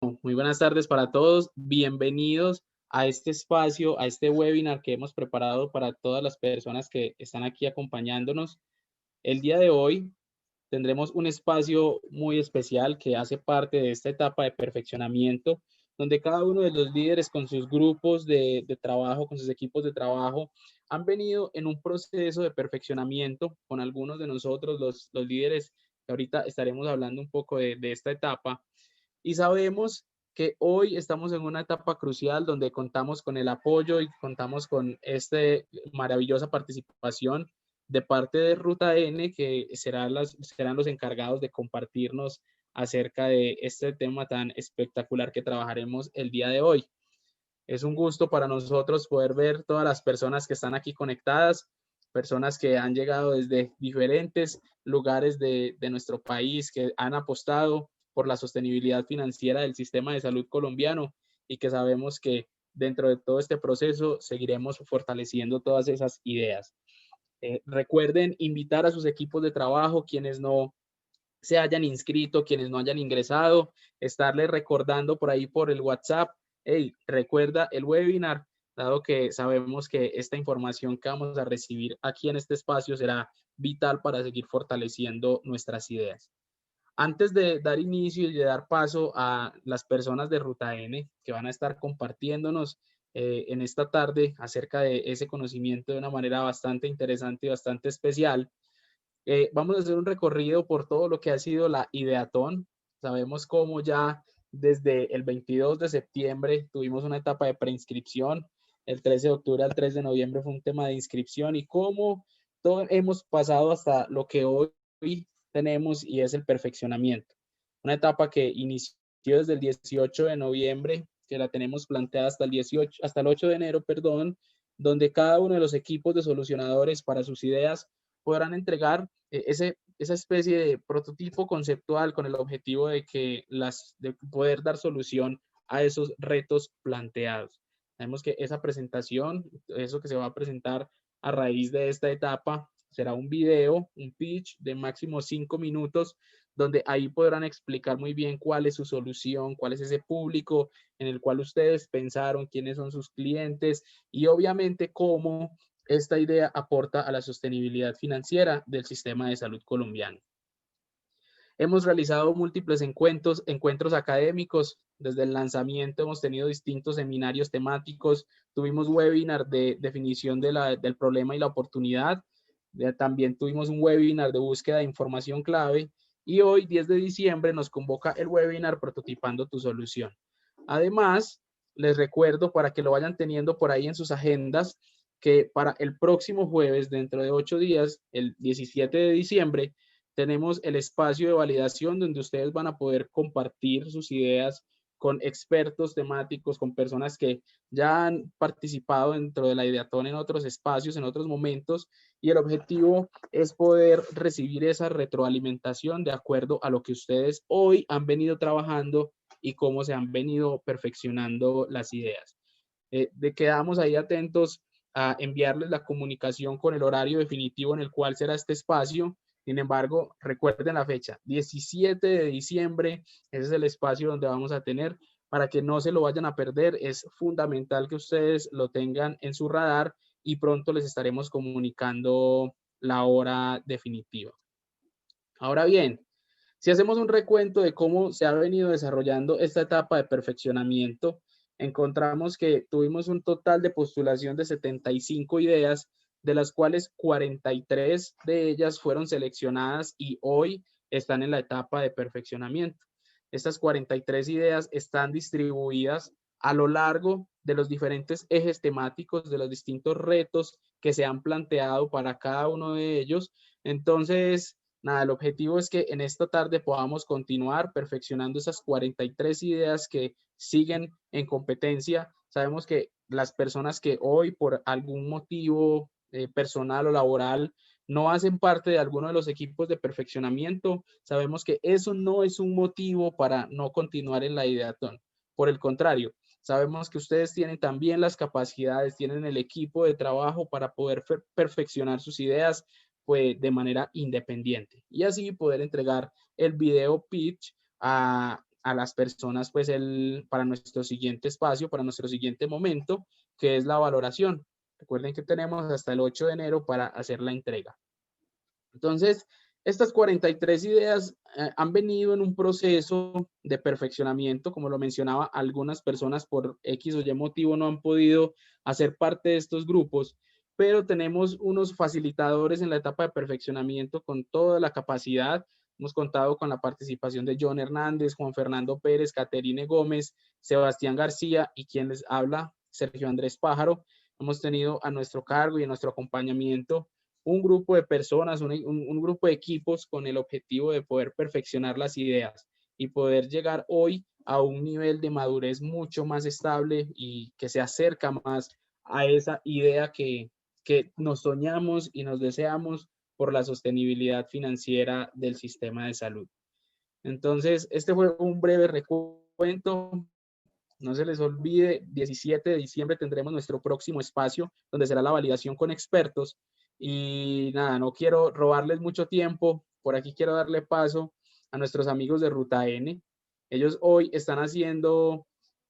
Muy buenas tardes para todos. Bienvenidos a este espacio, a este webinar que hemos preparado para todas las personas que están aquí acompañándonos. El día de hoy tendremos un espacio muy especial que hace parte de esta etapa de perfeccionamiento, donde cada uno de los líderes con sus grupos de trabajo, con sus equipos de trabajo, han venido en un proceso de perfeccionamiento con algunos de nosotros, los líderes, que ahorita estaremos hablando un poco de esta etapa. Y sabemos que hoy estamos en una etapa crucial donde contamos con el apoyo y contamos con esta maravillosa participación de parte de Ruta N, que serán los encargados de compartirnos acerca de este tema tan espectacular que trabajaremos el día de hoy. Es un gusto para nosotros poder ver todas las personas que están aquí conectadas, personas que han llegado desde diferentes lugares de nuestro país, que han apostado por la sostenibilidad financiera del sistema de salud colombiano y que sabemos que dentro de todo este proceso seguiremos fortaleciendo todas esas ideas. Recuerden invitar a sus equipos de trabajo, quienes no se hayan inscrito, quienes no hayan ingresado, estarles recordando por ahí por el WhatsApp, hey, recuerda el webinar, dado que sabemos que esta información que vamos a recibir aquí en este espacio será vital para seguir fortaleciendo nuestras ideas. Antes de dar inicio y de dar paso a las personas de Ruta N que van a estar compartiéndonos en esta tarde acerca de ese conocimiento de una manera bastante interesante y bastante especial, vamos a hacer un recorrido por todo lo que ha sido la Ideatón. Sabemos cómo ya desde el 22 de septiembre tuvimos una etapa de preinscripción, el 13 de octubre al 3 de noviembre fue un tema de inscripción y cómo todo hemos pasado hasta lo que hoy tenemos y es el perfeccionamiento. Una etapa que inició desde el 18 de noviembre, que la tenemos planteada hasta el 8 de enero, perdón, donde cada uno de los equipos de solucionadores para sus ideas podrán entregar esa especie de prototipo conceptual con el objetivo de poder dar solución a esos retos planteados. Sabemos que esa presentación, eso que se va a presentar a raíz de esta etapa, será un video, un pitch de máximo 5 minutos, donde ahí podrán explicar muy bien cuál es su solución, cuál es ese público en el cual ustedes pensaron, quiénes son sus clientes y obviamente cómo esta idea aporta a la sostenibilidad financiera del sistema de salud colombiano. Hemos realizado múltiples encuentros académicos. Desde el lanzamiento hemos tenido distintos seminarios temáticos. Tuvimos webinar de definición del problema y la oportunidad. También tuvimos un webinar de búsqueda de información clave. Y hoy, 10 de diciembre, nos convoca el webinar Prototipando tu solución. Además, les recuerdo para que lo vayan teniendo por ahí en sus agendas, que para el próximo jueves, dentro de 8 días, el 17 de diciembre, tenemos el espacio de validación donde ustedes van a poder compartir sus ideas con expertos temáticos, con personas que ya han participado dentro de la Ideatón en otros espacios, en otros momentos, y el objetivo es poder recibir esa retroalimentación de acuerdo a lo que ustedes hoy han venido trabajando y cómo se han venido perfeccionando las ideas. Quedamos ahí atentos a enviarles la comunicación con el horario definitivo en el cual será este espacio. Sin embargo, recuerden la fecha, 17 de diciembre, ese es el espacio donde vamos a tener para que no se lo vayan a perder. Es fundamental que ustedes lo tengan en su radar y pronto les estaremos comunicando la hora definitiva. Ahora bien, si hacemos un recuento de cómo se ha venido desarrollando esta etapa de perfeccionamiento, encontramos que tuvimos un total de postulación de 75 ideas, de las cuales 43 de ellas fueron seleccionadas y hoy están en la etapa de perfeccionamiento. Estas 43 ideas están distribuidas a lo largo de los diferentes ejes temáticos, de los distintos retos que se han planteado para cada uno de ellos. Entonces, nada, el objetivo es que en esta tarde podamos continuar perfeccionando esas 43 ideas que siguen en competencia. Sabemos que las personas que hoy por algún motivo personal o laboral no hacen parte de alguno de los equipos de perfeccionamiento, sabemos que eso no es un motivo para no continuar en la Ideatón. Por el contrario, sabemos que ustedes tienen también las capacidades, tienen el equipo de trabajo para poder perfeccionar sus ideas pues, de manera independiente y así poder entregar el video pitch a las personas pues para nuestro siguiente espacio, para nuestro siguiente momento, que es la valoración. Recuerden que tenemos hasta el 8 de enero para hacer la entrega. Entonces, estas 43 ideas han venido en un proceso de perfeccionamiento. Como lo mencionaba, algunas personas por X o Y motivo no han podido hacer parte de estos grupos, pero tenemos unos facilitadores en la etapa de perfeccionamiento con toda la capacidad. Hemos contado con la participación de John Hernández, Juan Fernando Pérez, Caterine Gómez, Sebastián García y quien les habla, Sergio Andrés Pájaro. Hemos tenido a nuestro cargo y a nuestro acompañamiento un grupo de personas, un grupo de equipos con el objetivo de poder perfeccionar las ideas y poder llegar hoy a un nivel de madurez mucho más estable y que se acerca más a esa idea que nos soñamos y nos deseamos por la sostenibilidad financiera del sistema de salud. Entonces, este fue un breve recuento. No se les olvide, 17 de diciembre tendremos nuestro próximo espacio donde será la validación con expertos. Y nada, no quiero robarles mucho tiempo. Por aquí quiero darle paso a nuestros amigos de Ruta N. Ellos hoy están haciendo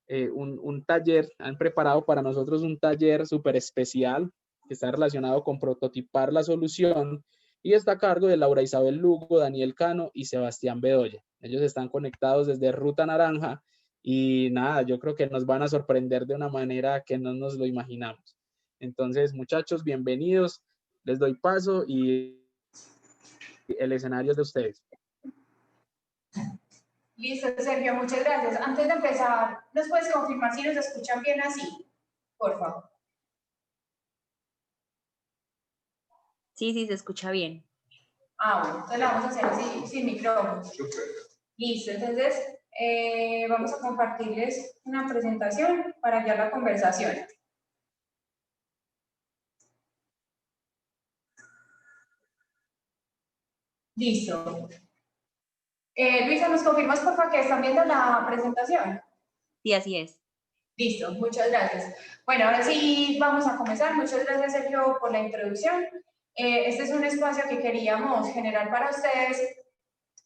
un taller, han preparado para nosotros un taller súper especial que está relacionado con prototipar la solución y está a cargo de Laura Isabel Lugo, Daniel Cano y Sebastián Bedoya. Ellos están conectados desde Ruta Naranja y nada, yo creo que nos van a sorprender de una manera que no nos lo imaginamos. Entonces, muchachos, bienvenidos. Les doy paso y el escenario es de ustedes. Listo, Sergio, muchas gracias. Antes de empezar, ¿nos puedes confirmar si nos escuchan bien así? Por favor. Sí, sí, se escucha bien. Bueno, entonces la vamos a hacer así, sin micrófono. Listo, entonces vamos a compartirles una presentación para guiar la conversación. Listo. Luisa, ¿nos confirmas por favor que están viendo la presentación? Sí, así es. Listo, muchas gracias. Bueno, ahora sí vamos a comenzar. Muchas gracias, Sergio, por la introducción. Este es un espacio que queríamos generar para ustedes,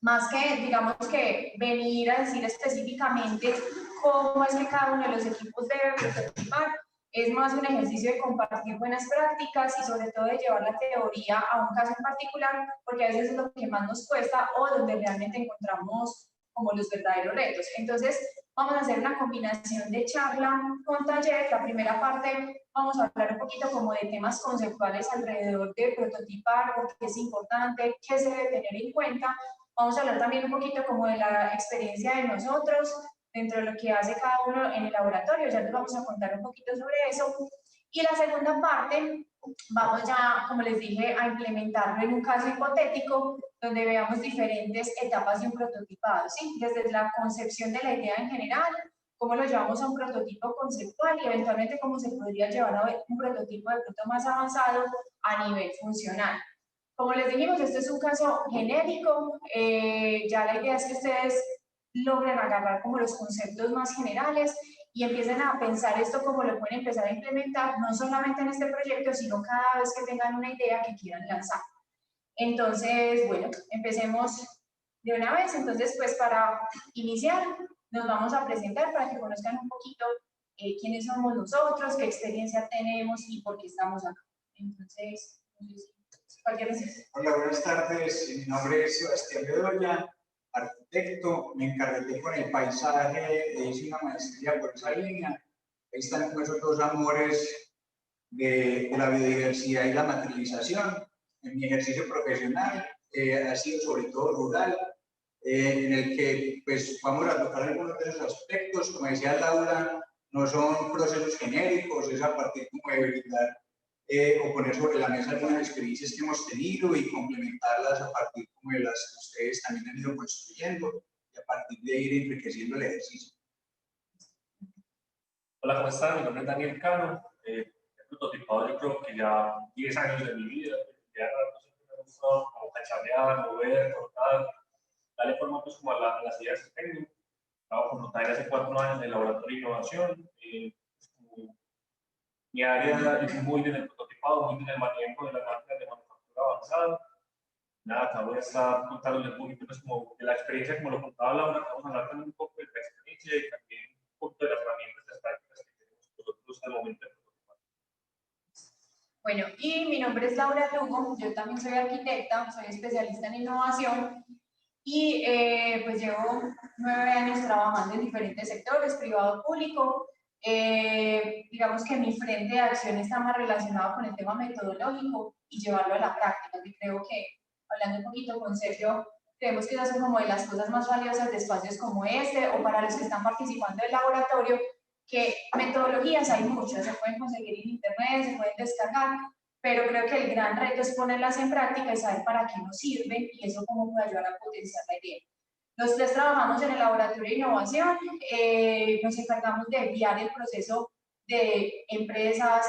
más que, digamos, que venir a decir específicamente cómo es que cada uno de los equipos debe participar. Es más un ejercicio de compartir buenas prácticas y sobre todo de llevar la teoría a un caso en particular, porque a veces es lo que más nos cuesta o donde realmente encontramos como los verdaderos retos. Entonces, vamos a hacer una combinación de charla con taller. La primera parte vamos a hablar un poquito como de temas conceptuales alrededor de prototipar, por qué es importante, qué se debe tener en cuenta. Vamos a hablar también un poquito como de la experiencia de nosotros, dentro de lo que hace cada uno en el laboratorio, ya les vamos a contar un poquito sobre eso. Y la segunda parte, vamos ya, como les dije, a implementarlo en un caso hipotético, donde veamos diferentes etapas de un prototipado, ¿sí? Desde la concepción de la idea en general, cómo lo llevamos a un prototipo conceptual y eventualmente cómo se podría llevar a un prototipo de pronto más avanzado a nivel funcional. Como les dijimos, este es un caso genérico, ya la idea es que ustedes logren agarrar como los conceptos más generales y empiecen a pensar esto como lo pueden empezar a implementar, no solamente en este proyecto, sino cada vez que tengan una idea que quieran lanzar. Entonces, bueno, empecemos de una vez. Entonces, pues para iniciar, nos vamos a presentar para que conozcan un poquito quiénes somos nosotros, qué experiencia tenemos y por qué estamos acá. Entonces, hola, buenas tardes. Mi nombre es Sebastián Bedoya, arquitecto. Me encargué con el paisaje, hice una maestría por esa línea. Ahí están esos dos amores de la biodiversidad y la materialización. En mi ejercicio profesional ha sido sobre todo rural, en el que pues vamos a tocar algunos de esos aspectos. Como decía Laura, no son procesos genéricos, es a partir como de verificar o poner sobre la mesa algunas experiencias que hemos tenido y complementarlas a partir como de las que ustedes también han ido construyendo y a partir de ir enriqueciendo el ejercicio. Hola, ¿cómo están? Mi nombre es Daniel Cano. He prototipado yo creo que ya 10 años de mi vida. Ya siempre me ha gustado como cacharrear, mover, cortar, darle forma pues como a las ideas que tengo. Trabajo con Ruta N hace 4 años en el laboratorio de innovación. Mi área es muy bien el prototipado, muy bien el manejo de las máquinas de manufactura avanzada. Nada, acá voy a estar contándoles un poquito pues, como de la experiencia, como lo contaba Laura, vamos a hablar también un poco de la experiencia y también un poco de las herramientas, las prácticas que tenemos nosotros al momento de prototipar. Bueno, y mi nombre es Laura Lugo, yo también soy arquitecta, soy especialista en innovación y pues llevo 9 años trabajando en diferentes sectores, privado, público. Digamos que mi frente de acción está más relacionado con el tema metodológico y llevarlo a la práctica, que creo que, hablando un poquito con Sergio, creemos que esas son como de las cosas más valiosas de espacios como este, o para los que están participando del laboratorio, que metodologías hay muchas, se pueden conseguir en internet, se pueden descargar, pero creo que el gran reto es ponerlas en práctica y saber para qué nos sirven y eso cómo puede ayudar a potenciar la idea. Los tres trabajamos en el laboratorio de innovación, nos encargamos de guiar el proceso de empresas,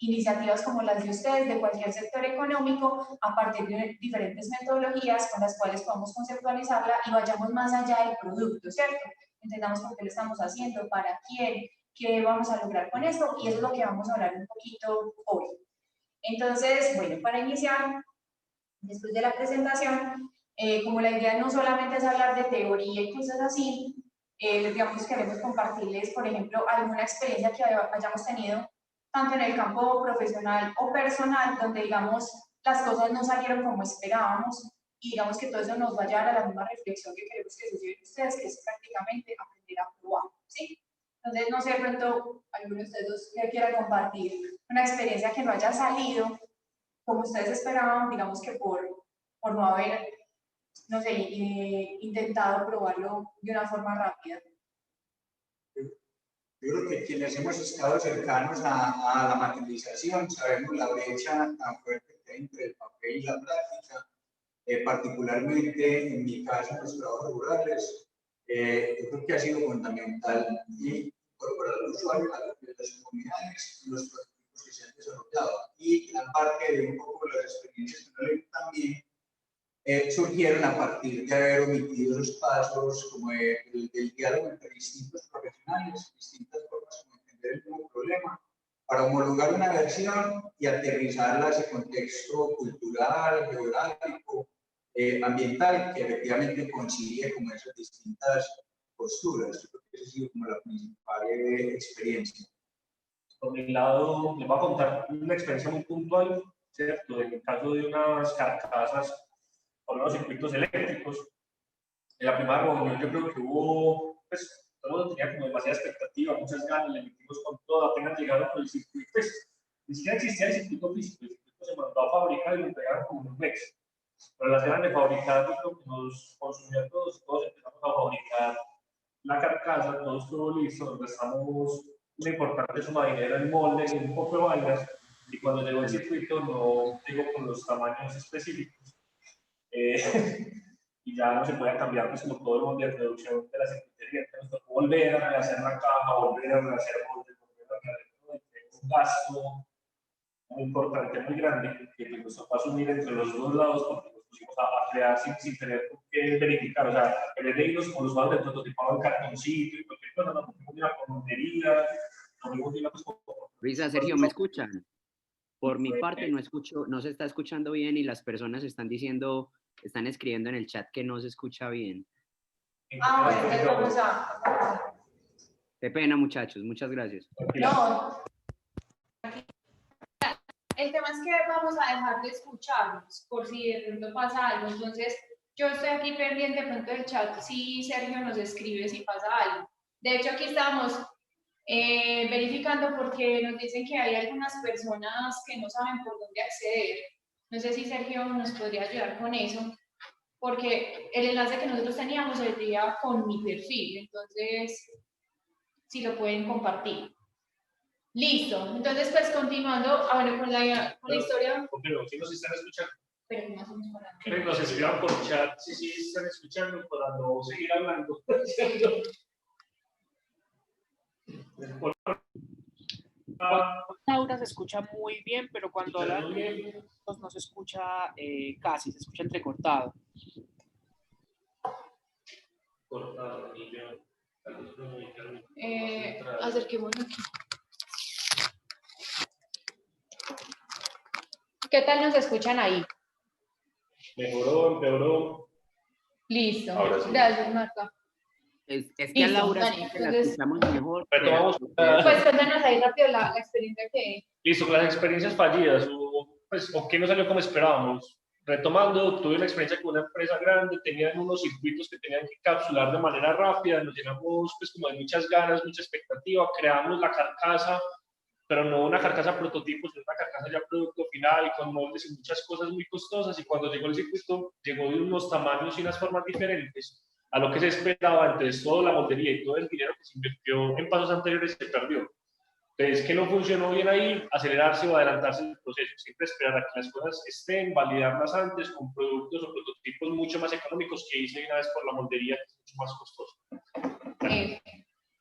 iniciativas como las de ustedes, de cualquier sector económico, a partir de diferentes metodologías con las cuales podamos conceptualizarla y vayamos más allá del producto, ¿cierto? Entendamos por qué lo estamos haciendo, para quién, qué vamos a lograr con esto, y eso es lo que vamos a hablar un poquito hoy. Entonces, bueno, para iniciar, después de la presentación, como la idea no solamente es hablar de teoría y cosas así, digamos, queremos compartirles, por ejemplo, alguna experiencia que hayamos tenido, tanto en el campo profesional o personal, donde, digamos, las cosas no salieron como esperábamos, y digamos que todo eso nos va a llevar a la misma reflexión que queremos que se lleven ustedes, que es prácticamente aprender a probar, ¿sí? Entonces, no sé, de pronto, alguno de ustedes dos que quiera compartir una experiencia que no haya salido como ustedes esperaban, digamos que por no haber, no sé, intentado probarlo de una forma rápida. Yo creo que quienes hemos estado cercanos a la materialización sabemos la brecha tan fuerte que hay entre el papel y la práctica. Particularmente en mi caso, en los trabajos rurales, yo creo que ha sido fundamental incorporar al usuario a las comunidades, los prototipos que se han desarrollado. Y gran parte de un poco de las experiencias que no también surgieron a partir de haber omitido esos pasos como el diálogo entre distintos profesionales, distintas formas de entender el mismo problema, para homologar una versión y aterrizarla a ese contexto cultural, geográfico, ambiental, que efectivamente concilie como esas distintas posturas. Yo creo que esa ha sido como la principal experiencia. Por mi lado, les voy a contar una experiencia muy puntual, ¿cierto? En el caso de unas carcasas o unos circuitos eléctricos. En la primera reunión yo creo que hubo, pues, todo el mundo tenía como demasiada expectativa, muchas ganas, le metimos con todo, apenas llegaron con el circuito, pues, ni siquiera existía el circuito físico, el circuito se mandó a fabricar y lo entregaron como un mes. Pero las ganas de fabricar, yo creo que nos consumió a todos, todos empezamos a fabricar la carcasa, todo estuvo listo, empezamos una importante suma de dinero en moldes y un poco de vainas, y cuando llegó el circuito no llegó con los tamaños específicos, y ya no se podía cambiar pues como todo el molde de producción de la circuitería, entonces nos tocó volver a rehacer la caja, volver a rehacer moldes, volver a rehacer todo, un gasto muy importante, muy grande, que nos tocó asumir entre los dos lados porque nos pusimos a crear sin tener que verificar, o sea, en vez de irnos con los lados del prototipado en cartoncito y cualquier cosa, nos pusimos de la comunidad, nos fuimos de la pues, Risa, Sergio, ¿me escuchan? Por mi parte no escucho, no se está escuchando bien y las personas están diciendo, están escribiendo en el chat que no se escucha bien. Ah, bueno, entonces vamos a... Qué pena, muchachos, muchas gracias. No. El tema es que vamos a dejar de escucharnos por si de pronto pasa algo. Entonces, yo estoy aquí pendiente de pronto del chat si Sergio nos escribe si pasa algo. De hecho, aquí estamos verificando porque nos dicen que hay algunas personas que no saben por dónde acceder. No sé si Sergio nos podría ayudar con eso, porque el enlace que nosotros teníamos sería con mi perfil. Entonces, si lo pueden compartir. Listo, entonces pues continuando bueno, con la historia. Pero si nos están escuchando. Pero más o menos para... Que nos escriban por chat si están escuchando para no seguir hablando. Laura se escucha muy bien, pero cuando habla no se escucha casi, se escucha entrecortado. Cortado, y yo. Acerquémonos aquí. ¿Qué tal nos escuchan ahí? Mejoró, empeoró. Listo. Ahora sí. Gracias, Marta. Es que a Listo, Laura Dani, sí que la entonces- escuchamos mejor. Retomamos. Pues cuéntanos ahí rápido la experiencia que... Listo, con las experiencias fallidas, o qué no salió como esperábamos. Retomando, tuve una experiencia con una empresa grande, tenían unos circuitos que tenían que capsular de manera rápida, nos llenamos pues como de muchas ganas, mucha expectativa, creamos la carcasa, pero no una carcasa prototipo, sino una carcasa ya producto final, con moldes y muchas cosas muy costosas, y cuando llegó el circuito, llegó de unos tamaños y unas formas diferentes a lo que se esperaba, entonces toda la moldería y todo el dinero que se invirtió en pasos anteriores se perdió. Entonces, ¿qué no funcionó bien ahí? Acelerarse o adelantarse en el proceso. Siempre esperar a que las cosas estén, validarlas antes con productos o prototipos mucho más económicos que hice una vez por la moldería, que es mucho más costoso.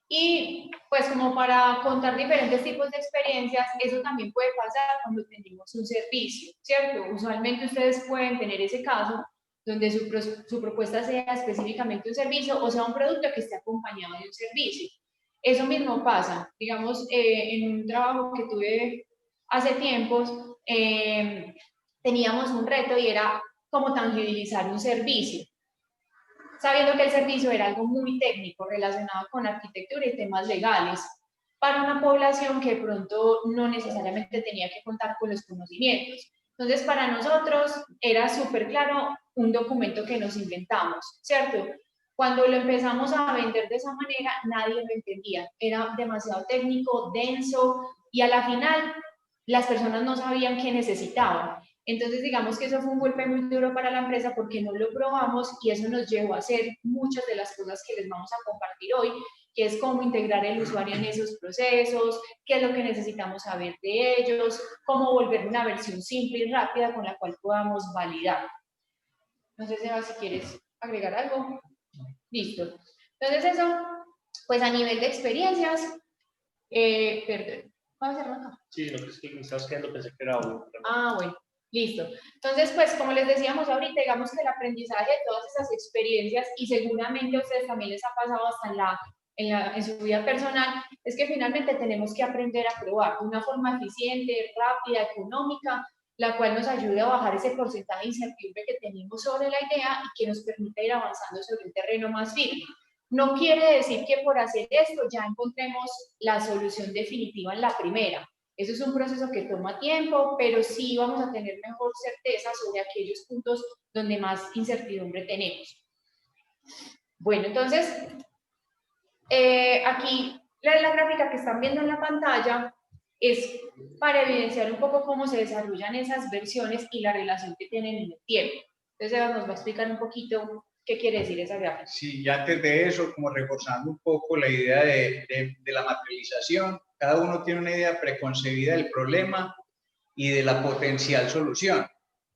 Y pues como para contar diferentes tipos de experiencias, eso también puede pasar cuando tenemos un servicio, ¿cierto? Usualmente ustedes pueden tener ese caso donde su propuesta sea específicamente un servicio o sea un producto que esté acompañado de un servicio. Eso mismo pasa, digamos, en un trabajo que tuve hace tiempos, teníamos un reto y era cómo tangibilizar un servicio, sabiendo que el servicio era algo muy técnico relacionado con arquitectura y temas legales, para una población que de pronto no necesariamente tenía que contar con los conocimientos. Entonces, para nosotros era súper claro un documento que nos inventamos, ¿cierto? Cuando lo empezamos a vender de esa manera, nadie lo entendía. Era demasiado técnico, denso, y a la final las personas no sabían qué necesitaban. Entonces, digamos que eso fue un golpe muy duro para la empresa porque no lo probamos y eso nos llevó a hacer muchas de las cosas que les vamos a compartir hoy, que es cómo integrar el usuario en esos procesos, qué es lo que necesitamos saber de ellos, cómo volver una versión simple y rápida con la cual podamos validar. No sé, Seba, si quieres agregar algo. Listo. Entonces eso, pues a nivel de experiencias, perdón, ¿vamos a hacerlo acá? Sí, lo que es que me estabas quedando pensé que era uno. Ah, bueno, listo. Entonces, pues como les decíamos ahorita, digamos que el aprendizaje de todas esas experiencias, y seguramente a ustedes también les ha pasado hasta en su vida personal, es que finalmente tenemos que aprender a probar de una forma eficiente, rápida, económica, la cual nos ayude a bajar ese porcentaje de incertidumbre que tenemos sobre la idea y que nos permita ir avanzando sobre un terreno más firme. No quiere decir que por hacer esto ya encontremos la solución definitiva en la primera. Eso es un proceso que toma tiempo, pero sí vamos a tener mejor certeza sobre aquellos puntos donde más incertidumbre tenemos. Bueno, entonces, aquí la gráfica que están viendo en la pantalla es para evidenciar un poco cómo se desarrollan esas versiones y la relación que tienen en el tiempo. Entonces, Eva nos va a explicar un poquito qué quiere decir esa gráfica. Sí, y antes de eso, como reforzando un poco la idea de la materialización, cada uno tiene una idea preconcebida del problema y de la potencial solución.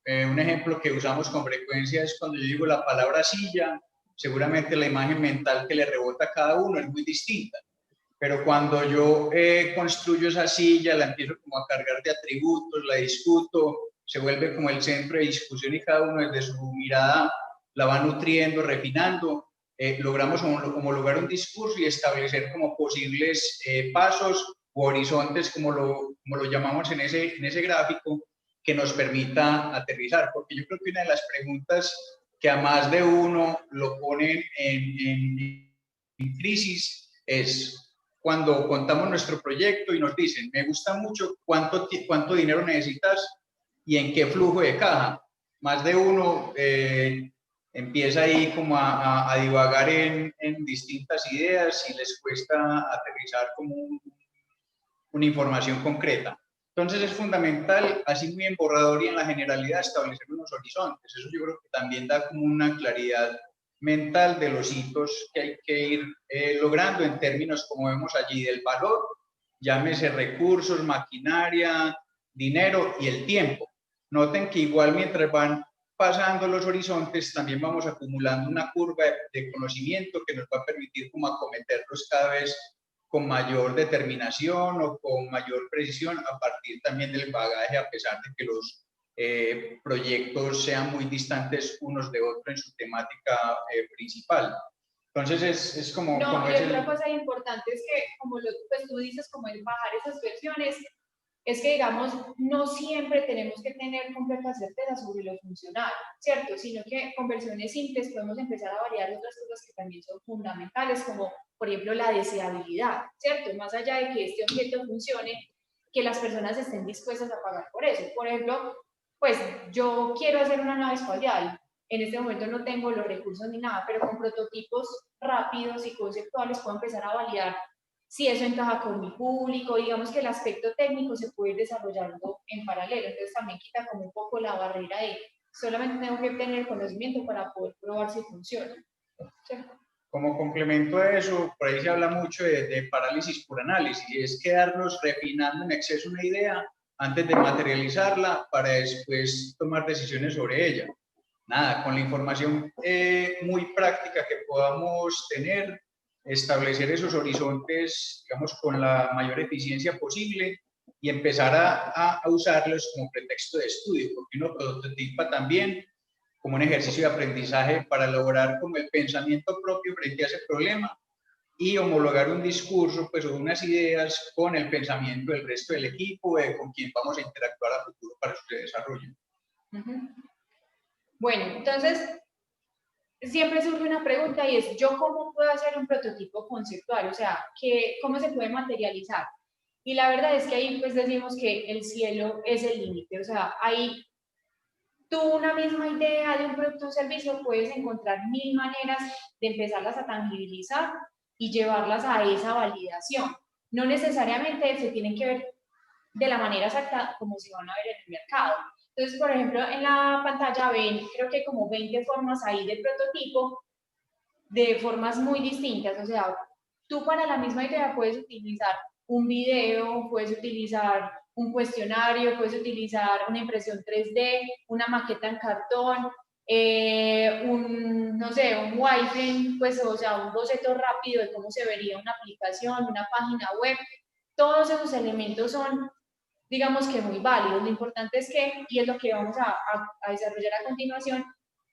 Un ejemplo que usamos con frecuencia es cuando yo digo la palabra silla, seguramente la imagen mental que le rebota a cada uno es muy distinta. Pero cuando yo construyo esa silla, la empiezo como a cargar de atributos, la discuto, se vuelve como el centro de discusión y cada uno desde su mirada la va nutriendo, refinando, logramos homologar un discurso y establecer como posibles pasos u horizontes, como lo llamamos en ese gráfico, que nos permita aterrizar. Porque yo creo que una de las preguntas que a más de uno lo ponen en crisis es cuando contamos nuestro proyecto y nos dicen, me gusta mucho, ¿cuánto dinero necesitas y en qué flujo de caja? Más de uno empieza ahí como a divagar en distintas ideas y les cuesta aterrizar como una información concreta. Entonces es fundamental, así muy en borrador y en la generalidad, establecer unos horizontes. Eso yo creo que también da como una claridad mental de los hitos que hay que ir logrando en términos, como vemos allí, del valor, llámese recursos, maquinaria, dinero y el tiempo. Noten que igual mientras van pasando los horizontes, también vamos acumulando una curva de conocimiento que nos va a permitir como acometerlos cada vez con mayor determinación o con mayor precisión a partir también del bagaje, a pesar de que los proyectos sean muy distantes unos de otros en su temática principal. Entonces es como... No, como y otra cosa importante es que, como pues tú dices, como el bajar esas versiones, es que, digamos, no siempre tenemos que tener completa certeza sobre lo funcional, ¿cierto? Sino que con versiones simples podemos empezar a variar otras cosas que también son fundamentales, como, por ejemplo, la deseabilidad, ¿cierto? Más allá de que este objeto funcione, que las personas estén dispuestas a pagar por eso. Por ejemplo, pues yo quiero hacer una nave espacial, en este momento no tengo los recursos ni nada, pero con prototipos rápidos y conceptuales puedo empezar a validar si eso encaja con mi público, digamos que el aspecto técnico se puede ir desarrollando en paralelo, entonces también quita como un poco la barrera de solamente tengo que tener conocimiento para poder probar si funciona. ¿Cierto? Como complemento a eso, por ahí se habla mucho de parálisis por análisis, y es quedarnos refinando en exceso una idea antes de materializarla para después tomar decisiones sobre ella. Nada, con la información muy práctica que podamos tener, establecer esos horizontes, digamos, con la mayor eficiencia posible y empezar a usarlos como pretexto de estudio, porque uno prototipa también como un ejercicio de aprendizaje para lograr como el pensamiento propio frente a ese problema y homologar un discurso, pues, o unas ideas con el pensamiento del resto del equipo, con quien vamos a interactuar a futuro para su desarrollo. Bueno, entonces, siempre surge una pregunta y es, ¿yo cómo puedo hacer un prototipo conceptual? O sea, ¿cómo se puede materializar? Y la verdad es que ahí pues decimos que el cielo es el límite, o sea, ahí tú una misma idea de un producto o servicio puedes encontrar 1000 maneras de empezarlas a tangibilizar y llevarlas a esa validación. No necesariamente se tienen que ver de la manera exacta como se van a ver en el mercado. Entonces, por ejemplo, en la pantalla ven, creo que hay como 20 formas ahí de prototipo, de formas muy distintas. O sea, tú para la misma idea puedes utilizar un video, puedes utilizar un cuestionario, puedes utilizar una impresión 3D, una maqueta en cartón, no sé, un wireframe, pues, o sea, un boceto rápido de cómo se vería una aplicación, una página web. Todos esos elementos son, digamos que muy válidos. Lo importante es que, y es lo que vamos a desarrollar a continuación,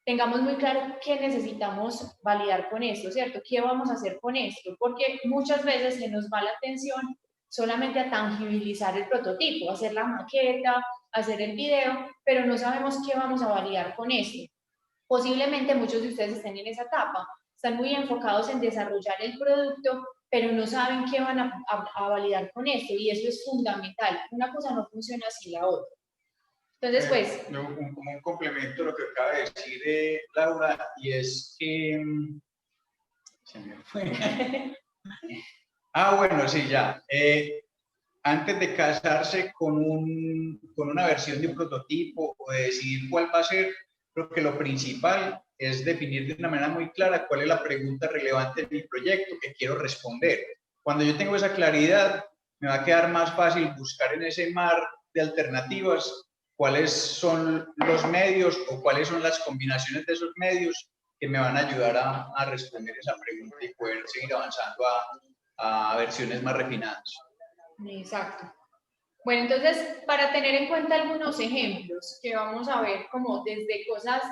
tengamos muy claro qué necesitamos validar con esto, ¿cierto? ¿Qué vamos a hacer con esto? Porque muchas veces se nos va la atención solamente a tangibilizar el prototipo, hacer la maqueta, hacer el video, pero no sabemos qué vamos a validar con esto. Posiblemente muchos de ustedes estén en esa etapa, están muy enfocados en desarrollar el producto, pero no saben qué van a validar con esto, y eso es fundamental. Una cosa no funciona sin la otra. Entonces, pues... Como un complemento a lo que acaba de decir Laura, y es que... se me fue. Bueno, sí, ya. Antes de casarse con una versión de un prototipo o de decidir cuál va a ser, creo que lo principal es definir de una manera muy clara cuál es la pregunta relevante de mi proyecto que quiero responder. Cuando yo tengo esa claridad, me va a quedar más fácil buscar en ese mar de alternativas cuáles son los medios o cuáles son las combinaciones de esos medios que me van a ayudar a responder esa pregunta y poder seguir avanzando a versiones más refinadas. Exacto. Bueno, entonces, para tener en cuenta algunos ejemplos que vamos a ver, como desde cosas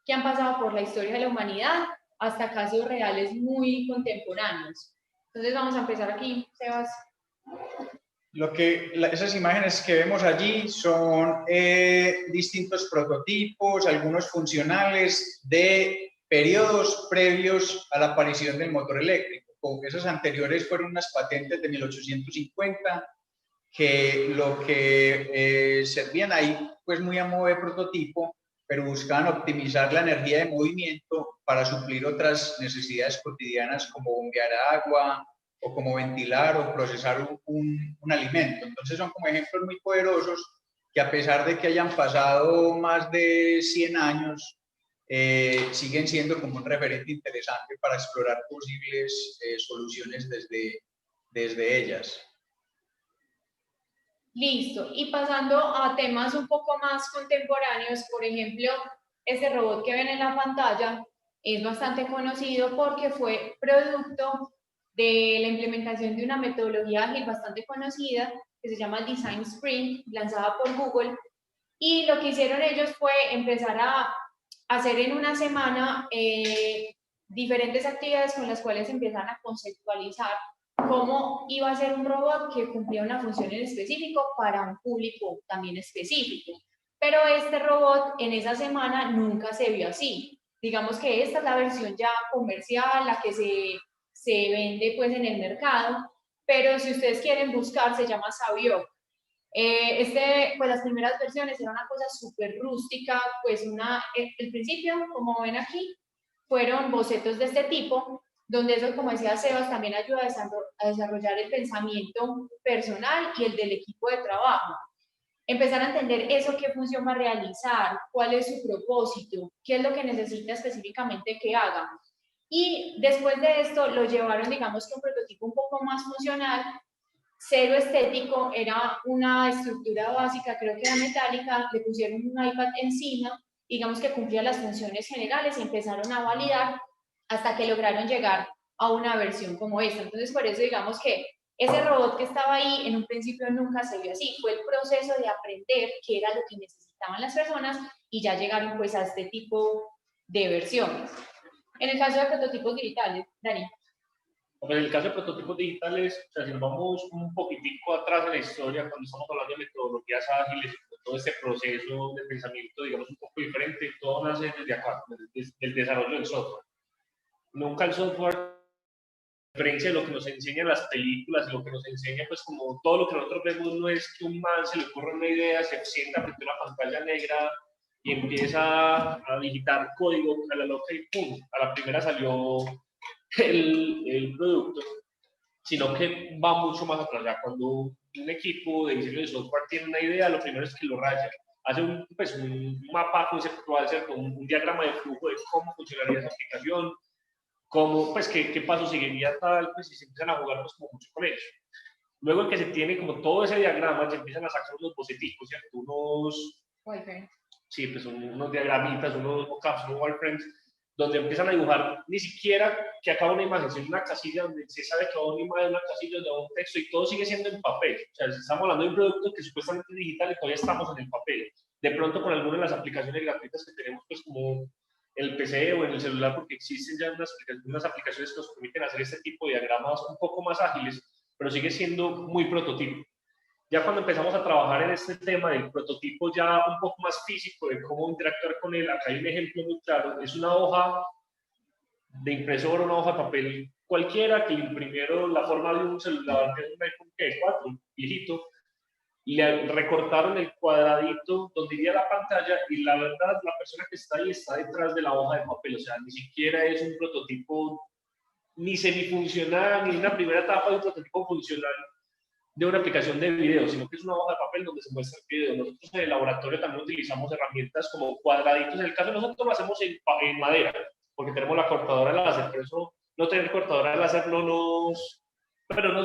que han pasado por la historia de la humanidad hasta casos reales muy contemporáneos. Entonces vamos a empezar aquí, Sebas. Esas imágenes que vemos allí son distintos prototipos, algunos funcionales de periodos previos a la aparición del motor eléctrico. Esas anteriores fueron unas patentes de 1850 que lo que servían ahí, pues muy a modo de prototipo, pero buscaban optimizar la energía de movimiento para suplir otras necesidades cotidianas como bombear agua o como ventilar o procesar un alimento. Entonces son como ejemplos muy poderosos que, a pesar de que hayan pasado más de 100 años, siguen siendo como un referente interesante para explorar posibles soluciones desde ellas. Listo. Y pasando a temas un poco más contemporáneos, por ejemplo, este robot que ven en la pantalla es bastante conocido porque fue producto de la implementación de una metodología ágil bastante conocida que se llama Design Sprint, lanzada por Google. Y lo que hicieron ellos fue empezar a hacer en una semana diferentes actividades con las cuales empiezan a conceptualizar cómo iba a ser un robot que cumplía una función en específico para un público también específico. Pero este robot en esa semana nunca se vio así. Digamos que esta es la versión ya comercial, la que se vende pues en el mercado, pero si ustedes quieren buscar, se llama Sabio. Pues las primeras versiones eran una cosa súper rústica, pues el principio, como ven aquí, fueron bocetos de este tipo, donde eso, como decía Sebas, también ayuda a desarrollar el pensamiento personal y el del equipo de trabajo. Empezar a entender eso, qué función va a realizar, cuál es su propósito, qué es lo que necesita específicamente que haga. Y después de esto lo llevaron, digamos, que un prototipo un poco más funcional, cero estético, era una estructura básica, creo que era metálica, le pusieron un iPad encima, digamos que cumplía las funciones generales y empezaron a validar hasta que lograron llegar a una versión como esta. Entonces, por eso digamos que ese robot que estaba ahí en un principio nunca se vio así, fue el proceso de aprender qué era lo que necesitaban las personas y ya llegaron pues a este tipo de versiones. En el caso de prototipos digitales, Dani. En el caso de prototipos digitales, o sea, si nos vamos un poquitico atrás en la historia, cuando estamos hablando de metodologías ágiles, todo este proceso de pensamiento, digamos, un poco diferente, todo nace desde acá, desde el desarrollo del software. Nunca el software, a diferencia de lo que nos enseñan las películas, lo que nos enseña, pues como todo lo que nosotros vemos no es que un man se le ocurra una idea, se sienta frente a una pantalla negra y empieza a digitar código a la loca y ¡pum! A la primera salió el producto, sino que va mucho más atrás. Ya cuando un equipo de diseño de software tiene una idea, lo primero es que lo raya, hace un mapa conceptual, ¿cierto? Un diagrama de flujo de cómo funcionaría esa aplicación, cómo, pues, qué paso seguiría tal, pues, y se empiezan a jugar pues, como mucho con ello. Luego en que se tiene como todo ese diagrama, se empiezan a sacar unos boceticos, ¿cierto? Sí, pues unos diagramitas, unos mockups, unos wireframes, donde empiezan a dibujar ni siquiera que acaba una imagen, sino una casilla donde se sabe que va una imagen, una casilla donde va un texto y todo sigue siendo en papel. O sea, estamos hablando de un producto que supuestamente es digital y todavía estamos en el papel. De pronto con algunas de las aplicaciones gratuitas que tenemos, pues como el PC o en el celular, porque existen ya unas aplicaciones que nos permiten hacer este tipo de diagramas un poco más ágiles, pero sigue siendo muy prototipo. Ya cuando empezamos a trabajar en este tema del prototipo ya un poco más físico, de cómo interactuar con él, acá hay un ejemplo muy claro, es una hoja de impresora, una hoja de papel cualquiera que imprimieron la forma de un celular, de un iPhone 4, viejito, y le recortaron el cuadradito donde iría la pantalla y la verdad la persona que está ahí está detrás de la hoja de papel, o sea, ni siquiera es un prototipo ni semifuncional, ni una primera etapa de un prototipo funcional de una aplicación de video, sino que es una hoja de papel donde se muestra el video. Nosotros en el laboratorio también utilizamos herramientas como cuadraditos. En el caso de nosotros lo hacemos en madera, porque tenemos la cortadora láser, pero eso, no tener cortadora láser no nos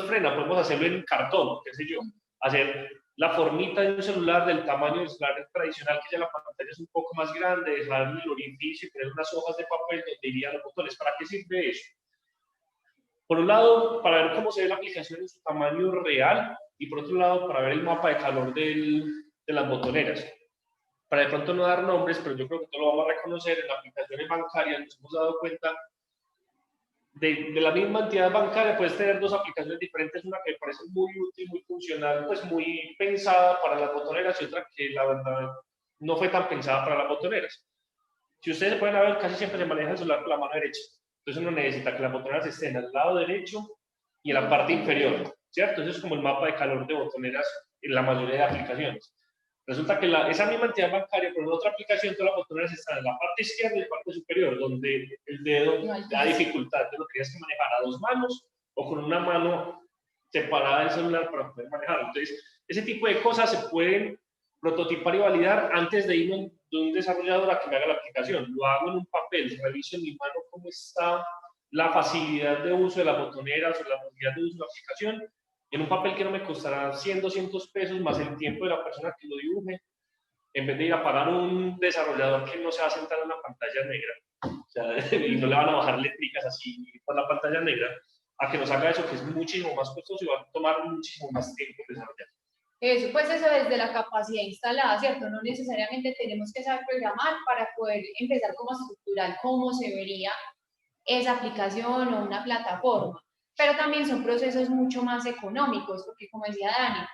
frena, podemos hacerlo en cartón, qué sé yo, hacer la formita de un celular del tamaño del celular tradicional, que ya la pantalla es un poco más grande, dejar el orificio y tener unas hojas de papel donde irían los botones. ¿Para qué sirve eso? Por un lado, para ver cómo se ve la aplicación en su tamaño real y por otro lado, para ver el mapa de calor de las botoneras. Para de pronto no dar nombres, pero yo creo que todo lo vamos a reconocer, en aplicaciones bancarias nos hemos dado cuenta de la misma entidad bancaria, puedes tener dos aplicaciones diferentes, una que me parece muy útil, muy funcional, pues muy pensada para las botoneras y otra que la verdad no fue tan pensada para las botoneras. Si ustedes se pueden ver, casi siempre se maneja el celular con la mano derecha. Entonces uno necesita que las botoneras estén al lado derecho y en la parte inferior, ¿cierto? Eso es como el mapa de calor de botoneras en la mayoría de aplicaciones. Resulta que esa misma entidad bancaria, pero en otra aplicación, todas las botoneras están en la parte izquierda y la parte superior, donde el dedo da dificultad. Entonces lo tenías que manejar a dos manos o con una mano separada del celular para poder manejarlo. Entonces, ese tipo de cosas se pueden prototipar y validar antes de irme de un desarrollador a que me haga la aplicación. Lo hago en un papel, reviso en mi mano cómo está la facilidad de uso de las botoneras o la facilidad de uso de la aplicación, en un papel que no me costará 100, 200 pesos más el tiempo de la persona que lo dibuje, en vez de ir a pagar un desarrollador que no se va a sentar en una pantalla negra, o sea, y no le van a bajar letricas así por la pantalla negra, a que nos haga eso que es muchísimo más costoso y va a tomar muchísimo más tiempo desarrollar. Eso, pues eso desde la capacidad instalada, ¿cierto? No necesariamente tenemos que saber programar para poder empezar como a estructurar cómo se vería esa aplicación o una plataforma. pero también son procesos mucho más económicos, porque como decía Dani,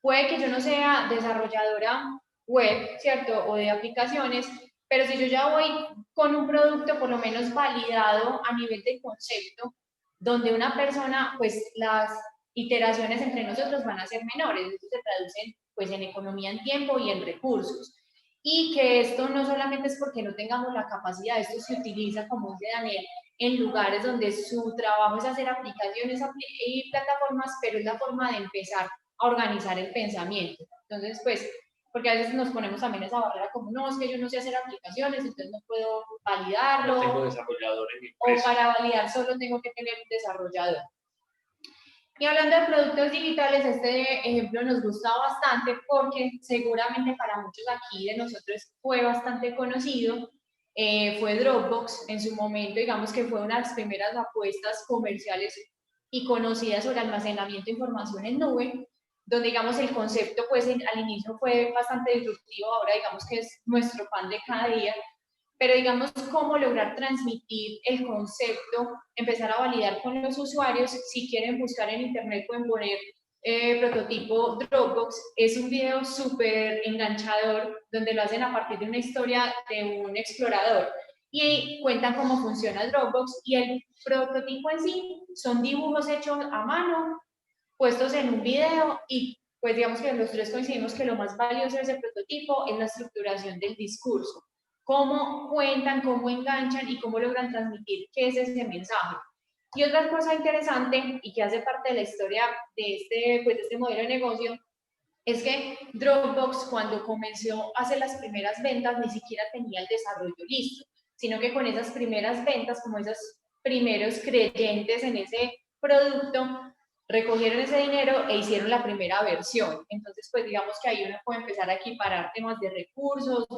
puede que yo no sea desarrolladora web, ¿cierto? O de aplicaciones, pero si yo ya voy con un producto por lo menos validado a nivel de concepto, donde una persona, pues las iteraciones entre nosotros van a ser menores, esto se traduce pues en economía en tiempo y en recursos. Y que esto no solamente es porque no tengamos la capacidad, esto se utiliza, como dice Daniel, en lugares donde su trabajo es hacer aplicaciones y plataformas, pero es la forma de empezar a organizar el pensamiento. Entonces, pues, porque a veces nos ponemos también esa barrera como, no, es que yo no sé hacer aplicaciones, entonces no puedo validarlo. No tengo desarrollador en mi o empresa. para validar solo tengo que tener un desarrollador. Y hablando de productos digitales, este ejemplo nos gusta bastante porque seguramente para muchos aquí de nosotros fue bastante conocido. Fue Dropbox en su momento, digamos que fue una de las primeras apuestas comerciales y conocidas sobre almacenamiento de información en nube, donde digamos el concepto pues al inicio fue bastante disruptivo, ahora digamos que es nuestro pan de cada día, pero digamos cómo lograr transmitir el concepto, empezar a validar con los usuarios. Si quieren buscar en internet pueden poner prototipo Dropbox, es un video súper enganchador donde lo hacen a partir de una historia de un explorador y cuentan cómo funciona Dropbox, y el prototipo en sí son dibujos hechos a mano, puestos en un video, y pues digamos que los tres coincidimos que lo más valioso de ese prototipo es la estructuración del discurso. Cómo cuentan, cómo enganchan y cómo logran transmitir qué es ese mensaje. Y otra cosa interesante y que hace parte de la historia de este modelo de negocio es que Dropbox, cuando comenzó a hacer las primeras ventas, ni siquiera tenía el desarrollo listo, sino que con esas primeras ventas, como esos primeros creyentes en ese producto, recogieron ese dinero e hicieron la primera versión. Entonces, pues digamos que ahí uno puede empezar a equiparar temas de recursos,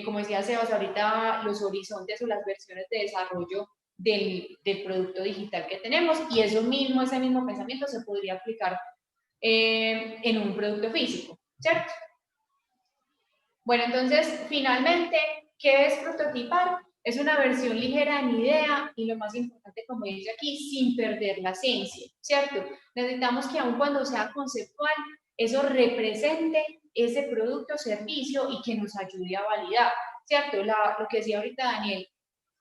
como decía Sebas ahorita, los horizontes o las versiones de desarrollo del producto digital que tenemos, y eso mismo, ese mismo pensamiento se podría aplicar en un producto físico, ¿cierto? Bueno, entonces, finalmente, ¿qué es prototipar? Es una versión ligera en idea y lo más importante, como dice aquí, sin perder la esencia, ¿cierto? Necesitamos que aun cuando sea conceptual, eso represente ese producto o servicio y que nos ayude a validar, ¿cierto? Lo que decía ahorita Daniel,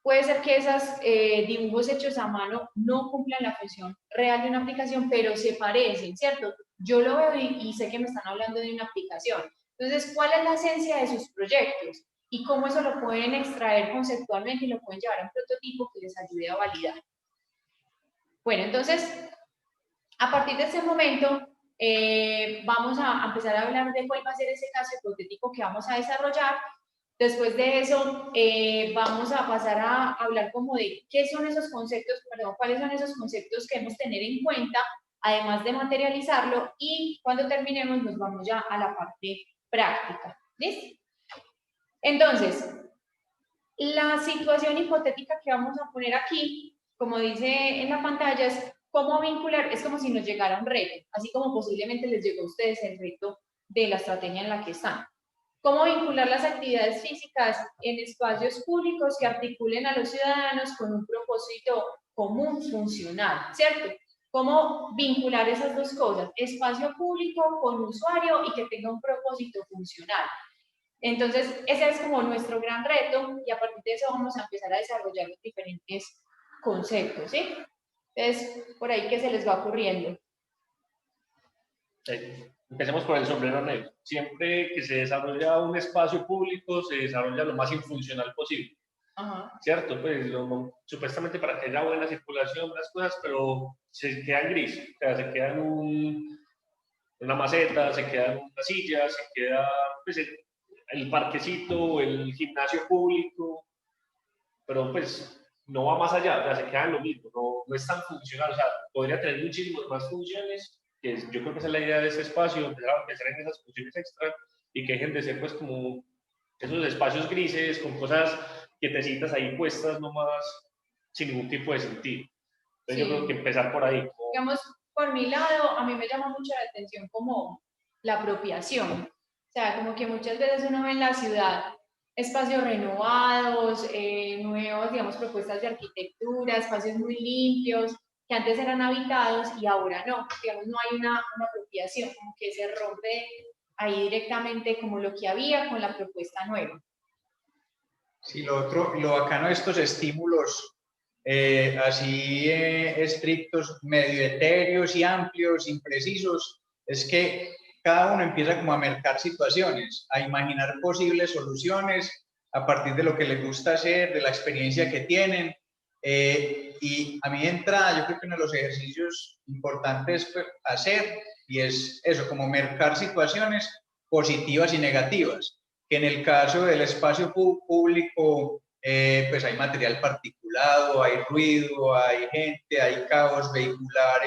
puede ser que esos dibujos hechos a mano no cumplan la función real de una aplicación, pero se parecen, ¿cierto? Yo lo veo y sé que me están hablando de una aplicación. Entonces, ¿cuál es la esencia de sus proyectos? Y cómo eso lo pueden extraer conceptualmente y lo pueden llevar a un prototipo que les ayude a validar. Bueno, entonces, a partir de este momento, vamos a empezar a hablar de cuál va a ser ese caso hipotético que vamos a desarrollar. Después de eso, vamos a pasar a hablar como de qué son esos conceptos, perdón, cuáles son esos conceptos que debemos tener en cuenta, además de materializarlo, y cuando terminemos nos vamos ya a la parte práctica. ¿Listo? Entonces, la situación hipotética que vamos a poner aquí, como dice en la pantalla, es cómo vincular, es como si nos llegara un reto, así como posiblemente les llegó a ustedes el reto de la estrategia en la que están. Cómo vincular las actividades físicas en espacios públicos que articulen a los ciudadanos con un propósito común funcional, ¿cierto? Cómo vincular esas dos cosas, espacio público con usuario y que tenga un propósito funcional. Entonces, ese es como nuestro gran reto, y a partir de eso vamos a empezar a desarrollar los diferentes conceptos, ¿sí? Entonces, por ahí, ¿qué se les va ocurriendo? Empecemos por el sombrero negro. Siempre que se desarrolla un espacio público, se desarrolla lo más infuncional posible. Ajá. ¿Cierto? Pues supuestamente para que haya buena circulación, las cosas, pero se quedan gris. O sea, se quedan una maceta, se quedan una silla, se queda pues, el parquecito, el gimnasio público, pero pues no va más allá, o sea, se queda en lo mismo, no es tan funcional, o sea, podría tener muchísimas más funciones, que yo creo que esa es la idea de ese espacio, empezar a pensar en esas funciones extra y que dejen de ser pues como esos espacios grises con cosas quietecitas ahí puestas nomás sin ningún tipo de sentido. Entonces Sí. yo creo que empezar por ahí. Como... Digamos, por mi lado, a mí me llama mucho la atención como la apropiación. O sea, como que muchas veces uno ve en la ciudad espacios renovados, nuevos, digamos, propuestas de arquitectura, espacios muy limpios, que antes eran habitados y ahora no, digamos, no hay una apropiación, como que se rompe ahí directamente como lo que había con la propuesta nueva. Sí, lo bacano de estos estímulos así estrictos, medio etéreos y amplios, imprecisos, es que cada uno empieza como a mercar situaciones, a imaginar posibles soluciones a partir de lo que les gusta hacer, de la experiencia que tienen. Y a mí entra, yo creo que uno de los ejercicios importantes hacer, y es eso, como mercar situaciones positivas y negativas, que en el caso del espacio público, pues hay material particulado, hay ruido, hay gente, hay caos vehicular,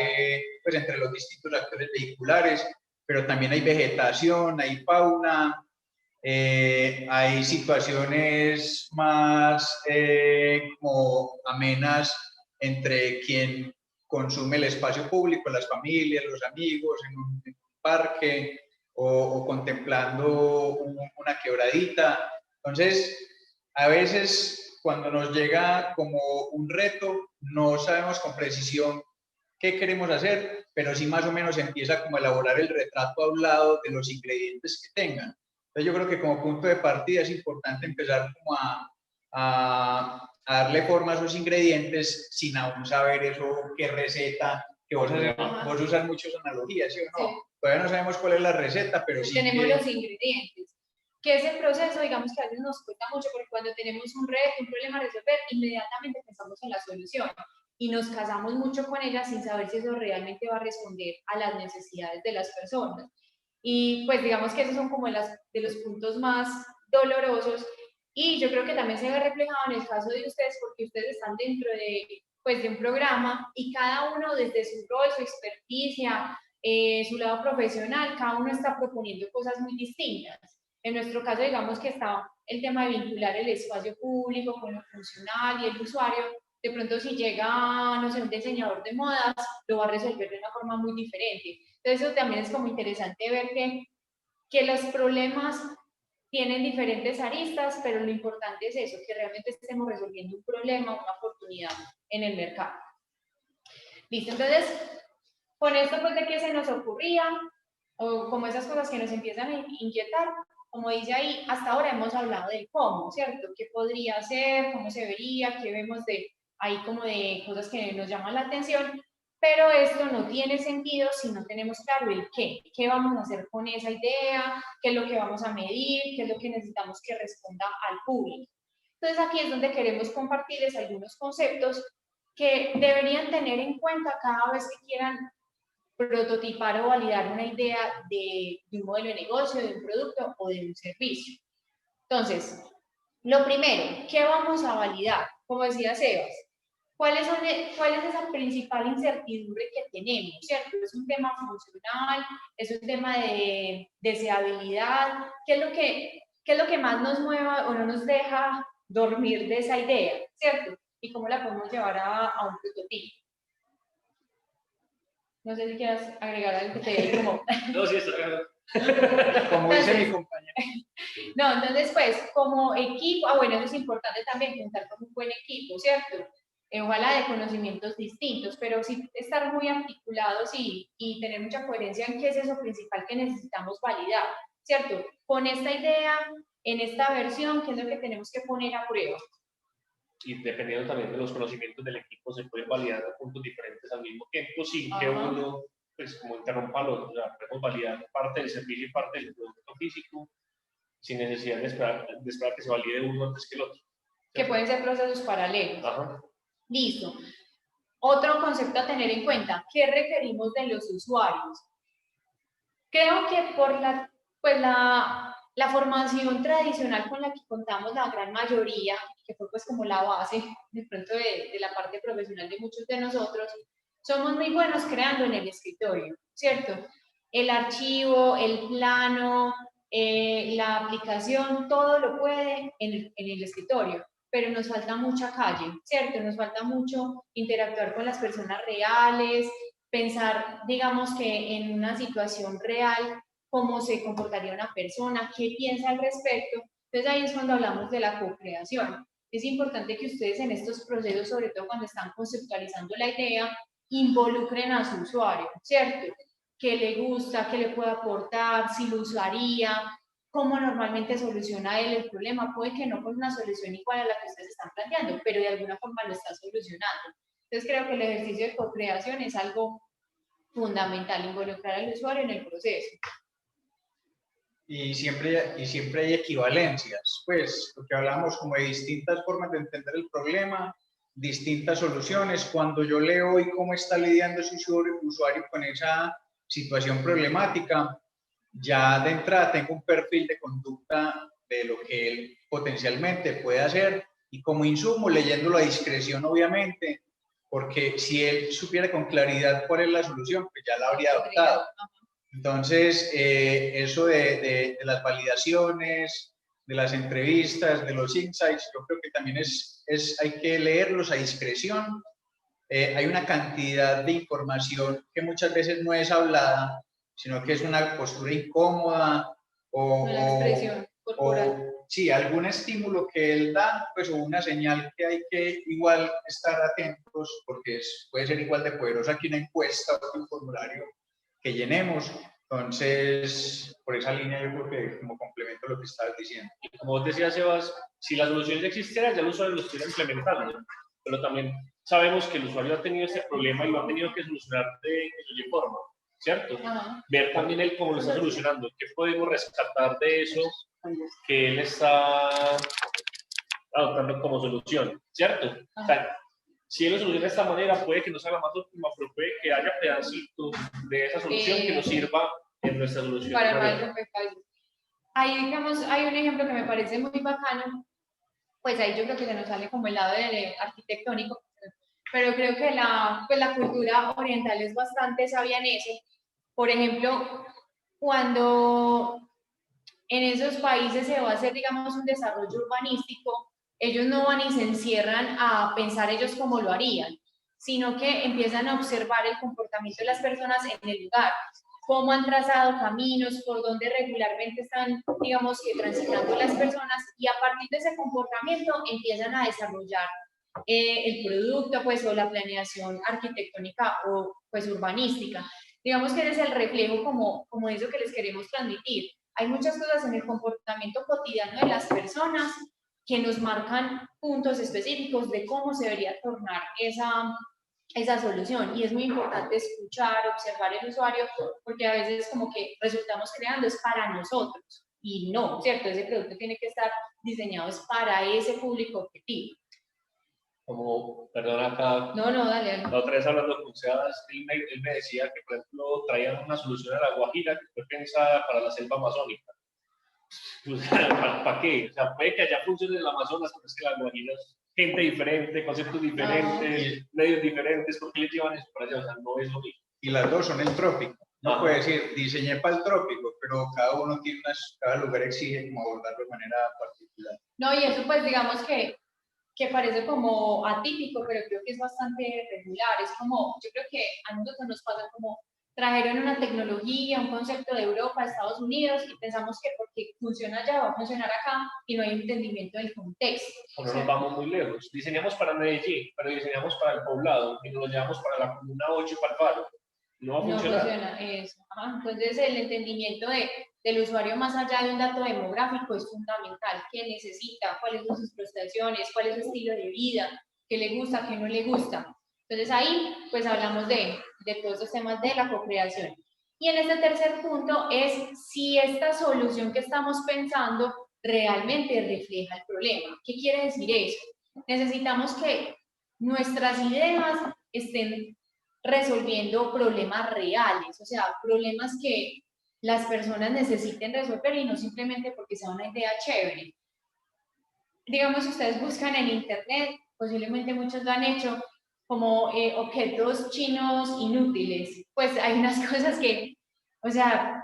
pues entre los distintos actores vehiculares, pero también hay vegetación, hay fauna, hay situaciones más como amenas entre quien consume el espacio público, las familias, los amigos, en un parque o contemplando una quebradita. Entonces, a veces cuando nos llega como un reto, no sabemos con precisión qué queremos hacer, pero sí más o menos empieza como a elaborar el retrato a un lado de los ingredientes que tengan. Entonces yo creo que como punto de partida es importante empezar como a darle forma a esos ingredientes sin aún saber eso, qué receta, que vos usas muchas analogías, ¿sí o no? Sí. Todavía no sabemos cuál es la receta, pero sí tenemos los ingredientes. Que ese proceso, digamos que a veces nos cuesta mucho, porque cuando tenemos un problema a resolver, inmediatamente pensamos en la solución y nos casamos mucho con ella sin saber si eso realmente va a responder a las necesidades de las personas. Y pues digamos que esos son como de los puntos más dolorosos, y yo creo que también se ve reflejado en el caso de ustedes, porque ustedes están dentro de un programa y cada uno desde su rol, su experticia, su lado profesional, cada uno está proponiendo cosas muy distintas. En nuestro caso, digamos que está el tema de vincular el espacio público con lo funcional y el usuario. De pronto, si llega, no sé, un diseñador de modas, lo va a resolver de una forma muy diferente. Entonces, eso también es como interesante ver que los problemas tienen diferentes aristas, pero lo importante es eso, que realmente estemos resolviendo un problema, una oportunidad en el mercado. Listo, entonces, con esto, pues, ¿de qué se nos ocurría? O como esas cosas que nos empiezan a inquietar, como dice ahí, hasta ahora hemos hablado del cómo, ¿cierto? ¿Qué podría ser? ¿Cómo se vería? ¿Qué vemos de ahí como de cosas que nos llaman la atención? Pero esto no tiene sentido si no tenemos claro el qué. ¿Qué vamos a hacer con esa idea? ¿Qué es lo que vamos a medir? ¿Qué es lo que necesitamos que responda al público? Entonces aquí es donde queremos compartirles algunos conceptos que deberían tener en cuenta cada vez que quieran prototipar o validar una idea de un modelo de negocio, de un producto o de un servicio. Entonces, lo primero, ¿qué vamos a validar? Como decía Sebas, ¿cuál es esa principal incertidumbre que tenemos? ¿Cierto? ¿Es un tema funcional? ¿Es un tema de deseabilidad? ¿Qué es lo que más nos mueva o no nos deja dormir de esa idea? ¿Cierto? ¿Y cómo la podemos llevar a un prototipo? No sé si quieras agregar algo que te dé como... No, sí, está claro. Como dice mi compañero. No, entonces, pues, como equipo, bueno, eso es importante también, contar con un buen equipo, ¿cierto? Ojalá de conocimientos distintos, pero sí estar muy articulados y tener mucha coherencia en qué es eso principal que necesitamos validar, ¿cierto? Con esta idea, en esta versión, ¿qué es lo que tenemos que poner a prueba? Y dependiendo también de los conocimientos del equipo, se pueden validar a puntos diferentes al mismo tiempo sin que uno, pues, como interrumpa al otro. O sea, podemos validar parte del servicio y parte del producto físico sin necesidad de esperar que se valide uno antes que el otro. Que pueden ser procesos paralelos. Ajá. Listo. Otro concepto a tener en cuenta, ¿qué requerimos de los usuarios? Creo que por la formación tradicional con la que contamos la gran mayoría, que fue pues como la base de pronto de la parte profesional de muchos de nosotros, somos muy buenos creando en el escritorio, ¿cierto? El archivo, el plano, la aplicación, todo lo puede en el escritorio, pero nos falta mucha calle, ¿cierto? Nos falta mucho interactuar con las personas reales, pensar, digamos que en una situación real, cómo se comportaría una persona, qué piensa al respecto. Entonces ahí es cuando hablamos de la co-creación. Es importante que ustedes en estos procesos, sobre todo cuando están conceptualizando la idea, involucren a su usuario, ¿cierto? ¿Qué le gusta, qué le puede aportar, si lo usaría, cómo normalmente soluciona él el problema? Puede que no con una solución igual a la que ustedes están planteando, pero de alguna forma lo está solucionando. Entonces creo que el ejercicio de co-creación es algo fundamental, involucrar al usuario en el proceso. Y siempre hay equivalencias, pues, porque hablamos como de distintas formas de entender el problema, distintas soluciones. Cuando yo leo hoy cómo está lidiando ese usuario con esa situación problemática, ya de entrada tengo un perfil de conducta de lo que él potencialmente puede hacer, y como insumo, leyéndolo a discreción, obviamente, porque si él supiera con claridad cuál es la solución, pues ya la habría adoptado. Entonces, eso de las validaciones, de las entrevistas, de los insights, yo creo que también hay que leerlos a discreción. Hay una cantidad de información que muchas veces no es hablada, sino que es una postura incómoda Una expresión corporal. sí, algún estímulo que él da, pues, o una señal que hay que igual estar atentos, porque puede ser igual de poderosa que una encuesta o un formulario que llenemos. Entonces, por esa línea yo creo que como complemento lo que estabas diciendo. Y como vos decías, Sebas, si la solución ya existiera, ya el usuario lo estuviera implementando, ¿no? Pero también sabemos que el usuario ha tenido este problema y lo ha tenido que solucionar de forma, ¿cierto? Ver también él cómo lo está solucionando, qué podemos rescatar de eso que él está adoptando como solución, ¿cierto? O sea, si él lo soluciona de esta manera, puede que no sea la más óptima, pero puede que haya pedacitos de esa solución que nos sirva en nuestra solución. Para más rompecabezas. Ahí, digamos, hay un ejemplo que me parece muy bacano, pues ahí yo creo que se nos sale como el lado arquitectónico, pero creo que pues la cultura oriental es bastante sabia en eso. Por ejemplo, cuando en esos países se va a hacer, digamos, un desarrollo urbanístico, ellos no van y se encierran a pensar ellos cómo lo harían, sino que empiezan a observar el comportamiento de las personas en el lugar, cómo han trazado caminos, por donde regularmente están, digamos, que transitando las personas, y a partir de ese comportamiento empiezan a desarrollar el producto, pues, o la planeación arquitectónica o, pues, urbanística. Digamos que ese es el reflejo como eso que les queremos transmitir. Hay muchas cosas en el comportamiento cotidiano de las personas que nos marcan puntos específicos de cómo se debería tornar esa solución, y es muy importante escuchar, observar el usuario, porque a veces como que resultamos creando es para nosotros, y no, ¿cierto? Ese producto tiene que estar diseñado es para ese público objetivo. Como, perdón, acá. No, dale. La otra vez hablando con Sebas, él me decía que, por ejemplo, traían una solución a la Guajira que fue pensada para la selva amazónica. ¿Para qué? O sea, puede que haya funciones en el Amazonas, pero es que la Guajira es gente diferente, conceptos diferentes, medios diferentes, ¿por qué le llevan eso para allá? O sea, no es lo mismo. Y las dos son el trópico. No puede decir, diseñé para el trópico, pero cada uno tiene cada lugar exige como abordarlo de manera particular. No, y eso pues digamos que parece como atípico, pero creo que es bastante regular. Es como, yo creo que a nosotros nos pasa como trajeron una tecnología, un concepto de Europa, Estados Unidos, y pensamos que porque funciona allá va a funcionar acá, y no hay entendimiento del contexto. O no nos vamos muy lejos. Diseñamos para Medellín, pero diseñamos para el poblado, y nos lo llevamos para la comuna 8, para el Palo. No va a funcionar. No funciona eso. Entonces el entendimiento del usuario más allá de un dato demográfico es fundamental. ¿Qué necesita? ¿Cuáles son sus prestaciones? ¿Cuál es su estilo de vida? ¿Qué le gusta? ¿Qué no le gusta? Entonces ahí pues hablamos de todos esos temas de la co-creación. Y en este tercer punto es si esta solución que estamos pensando realmente refleja el problema. ¿Qué quiere decir eso? Necesitamos que nuestras ideas estén resolviendo problemas reales, o sea, problemas que las personas necesiten resolver, y no simplemente porque sea una idea chévere. Digamos, si ustedes buscan en internet, posiblemente muchos lo han hecho, como objetos chinos inútiles. Pues hay unas cosas que, o sea,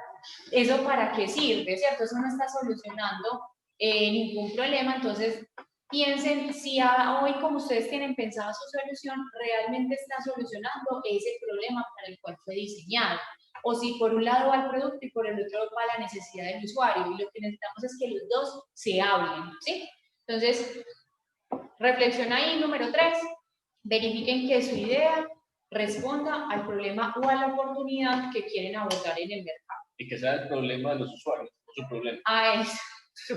¿eso para qué sirve? ¿Cierto? Eso no está solucionando ningún problema. Entonces, piensen si hoy, como ustedes tienen pensada su solución, realmente está solucionando ese problema para el cual fue diseñado. O si por un lado va el producto y por el otro va la necesidad del usuario. Y lo que necesitamos es que los dos se hablen, ¿sí? Entonces, reflexión ahí, número 3. Verifiquen que su idea responda al problema o a la oportunidad que quieren abordar en el mercado. Y que sea el problema de los usuarios, no su problema. A eso.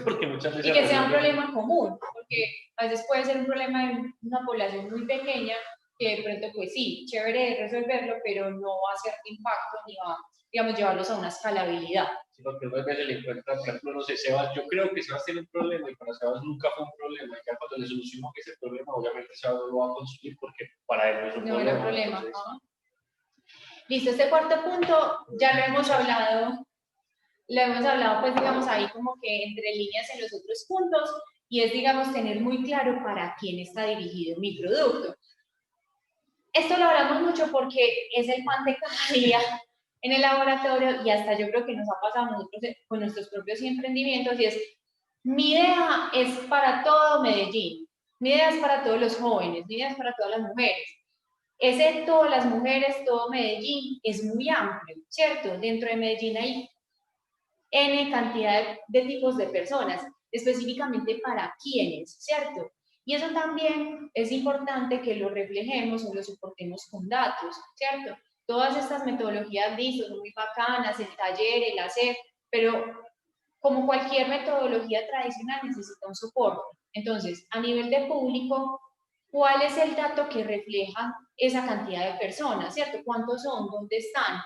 Porque muchas veces Y que sea un problema común, porque a veces puede ser un problema de una población muy pequeña que de pronto, pues sí, chévere resolverlo, pero no va a hacer impacto ni va, digamos, llevarlos a una escalabilidad. Sí, porque uno a veces le encuentra, por ejemplo, no sé, Sebas, yo creo que Sebas tiene un problema y para Sebas nunca fue un problema. Y ya cuando le solucionó ese problema, obviamente Sebas no lo va a consumir porque para él no es un No problema. era problema. Entonces, Listo, este cuarto punto ya lo hemos hablado pues digamos ahí como que entre líneas en los otros puntos, y es digamos tener muy claro para quién está dirigido mi producto. Esto lo hablamos mucho porque es el pan de cada día en el laboratorio y hasta yo creo que nos ha pasado a nosotros con nuestros propios emprendimientos, y es, mi idea es para todo Medellín, mi idea es para todos los jóvenes, mi idea es para todas las mujeres. Ese todas las mujeres, todo Medellín es muy amplio, ¿cierto? Dentro de Medellín hay N cantidad de tipos de personas, específicamente para quiénes, ¿cierto? Y eso también es importante que lo reflejemos o lo soportemos con datos, ¿cierto? Todas estas metodologías listas son muy bacanas, el taller, el hacer, pero como cualquier metodología tradicional necesita un soporte. Entonces, a nivel de público, ¿cuál es el dato que refleja esa cantidad de personas, ¿cierto? ¿Cuántos son? ¿Dónde están?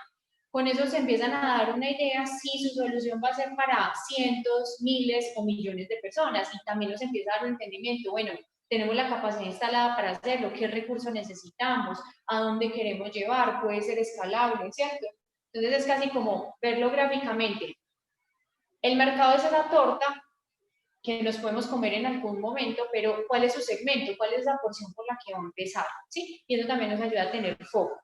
Con eso se empiezan a dar una idea si su solución va a ser para cientos, miles o millones de personas, y también nos empieza a dar un entendimiento, bueno, tenemos la capacidad instalada para hacerlo, qué recursos necesitamos, a dónde queremos llevar, puede ser escalable, ¿cierto? Entonces es casi como verlo gráficamente. El mercado es esa torta que nos podemos comer en algún momento, pero ¿cuál es su segmento? ¿Cuál es la porción por la que va a empezar? ¿Sí? Y eso también nos ayuda a tener foco.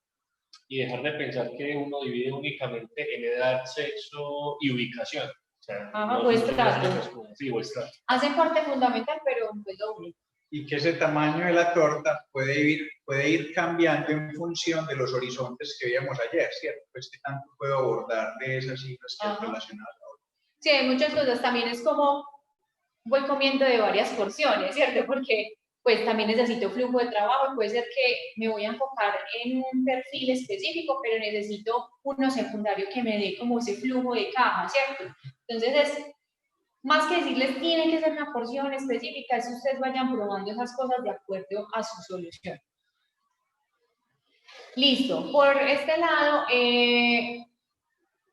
y dejar de pensar que uno divide únicamente en edad, sexo y ubicación. O sea, Ajá, o estrato. Sí, o estrato. Hacen parte fundamental, pero no es lo único. Y que ese tamaño de la torta puede ir cambiando en función de los horizontes que veíamos ayer, ¿cierto? Pues que tanto puedo abordar de esas cifras que es relacionadas a otras. Sí, hay muchas cosas. También es como voy comiendo de varias porciones, ¿cierto? Porque pues también necesito flujo de trabajo, puede ser que me voy a enfocar en un perfil específico, pero necesito uno secundario que me dé como ese flujo de caja, ¿cierto? Entonces es más que decirles tiene que ser una porción específica, es que ustedes vayan probando esas cosas de acuerdo a su solución. Listo, por este lado,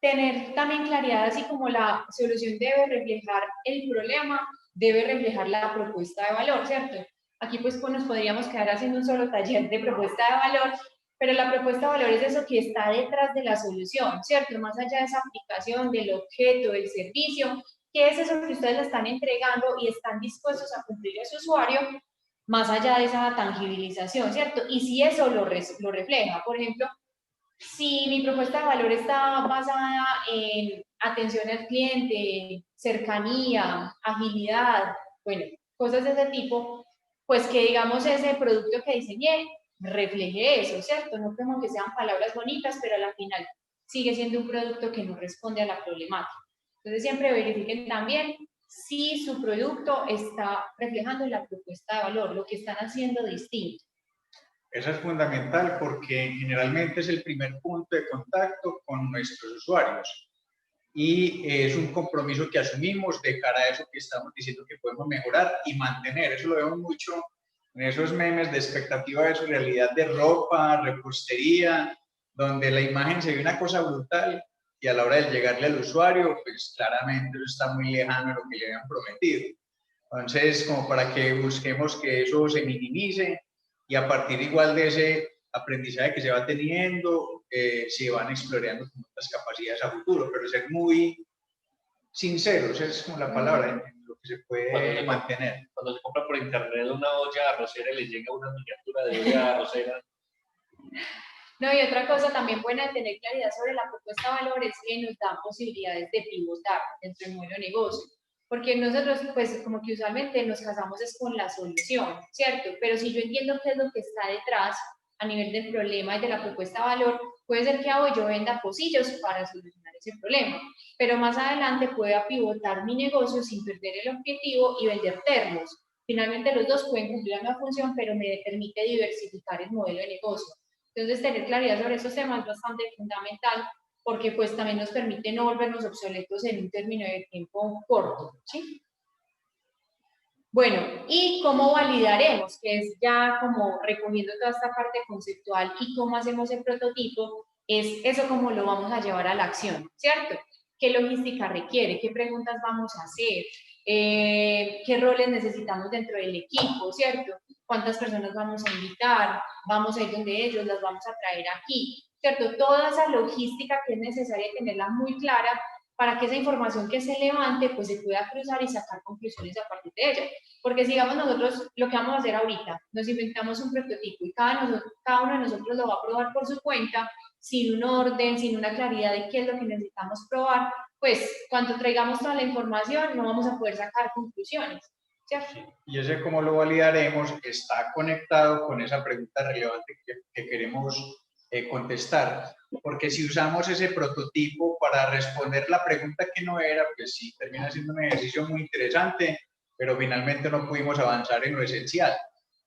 tener también claridad, así como la solución debe reflejar el problema, debe reflejar la propuesta de valor, ¿cierto? Aquí pues nos podríamos quedar haciendo un solo taller de propuesta de valor, pero la propuesta de valor es eso que está detrás de la solución, ¿cierto? Más allá de esa aplicación, del objeto, del servicio, ¿qué es eso que ustedes le están entregando y están dispuestos a cumplir a su usuario, más allá de esa tangibilización, ¿cierto? Y si eso lo refleja, por ejemplo, si mi propuesta de valor está basada en atención al cliente, cercanía, agilidad, bueno, cosas de ese tipo, pues que digamos ese producto que diseñé refleje eso, ¿cierto? No como que sean palabras bonitas, pero al final sigue siendo un producto que no responde a la problemática. Entonces siempre verifiquen también si su producto está reflejando la propuesta de valor, lo que están haciendo distinto. Eso es fundamental porque generalmente es el primer punto de contacto con nuestros usuarios y es un compromiso que asumimos de cara a eso que estamos diciendo que podemos mejorar y mantener. Eso lo vemos mucho en esos memes de expectativa de su realidad de ropa, repostería, donde la imagen se ve una cosa brutal y a la hora de llegarle al usuario, pues claramente eso está muy lejano de lo que le habían prometido. Entonces, como para que busquemos que eso se minimice, y a partir igual de ese aprendizaje que se va teniendo, se van explorando otras capacidades a futuro, pero ser muy sinceros es como la palabra en lo que se puede mantener. Cuando se compra por internet una olla arrocera y le llega una miniatura de olla arrocera. No, y otra cosa también buena de tener claridad sobre la propuesta de valor es que nos da posibilidades de pivotar dentro del modelo de negocio. Porque nosotros, pues, como que usualmente nos casamos es con la solución, ¿cierto? Pero si yo entiendo qué es lo que está detrás a nivel del problema y de la propuesta de valor, puede ser que hoy yo venda pocillos para solucionar ese problema, pero más adelante pueda pivotar mi negocio sin perder el objetivo y vender termos. Finalmente los dos pueden cumplir la misma función, pero me permite diversificar el modelo de negocio. Entonces, tener claridad sobre esos temas es bastante fundamental porque pues también nos permite no volvernos obsoletos en un término de tiempo corto, ¿sí? Bueno, ¿y cómo validaremos? Que es ya como recogiendo toda esta parte conceptual y cómo hacemos el prototipo, es eso cómo lo vamos a llevar a la acción, ¿cierto? ¿Qué logística requiere? ¿Qué preguntas vamos a hacer? ¿Qué roles necesitamos dentro del equipo, ¿cierto? ¿Cuántas personas vamos a invitar? ¿Vamos a ir donde ellos? ¿Las vamos a traer aquí? ¿Cierto? Toda esa logística que es necesaria tenerla muy clara para que esa información que se levante pues se pueda cruzar y sacar conclusiones a partir de ella. Porque sigamos nosotros lo que vamos a hacer ahorita, nos inventamos un prototipo y cada uno de nosotros lo va a probar por su cuenta, sin un orden, sin una claridad de qué es lo que necesitamos probar, pues cuando traigamos toda la información no vamos a poder sacar conclusiones. ¿Cierto? Y ese cómo lo validaremos está conectado con esa pregunta relevante que queremos contestar. Porque si usamos ese prototipo para responder la pregunta que no era, pues sí, termina siendo un ejercicio muy interesante, pero finalmente no pudimos avanzar en lo esencial.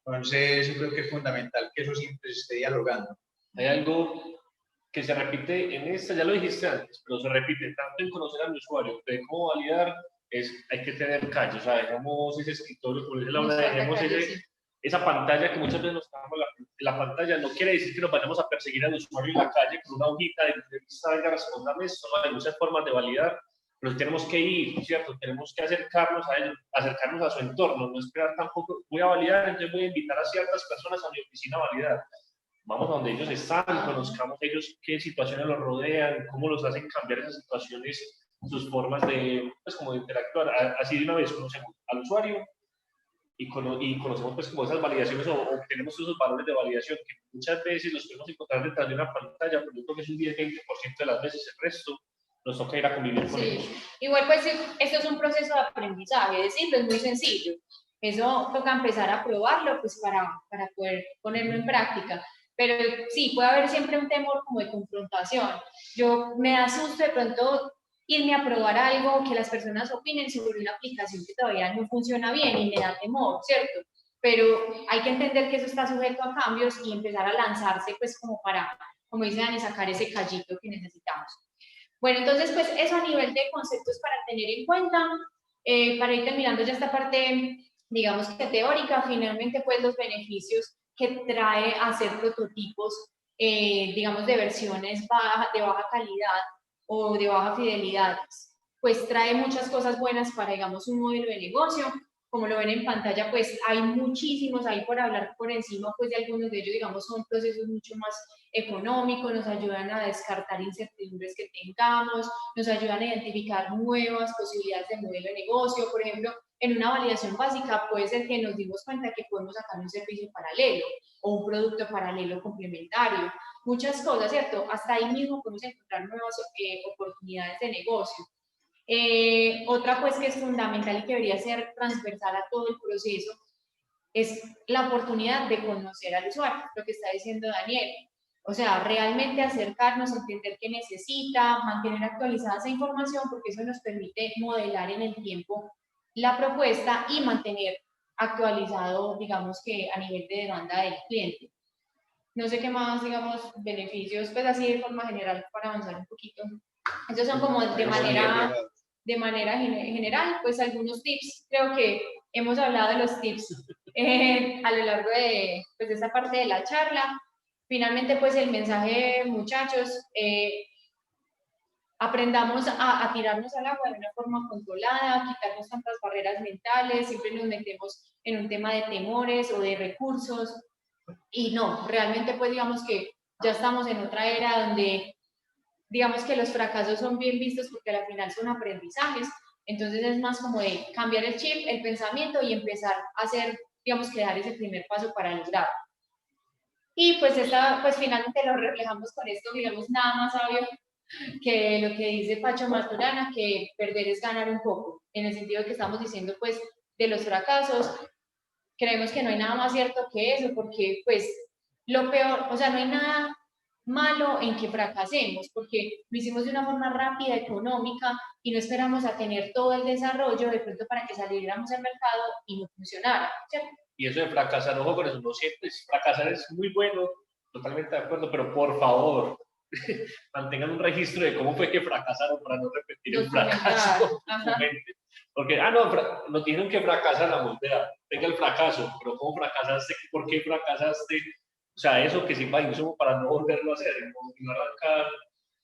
Entonces, yo creo que es fundamental que eso siempre se esté dialogando. Hay algo que se repite en esta, ya lo dijiste antes, pero se repite tanto en conocer al usuario, de cómo validar, hay que tener callo, o sea, dejamos ese escritorio, como dice Laura, dejemos esa pantalla que muchas veces nos quedamos la pantalla, no quiere decir que nos vayamos a perseguir al usuario en la calle con una hojita de entrevista, venga, respóndame esto, no, hay muchas formas de validar, pero tenemos que ir, ¿cierto? Tenemos que acercarnos a ellos, acercarnos a su entorno, no esperar tampoco, voy a validar, entonces voy a invitar a ciertas personas a mi oficina a validar. Vamos a donde ellos están, conozcamos ellos qué situaciones los rodean, cómo los hacen cambiar esas situaciones, sus formas de, pues, como de interactuar. Así de una vez conocemos al usuario y conocemos pues como esas validaciones o obtenemos esos valores de validación que muchas veces los podemos encontrar detrás de una pantalla, pero yo creo que es un 10-20% de las veces, el resto nos toca ir a convivir con ellos. Igual pues esto es un proceso de aprendizaje, es decir, es muy sencillo. Eso toca empezar a probarlo pues para poder ponerlo en práctica. Pero sí, puede haber siempre un temor como de confrontación. Yo me asusto de pronto irme a probar algo, que las personas opinen sobre una aplicación que todavía no funciona bien y me da temor, ¿cierto? Pero hay que entender que eso está sujeto a cambios y empezar a lanzarse pues como para, como dicen, Dani, sacar ese callito que necesitamos. Bueno, entonces pues eso a nivel de conceptos para tener en cuenta. Para ir terminando ya esta parte, digamos que teórica, finalmente pues los beneficios que trae hacer prototipos, digamos, de versiones de baja calidad o de baja fidelidad, pues trae muchas cosas buenas para, digamos, un modelo de negocio. Como lo ven en pantalla, pues hay muchísimos ahí por hablar por encima, pues de algunos de ellos, digamos, son procesos mucho más económicos, nos ayudan a descartar incertidumbres que tengamos, nos ayudan a identificar nuevas posibilidades de modelo de negocio. Por ejemplo, en una validación básica puede ser que nos dimos cuenta que podemos sacar un servicio paralelo o un producto paralelo complementario. Muchas cosas, ¿cierto? Hasta ahí mismo podemos encontrar nuevas oportunidades de negocio. Otra pues que es fundamental y que debería ser transversal a todo el proceso es la oportunidad de conocer al usuario, lo que está diciendo Daniel. O sea, realmente acercarnos, entender qué necesita, mantener actualizada esa información, porque eso nos permite modelar en el tiempo la propuesta y mantener actualizado, digamos que a nivel de demanda del cliente. No sé qué más, digamos, beneficios, pues así de forma general para avanzar un poquito. Estos son como de manera general, pues algunos tips. Creo que hemos hablado de los tips a lo largo de, pues, de esta parte de la charla. Finalmente, pues el mensaje, muchachos, aprendamos a tirarnos al agua de una forma controlada, quitarnos tantas barreras mentales, siempre nos metemos en un tema de temores o de recursos, y no, realmente pues digamos que ya estamos en otra era donde digamos que los fracasos son bien vistos porque al final son aprendizajes, entonces es más como de cambiar el chip, el pensamiento y empezar a hacer, digamos que dar ese primer paso para lograrlo. Y pues, pues finalmente lo reflejamos con esto, digamos, nada más sabio que lo que dice Pacho Maturana, que perder es ganar un poco, en el sentido de que estamos diciendo pues de los fracasos, creemos que no hay nada más cierto que eso, porque pues lo peor, o sea, no hay nada malo en que fracasemos, porque lo hicimos de una forma rápida, económica, y no esperamos a tener todo el desarrollo de pronto para que saliéramos al mercado y no funcionara, ¿cierto? Y eso de fracasar, ojo con eso, no siempre, fracasar es muy bueno, totalmente de acuerdo, pero por favor, mantengan un registro de cómo fue que fracasaron para no repetir el fracaso. Porque, no tienen que fracasar, la vea, tenga el fracaso, pero ¿cómo fracasaste? ¿Por qué fracasaste? O sea, eso que sirva de insumo para no volverlo a hacer, no arrancar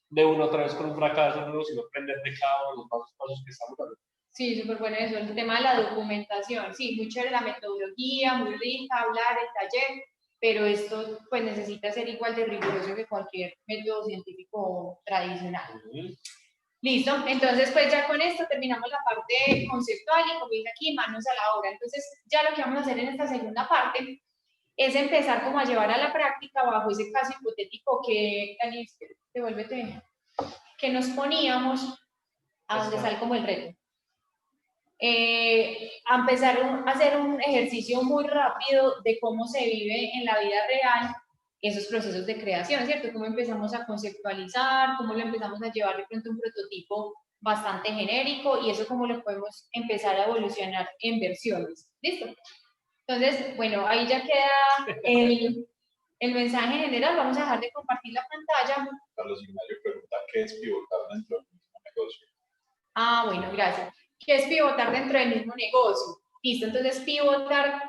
de una otra vez con un fracaso, no, sino aprender de cada uno de los pasos que estamos dando. Sí, súper bueno eso, el tema de la documentación, sí, muy chévere la metodología, muy rica, hablar, el taller, pero esto pues necesita ser igual de riguroso que cualquier método científico tradicional. Listo, entonces pues ya con esto terminamos la parte conceptual y como dice aquí, manos a la obra. Entonces ya lo que vamos a hacer en esta segunda parte es empezar como a llevar a la práctica bajo ese caso hipotético que, Dani, devuélvete, que nos poníamos a donde sale como el reto. A empezar a hacer un ejercicio muy rápido de cómo se vive en la vida real esos procesos de creación, ¿cierto? Cómo empezamos a conceptualizar, cómo lo empezamos a llevar de pronto un prototipo bastante genérico y eso cómo lo podemos empezar a evolucionar en versiones. ¿Listo? Entonces, bueno, ahí ya queda el mensaje general. Vamos a dejar de compartir la pantalla. Carlos Ignacio pregunta, ¿qué es pivotar dentro del mismo negocio? Ah, bueno, gracias. ¿Qué es pivotar dentro del mismo negocio? Listo, entonces pivotar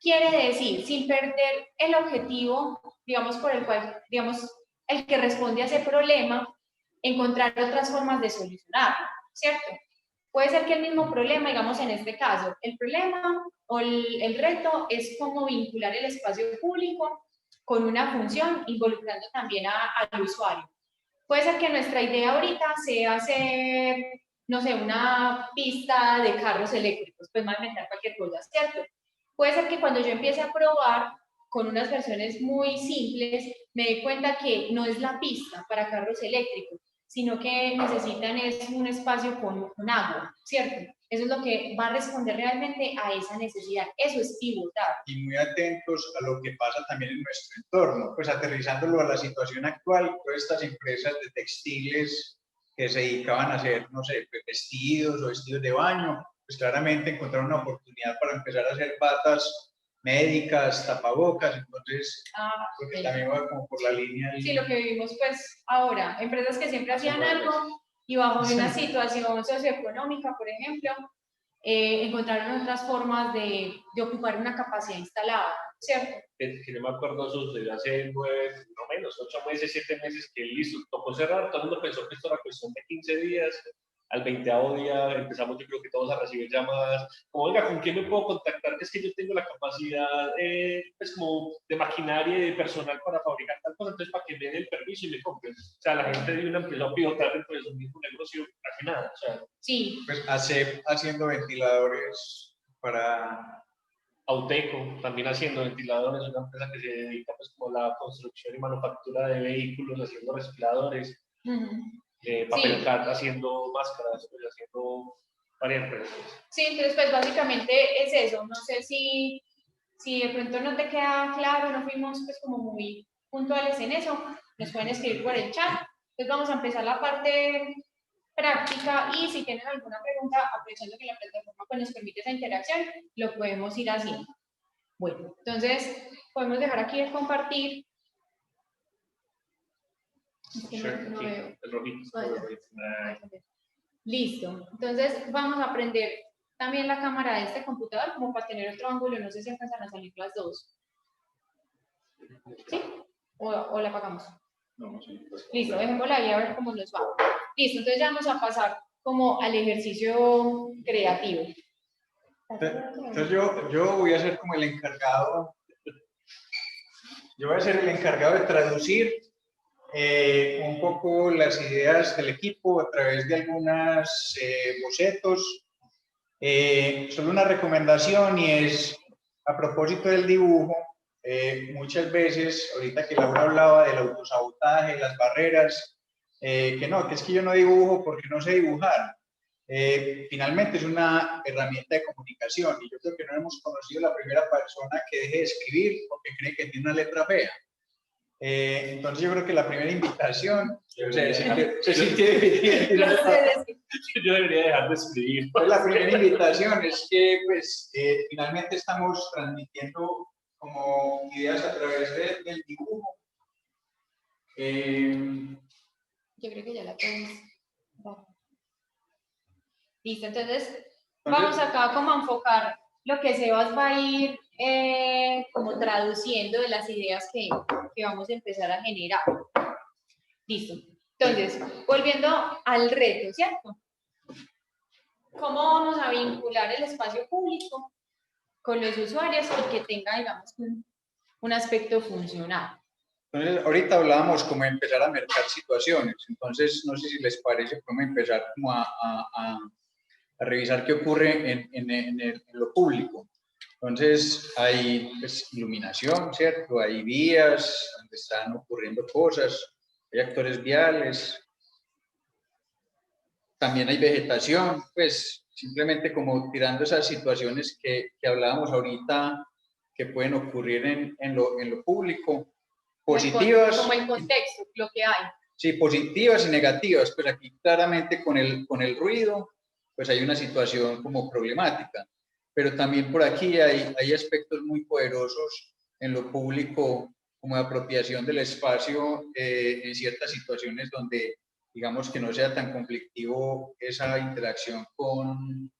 quiere decir, sin perder el objetivo, digamos, por el cual, digamos, el que responde a ese problema, encontrar otras formas de solucionarlo, ¿cierto? Puede ser que el mismo problema, digamos en este caso, el problema o el reto es cómo vincular el espacio público con una función involucrando también al usuario. Puede ser que nuestra idea ahorita sea hacer, no sé, una pista de carros eléctricos, pues más inventar cualquier cosa, ¿cierto? Puede ser que cuando yo empiece a probar con unas versiones muy simples, me dé cuenta que no es la pista para carros eléctricos, sino que necesitan es un espacio con agua, ¿cierto? Eso es lo que va a responder realmente a esa necesidad. Eso es pivotar. Y muy atentos a lo que pasa también en nuestro entorno, pues aterrizándolo a la situación actual, todas estas empresas de textiles que se dedicaban a hacer, no sé, vestidos o vestidos de baño, pues claramente encontraron una oportunidad para empezar a hacer batas médicas, tapabocas, entonces porque también va como por la línea. Sí, lo que vivimos pues ahora, empresas que siempre hacían algo y bajo una situación socioeconómica, por ejemplo, encontraron otras formas de ocupar una capacidad instalada, ¿cierto? Que no me acuerdo, sucedió hace 9, no menos, 8 meses, 7 meses, que listo, tocó cerrar, todo el mundo pensó que esto era cuestión de 15 días, al 20º día empezamos yo creo que todos a recibir llamadas, como venga, ¿con quién me puedo contactar? Es que yo tengo la capacidad pues como de maquinaria y de personal para fabricar tal cosa, entonces para que me den el permiso y me compren. O sea, la gente de una empezó a pivotar dentro de su mismo negocio, casi nada. O sea, sí. Pues ASEP haciendo ventiladores para... Auteco también haciendo ventiladores, una empresa que se dedica pues como a la construcción y manufactura de vehículos, haciendo respiradores. Papel Cat haciendo máscaras, pues, haciendo varias empresas. Sí, entonces pues básicamente es eso. No sé si de pronto no te queda claro, no fuimos pues como muy puntuales en eso, nos pueden escribir por el chat. Entonces vamos a empezar la parte práctica y si tienen alguna pregunta, aprovechando que la plataforma pues, nos permite esa interacción, lo podemos ir haciendo. Bueno, entonces podemos dejar aquí el compartir. No veo. El rojito. Listo. Entonces vamos a aprender también la cámara de este computador como para tener otro ángulo. No sé si alcanzan a salir las dos. ¿Sí? ¿O la apagamos? No, sí. Listo, dejémosla ahí a ver cómo nos va. Listo, entonces ya vamos a pasar como al ejercicio creativo. Entonces yo voy a ser como el encargado. Yo voy a ser el encargado de traducir un poco las ideas del equipo a través de algunos bocetos. Solo una recomendación y es a propósito del dibujo. Muchas veces, ahorita que Laura hablaba del autosabotaje, las barreras, que es que yo no dibujo porque no sé dibujar. Finalmente es una herramienta de comunicación y yo creo que no hemos conocido la primera persona que deje de escribir porque cree que tiene una letra fea. Entonces yo creo que la primera invitación yo debería dejar de escribir. Pues la primera invitación es que pues, finalmente estamos transmitiendo como ideas a través del dibujo Yo creo que ya la podemos. Listo, entonces vamos acá como a enfocar lo que Sebas va a ir como traduciendo de las ideas que vamos a empezar a generar. Listo. Entonces, volviendo al reto, ¿cierto? ¿Cómo vamos a vincular el espacio público con los usuarios y que tenga, digamos, un aspecto funcional? Entonces, ahorita hablábamos como de empezar a mercar situaciones. Entonces, no sé si les parece, podemos empezar como a revisar qué ocurre en lo público. Entonces, hay pues, iluminación, ¿cierto? Hay vías donde están ocurriendo cosas, hay actores viales, también hay vegetación, pues simplemente como tirando esas situaciones que hablábamos ahorita que pueden ocurrir en lo público, positivas. Como el contexto, lo que hay. Sí, positivas y negativas, pues aquí claramente con el ruido, pues hay una situación como problemática, pero también por aquí hay aspectos muy poderosos en lo público, como de apropiación del espacio en ciertas situaciones donde, digamos, que no sea tan conflictivo esa interacción con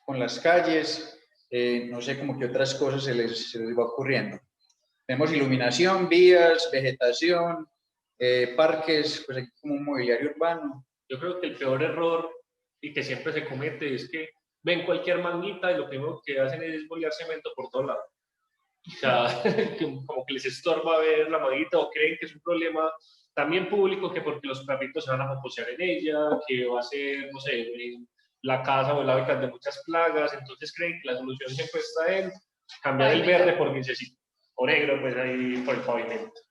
las calles, no sé, como que otras cosas se les va ocurriendo. Tenemos iluminación, vías, vegetación, parques, pues aquí como un mobiliario urbano. Yo creo que el peor error y que siempre se comete es que ven cualquier manguita y lo primero que hacen es bolear cemento por todos lados. O sea, como que les estorba ver la manguita o creen que es un problema también público, que porque los perritos se van a posear en ella, que va a ser, no sé, la casa o el hábitat de muchas plagas, entonces creen que la solución siempre está en cambiar el verde por grisecito o negro, pues ahí por el pavimento.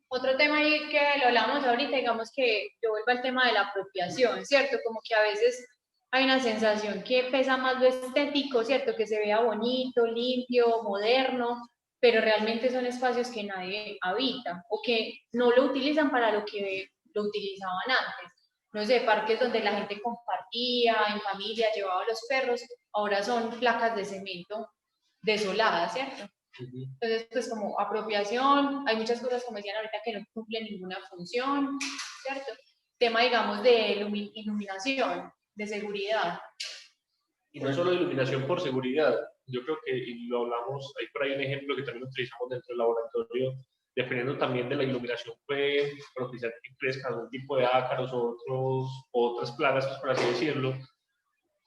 Otro tema ahí que lo hablamos ahorita, digamos que yo vuelvo al tema de la apropiación, ¿cierto? Como que a veces hay una sensación que pesa más lo estético, ¿cierto? Que se vea bonito, limpio, moderno, pero realmente son espacios que nadie habita o que no lo utilizan para lo que lo utilizaban antes. No sé, parques donde la gente compartía, en familia, llevaba a los perros, ahora son placas de cemento desoladas, ¿cierto? Entonces, pues como apropiación, hay muchas cosas, como decían ahorita, que no cumplen ninguna función, ¿cierto? Tema, digamos, de iluminación, de seguridad. Y no solo de iluminación por seguridad, yo creo que, y lo hablamos, hay por ahí un ejemplo que también utilizamos dentro del laboratorio, dependiendo también de la iluminación, puede propiciar que crezcan algún tipo de ácaros o otras plagas, por así decirlo,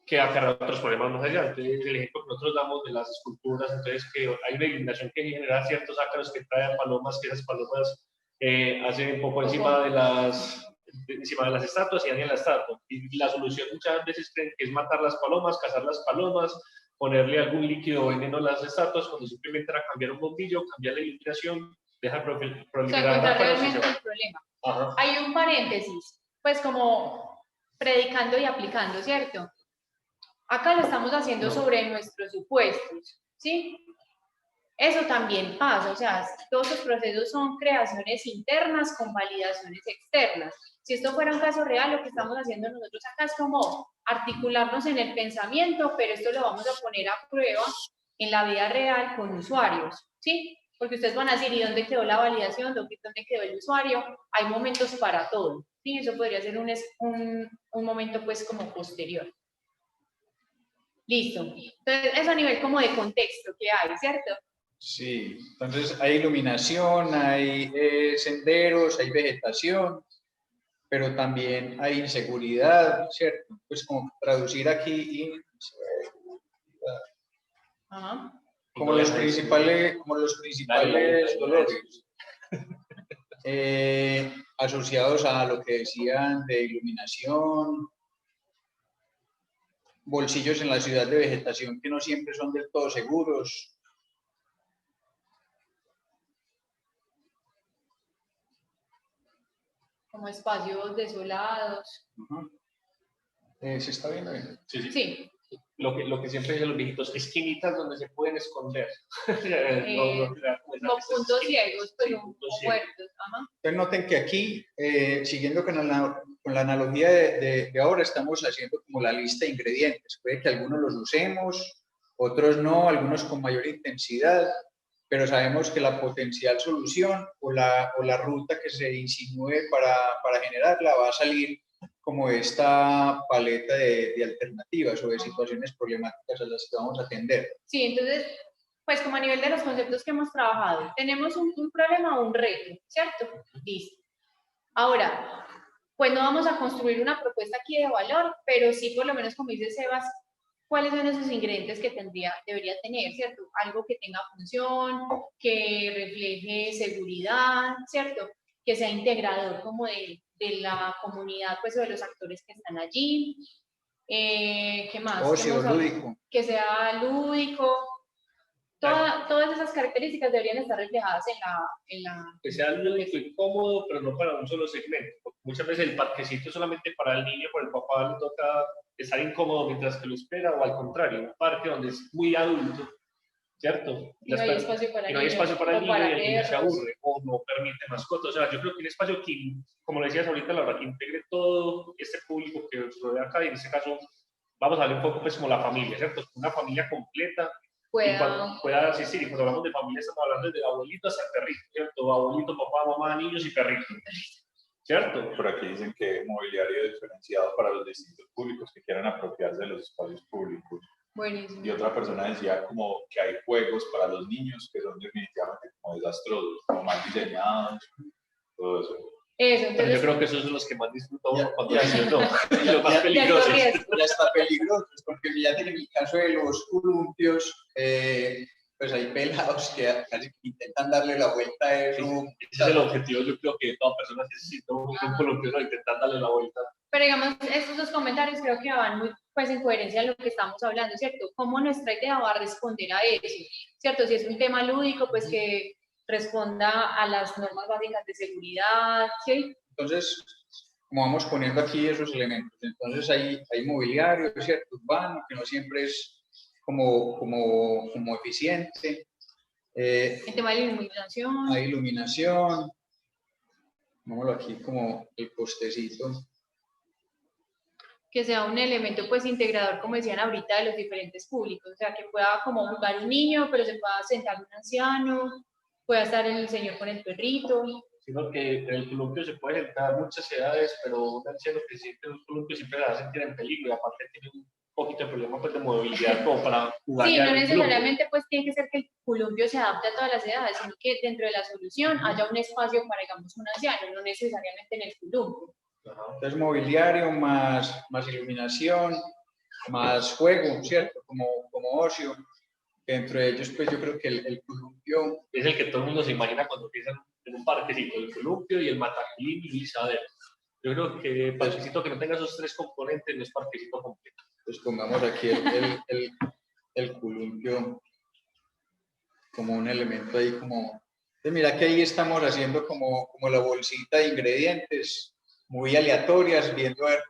que acarrea otros problemas más allá. Entonces, el ejemplo que nosotros damos de las esculturas, entonces que hay una iluminación que genera ciertos ácaros que trae a palomas, que esas palomas hacen poco encima de las estatuas y dañan la estatua. Y la solución muchas veces creen que es matar las palomas, cazar las palomas, ponerle algún líquido o veneno a las estatuas, cuando simplemente era cambiar un bombillo, cambiar la iluminación, deja proliferar. O sea, encontrar realmente el problema. Ajá. Hay un paréntesis, pues como predicando y aplicando, ¿cierto? Acá lo estamos haciendo sobre nuestros supuestos, ¿sí? Eso también pasa, o sea, todos los procesos son creaciones internas con validaciones externas. Si esto fuera un caso real, lo que estamos haciendo nosotros acá es como articularnos en el pensamiento, pero esto lo vamos a poner a prueba en la vida real con usuarios, ¿sí? Porque ustedes van a decir, ¿y dónde quedó la validación? ¿Dónde quedó el usuario? Hay momentos para todo, ¿sí? Eso podría ser un momento, pues, como posterior. Listo. Entonces, eso a nivel como de contexto que hay, ¿cierto? Sí, entonces hay iluminación, hay senderos, hay vegetación, pero también hay inseguridad, ¿cierto? Pues como traducir aquí Ajá. como los principales dolores asociados a lo que decían de iluminación, bolsillos en la ciudad de vegetación que no siempre son del todo seguros. Como espacios desolados. ¿Se está viendo bien? Sí, sí. Sí. Lo que siempre dicen los viejitos, esquinitas donde se pueden esconder. Como puntos ciegos, pero muertos. Ajá. Entonces noten que aquí, siguiendo con la analogía de ahora, estamos haciendo como la lista de ingredientes. Puede que algunos los usemos, otros no, algunos con mayor intensidad, pero sabemos que la potencial solución o la ruta que se insinúe para generarla va a salir como esta paleta de alternativas o de situaciones problemáticas a las que vamos a atender. Sí, entonces, pues como a nivel de los conceptos que hemos trabajado, tenemos un problema o un reto, ¿cierto? Listo. Ahora, pues no vamos a construir una propuesta aquí de valor, pero sí, por lo menos, como dice Sebas, cuáles son esos ingredientes que debería tener, ¿cierto? Algo que tenga función, que refleje seguridad, ¿cierto? Que sea integrador como de la comunidad, pues, o de los actores que están allí. ¿Qué más? Ocio, lúdico. Que sea lúdico. Todas esas características deberían estar reflejadas en la... Que sea lúdico y cómodo, pero no para un solo segmento. Porque muchas veces el parquecito es solamente para el niño, pero el papá le toca estar incómodo mientras que lo espera, o al contrario, un parque donde es muy adulto, ¿cierto? Y no hay espacio para el niño y el niño se perros. aburre o no permite mascotas. O sea, yo creo que un espacio que, como decías ahorita, Laura, que integre todo este público que nos rodea acá, y en este caso vamos a hablar un poco pues como la familia, ¿cierto? Una familia completa pueda asistir. Y cuando hablamos de familia estamos hablando desde abuelito hasta el perrito, ¿cierto? Abuelito, papá, mamá, niños y perrito, ¿cierto? Por aquí dicen que mobiliario diferenciado para los distintos públicos que quieran apropiarse de los espacios públicos. Buenísimo. Y otra persona decía como que hay juegos para los niños que son definitivamente como desastrosos, como mal diseñados, todo eso. Entonces, pero yo creo que esos son los que más disfruta uno cuando ya, no, los más peligrosos. Ya está peligrosos, porque fíjate que en el caso de los columpios, pues hay pelados que casi intentan darle la vuelta a eso. Ese es el objetivo, yo creo que toda persona necesita un columpio, intentar darle la vuelta. Pero digamos, estos dos comentarios creo que van muy pues en coherencia a lo que estamos hablando, ¿cierto? ¿Cómo nuestra idea va a responder a eso? ¿Cierto? Si es un tema lúdico, pues que responda a las normas básicas de seguridad, ¿sí? Entonces, como vamos poniendo aquí esos elementos, entonces hay mobiliario, ¿cierto? Urbano, que no siempre es como eficiente. El tema de la iluminación. Hay iluminación. Vámonos aquí como el postecito. Que sea un elemento pues integrador, como decían ahorita, de los diferentes públicos, o sea, que pueda como jugar un niño, pero se pueda sentar un anciano, pueda estar el señor con el perrito. Sino que en el columpio se puede sentar muchas edades, pero un anciano que siente en un columpio siempre se va a sentir en peligro, y aparte tiene un poquito de problema pues, de movilidad como para jugar. Sí, no necesariamente pues tiene que ser que el columpio se adapte a todas las edades, sino que dentro de la solución haya un espacio para, digamos, un anciano, no necesariamente en el columpio. Entonces, mobiliario más iluminación, más juego, ¿cierto? Como ocio. Dentro de ellos, pues yo creo que el columpio... Es el que todo el mundo se imagina cuando piensa en un parquecito, el columpio y el mataculín y el guisadero. Yo creo que parquecito que no tenga esos tres componentes no es parquecito completo. Pues pongamos aquí el columpio como un elemento ahí como... Entonces, mira que ahí estamos haciendo como la bolsita de ingredientes muy aleatorias, viendo a ver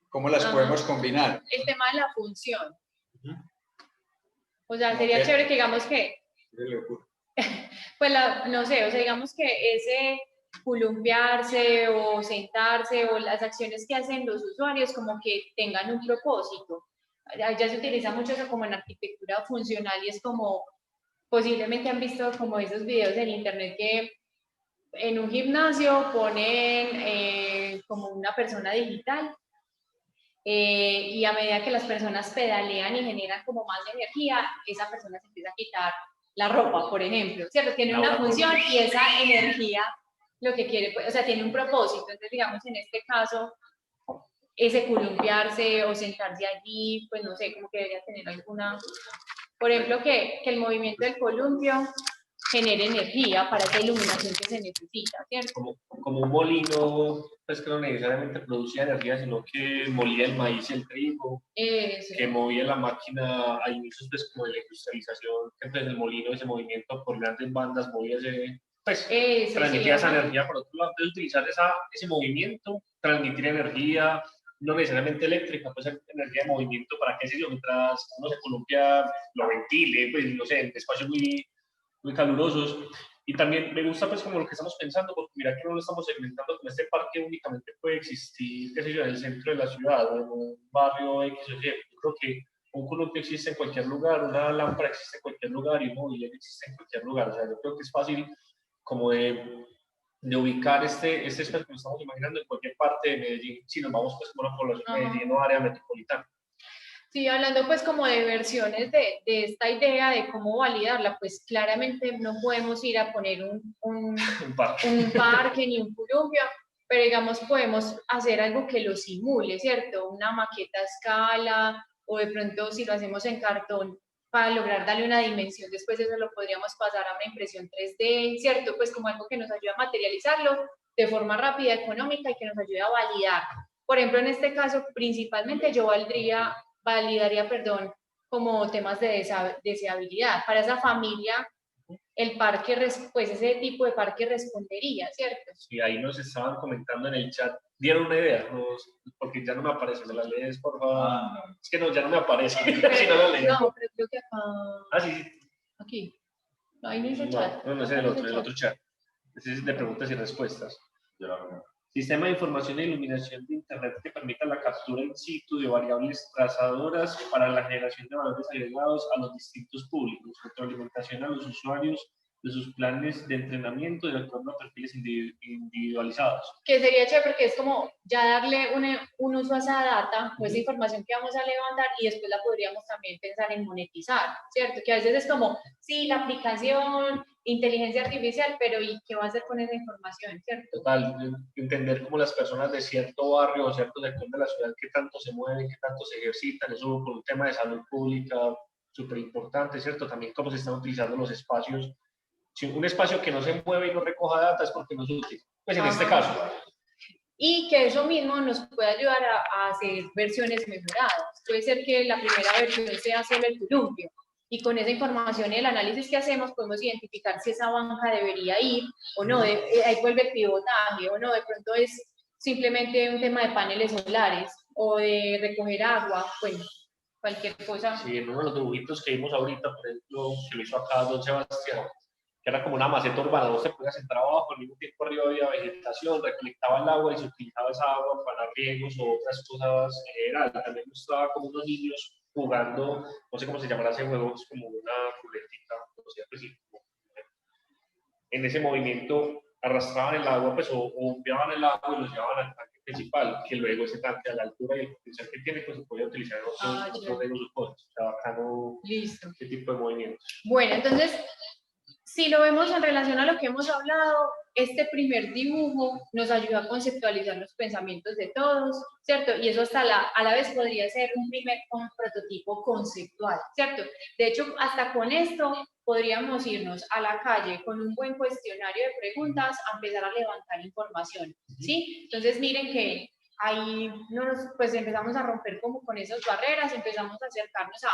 cómo las podemos combinar. El tema de la función. O sea, sería chévere que digamos que, pues no sé, o sea, digamos que ese columpiarse o sentarse o las acciones que hacen los usuarios como que tengan un propósito. Ya se utiliza mucho eso como en arquitectura funcional y es como, posiblemente han visto como esos videos en internet que en un gimnasio ponen como una persona digital y a medida que las personas pedalean y generan como más energía, esa persona se empieza a quitar la ropa, por ejemplo, ¿cierto? Tiene una función y esa energía lo que quiere, pues, o sea, tiene un propósito. Entonces, digamos, en este caso, ese columpiarse o sentarse allí, pues no sé, como que debería tener alguna, por ejemplo, que el movimiento del columpio genere energía para esa iluminación que se necesita, ¿cierto? Como un molino, pues que no necesariamente producía energía, sino que molía el maíz y el trigo, que movía la máquina a inicios pues, como de la industrialización, entonces el molino, ese movimiento por grandes bandas, movía transmitía esa energía. Por otro lado, utilizar ese movimiento, transmitir energía, no necesariamente eléctrica, pues energía de movimiento para que mientras uno se columpia, lo ventile, pues no sé, en espacios muy calurosos. Y también me gusta pues como lo que estamos pensando, porque mira que no lo estamos segmentando, como este parque únicamente puede existir, qué sé yo, en el centro de la ciudad o en un barrio X o Y. Yo creo que un columpio existe en cualquier lugar, una lámpara existe en cualquier lugar y un mobiliario existe en cualquier lugar. O sea, yo creo que es fácil como de ubicar este espacio que nos estamos imaginando en cualquier parte de Medellín, si nos vamos pues por una población de Medellín o área metropolitana. Sí, hablando pues como de versiones de esta idea de cómo validarla, pues claramente no podemos ir a poner un parque ni un columpio, pero digamos podemos hacer algo que lo simule, ¿cierto? Una maqueta a escala o de pronto si lo hacemos en cartón para lograr darle una dimensión, después eso lo podríamos pasar a una impresión 3D, ¿cierto? Pues como algo que nos ayude a materializarlo de forma rápida, económica y que nos ayude a validar. Por ejemplo, en este caso, principalmente yo validaría, como temas de deseabilidad. Para esa familia, el parque, pues ese tipo de parque respondería, ¿cierto? Y ahí nos estaban comentando en el chat, dieron una idea, porque ya no me aparece, ¿me la lees, por favor? No. Es que no, ya no me aparece. Si no, la leo. No, pero creo que acá. Ah, sí. Aquí. No, ahí no dice chat. No es en el otro chat. Ese es de preguntas y respuestas. Sistema de información e iluminación de Internet que permita la captura in situ de variables trazadoras para la generación de valores agregados a los distintos públicos, retroalimentación a los usuarios de sus planes de entrenamiento de acuerdo a perfiles individualizados. Que sería chévere porque es como ya darle un uso a esa data o esa información que vamos a levantar y después la podríamos también pensar en monetizar, ¿cierto? Que a veces es como, sí, la aplicación, inteligencia artificial, pero ¿y qué va a hacer con esa información, cierto? Total, entender cómo las personas de cierto barrio o cierto sector de la ciudad qué tanto se mueven, qué tanto se ejercitan, eso por un tema de salud pública súper importante, ¿cierto? También cómo se están utilizando los espacios. Si un espacio que no se mueve y no recoja data es porque no es útil, pues en este caso. Y que eso mismo nos puede ayudar a hacer versiones mejoradas. Puede ser que la primera versión sea solo el columpio, y con esa información y el análisis que hacemos podemos identificar si esa banca debería ir o no, ahí vuelve el pivotaje o no, de pronto es simplemente un tema de paneles solares o de recoger agua, bueno, cualquier cosa. Sí, en uno de los dibujitos que vimos ahorita, por ejemplo, que lo hizo acá Don Sebastián, que era como una maceta urbana, donde se podía sentar abajo, al mismo tiempo arriba había vegetación, recolectaba el agua y se utilizaba esa agua para riegos o otras cosas en general. También mostraba como unos niños jugando, no sé cómo se llamará ese juego, es como una ruletita, no sé, pues sí, en ese movimiento arrastraban el agua, pues, o bombeaban el agua y los llevaban al tanque principal, que luego ese tanque a la altura y el potencial que tiene, pues se podía utilizar en otros riegos o cosas. O sea, bacano. Listo. Ese tipo de movimientos. Bueno, entonces, si lo vemos en relación a lo que hemos hablado, este primer dibujo nos ayuda a conceptualizar los pensamientos de todos, ¿cierto? Y eso a la vez podría ser un prototipo conceptual, ¿cierto? De hecho, hasta con esto podríamos irnos a la calle con un buen cuestionario de preguntas a empezar a levantar información, ¿sí? Entonces, miren que ahí pues empezamos a romper como con esas barreras, empezamos a acercarnos a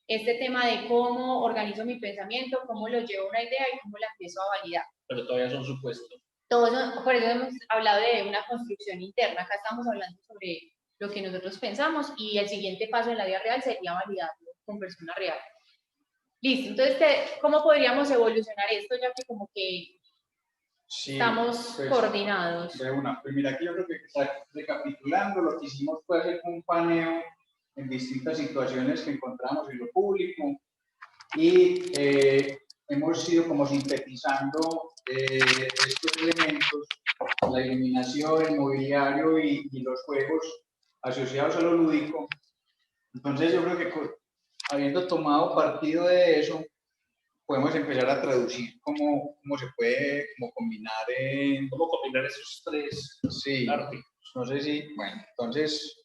este tema de cómo organizo mi pensamiento, cómo lo llevo a una idea y cómo la empiezo a validar. Pero todavía son supuestos. Por eso hemos hablado de una construcción interna. Acá estamos hablando sobre lo que nosotros pensamos y el siguiente paso en la vida real sería validarlo con personas reales. Listo, entonces, ¿cómo podríamos evolucionar esto ya que como que estamos pues, coordinados? De una, pues mira, aquí yo creo que recapitulando, lo que hicimos fue hacer un paneo en distintas situaciones que encontramos en lo público y hemos ido como sintetizando estos elementos, la iluminación, el mobiliario y los juegos asociados a lo lúdico. Entonces yo creo que habiendo tomado partido de eso, podemos empezar a traducir cómo se puede combinar ¿Cómo combinar esos tres artículos? No sé si, bueno, entonces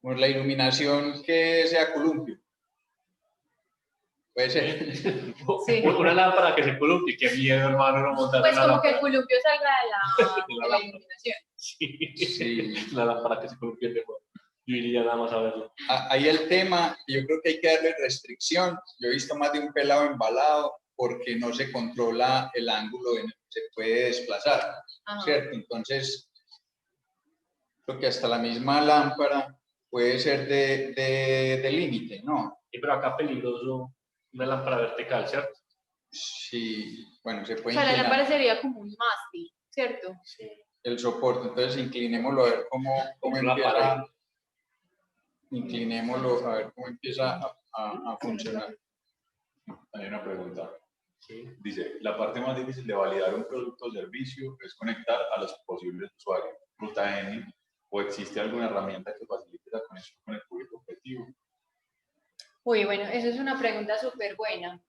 la iluminación que sea columpio. Puede ser. Sí. Una lámpara que se columpie, qué miedo, hermano, no montar pues una como lámpara. que el columpio salga de la iluminación. Sí, la lámpara que se columpie mejor. Yo iría nada más a verlo. Ahí el tema, yo creo que hay que darle restricción. Yo he visto más de un pelado embalado porque no se controla el ángulo en el que se puede desplazar, ¿cierto? Entonces, creo que hasta la misma lámpara puede ser de límite, ¿no? Sí, pero acá peligroso una lámpara vertical, ¿cierto? Sí, bueno, se puede O sea, la inclinar. lámpara sería como un mástil, ¿cierto? Sí. El soporte, entonces inclinémoslo a ver cómo empieza. inclinémoslo a ver cómo empieza a funcionar. Hay una pregunta. Dice, la parte más difícil de validar un producto o servicio es conectar a los posibles usuarios, ruta N, o existe alguna herramienta que facilite la conexión con el público objetivo. Uy, bueno, eso es una pregunta súper buena.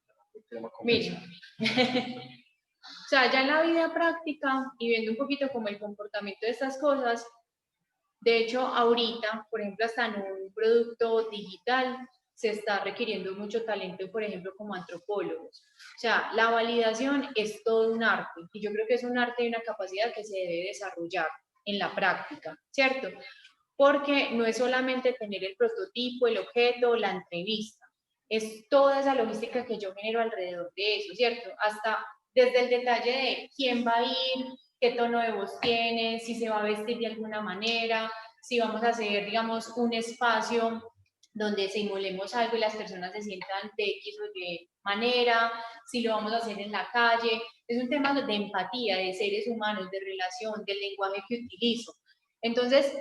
Miren, o sea, ya en la vida práctica y viendo un poquito como el comportamiento de estas cosas, de hecho, ahorita, por ejemplo, hasta en un producto digital, se está requiriendo mucho talento, por ejemplo, como antropólogos. O sea, la validación es todo un arte, y yo creo que es un arte y una capacidad que se debe desarrollar en la práctica, ¿cierto? Porque no es solamente tener el prototipo, el objeto, la entrevista, es toda esa logística que yo genero alrededor de eso, ¿cierto? Hasta desde el detalle de quién va a ir, qué tono de voz tiene, si se va a vestir de alguna manera, si vamos a hacer, digamos, un espacio donde simulemos algo y las personas se sientan de X o Y manera, si lo vamos a hacer en la calle. Es un tema de empatía, de seres humanos, de relación, del lenguaje que utilizo. Entonces,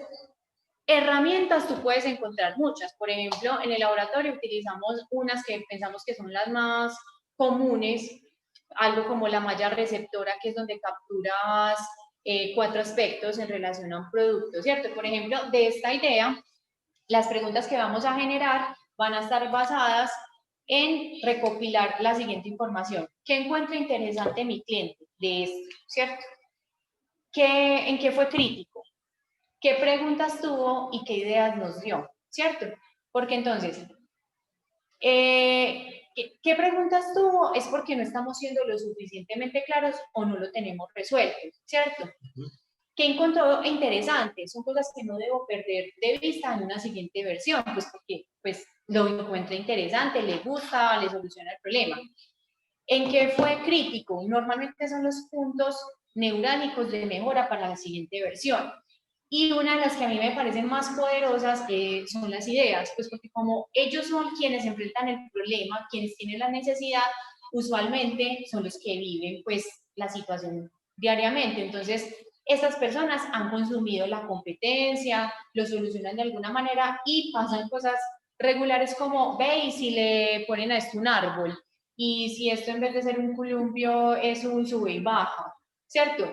herramientas tú puedes encontrar muchas. Por ejemplo, en el laboratorio utilizamos unas que pensamos que son las más comunes, algo como la malla receptora, que es donde capturas 4 aspectos en relación a un producto, ¿cierto? Por ejemplo, de esta idea, las preguntas que vamos a generar van a estar basadas en recopilar la siguiente información. ¿Qué encuentra interesante mi cliente de esto, ¿cierto? ¿En qué fue crítico? ¿Qué preguntas tuvo y qué ideas nos dio? ¿Cierto? Porque entonces, ¿qué preguntas tuvo? Es porque no estamos siendo lo suficientemente claros o no lo tenemos resuelto, ¿cierto? ¿Qué encontró interesante? Son cosas que no debo perder de vista en una siguiente versión, pues porque pues, lo encuentra interesante, le gusta, le soluciona el problema. ¿En qué fue crítico? Normalmente son los puntos neurálgicos de mejora para la siguiente versión. Y una de las que a mí me parecen más poderosas son las ideas, pues porque como ellos son quienes enfrentan el problema, quienes tienen la necesidad, usualmente son los que viven pues la situación diariamente. Entonces, estas personas han consumido la competencia, lo solucionan de alguna manera y pasan cosas regulares como, ve y si le ponen a esto un árbol, y si esto en vez de ser un columpio es un sube y baja, ¿cierto?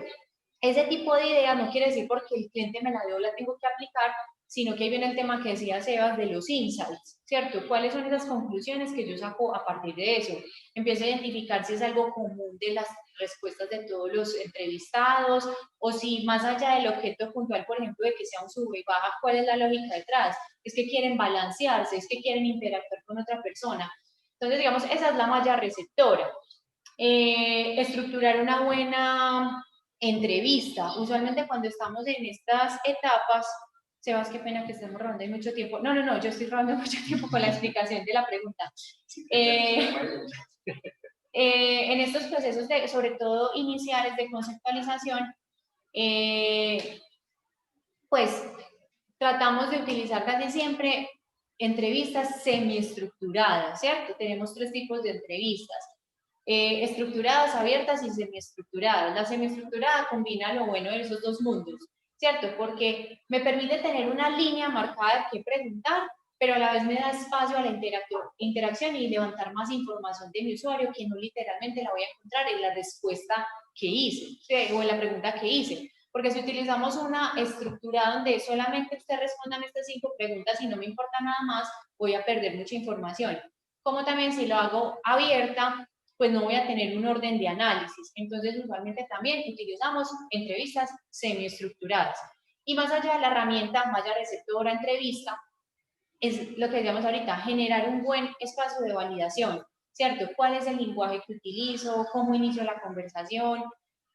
Ese tipo de idea no quiere decir porque el cliente me la dio la tengo que aplicar, sino que ahí viene el tema que decía Sebas de los insights, ¿cierto? ¿Cuáles son esas conclusiones que yo saco a partir de eso? Empiezo a identificar si es algo común de las respuestas de todos los entrevistados o si más allá del objeto puntual, por ejemplo, de que sea un sube y baja, ¿cuál es la lógica detrás? Es que quieren balancearse, es que quieren interactuar con otra persona. Entonces, digamos, esa es la malla receptora. Estructurar una buena entrevista. Usualmente cuando estamos en estas etapas, Sebas, qué pena que estemos robando mucho tiempo. No, yo estoy robando mucho tiempo con la explicación de la pregunta. En estos procesos, sobre todo iniciales de conceptualización, pues tratamos de utilizar casi siempre entrevistas semiestructuradas, ¿cierto? Tenemos 3 tipos de entrevistas. Estructuradas, abiertas y semiestructuradas. La semiestructurada combina lo bueno de esos 2 mundos, ¿cierto? Porque me permite tener una línea marcada de qué preguntar, pero a la vez me da espacio a la interacción y levantar más información de mi usuario que no literalmente la voy a encontrar en la respuesta que hice, ¿sí? O en la pregunta que hice. Porque si utilizamos una estructura donde solamente usted respondan estas 5 preguntas y no me importa nada más, voy a perder mucha información. Como también si lo hago abierta, pues no voy a tener un orden de análisis. Entonces, usualmente también utilizamos entrevistas semiestructuradas. Y más allá de la herramienta malla receptora entrevista, es lo que decíamos ahorita, generar un buen espacio de validación, ¿cierto? ¿Cuál es el lenguaje que utilizo? ¿Cómo inicio la conversación?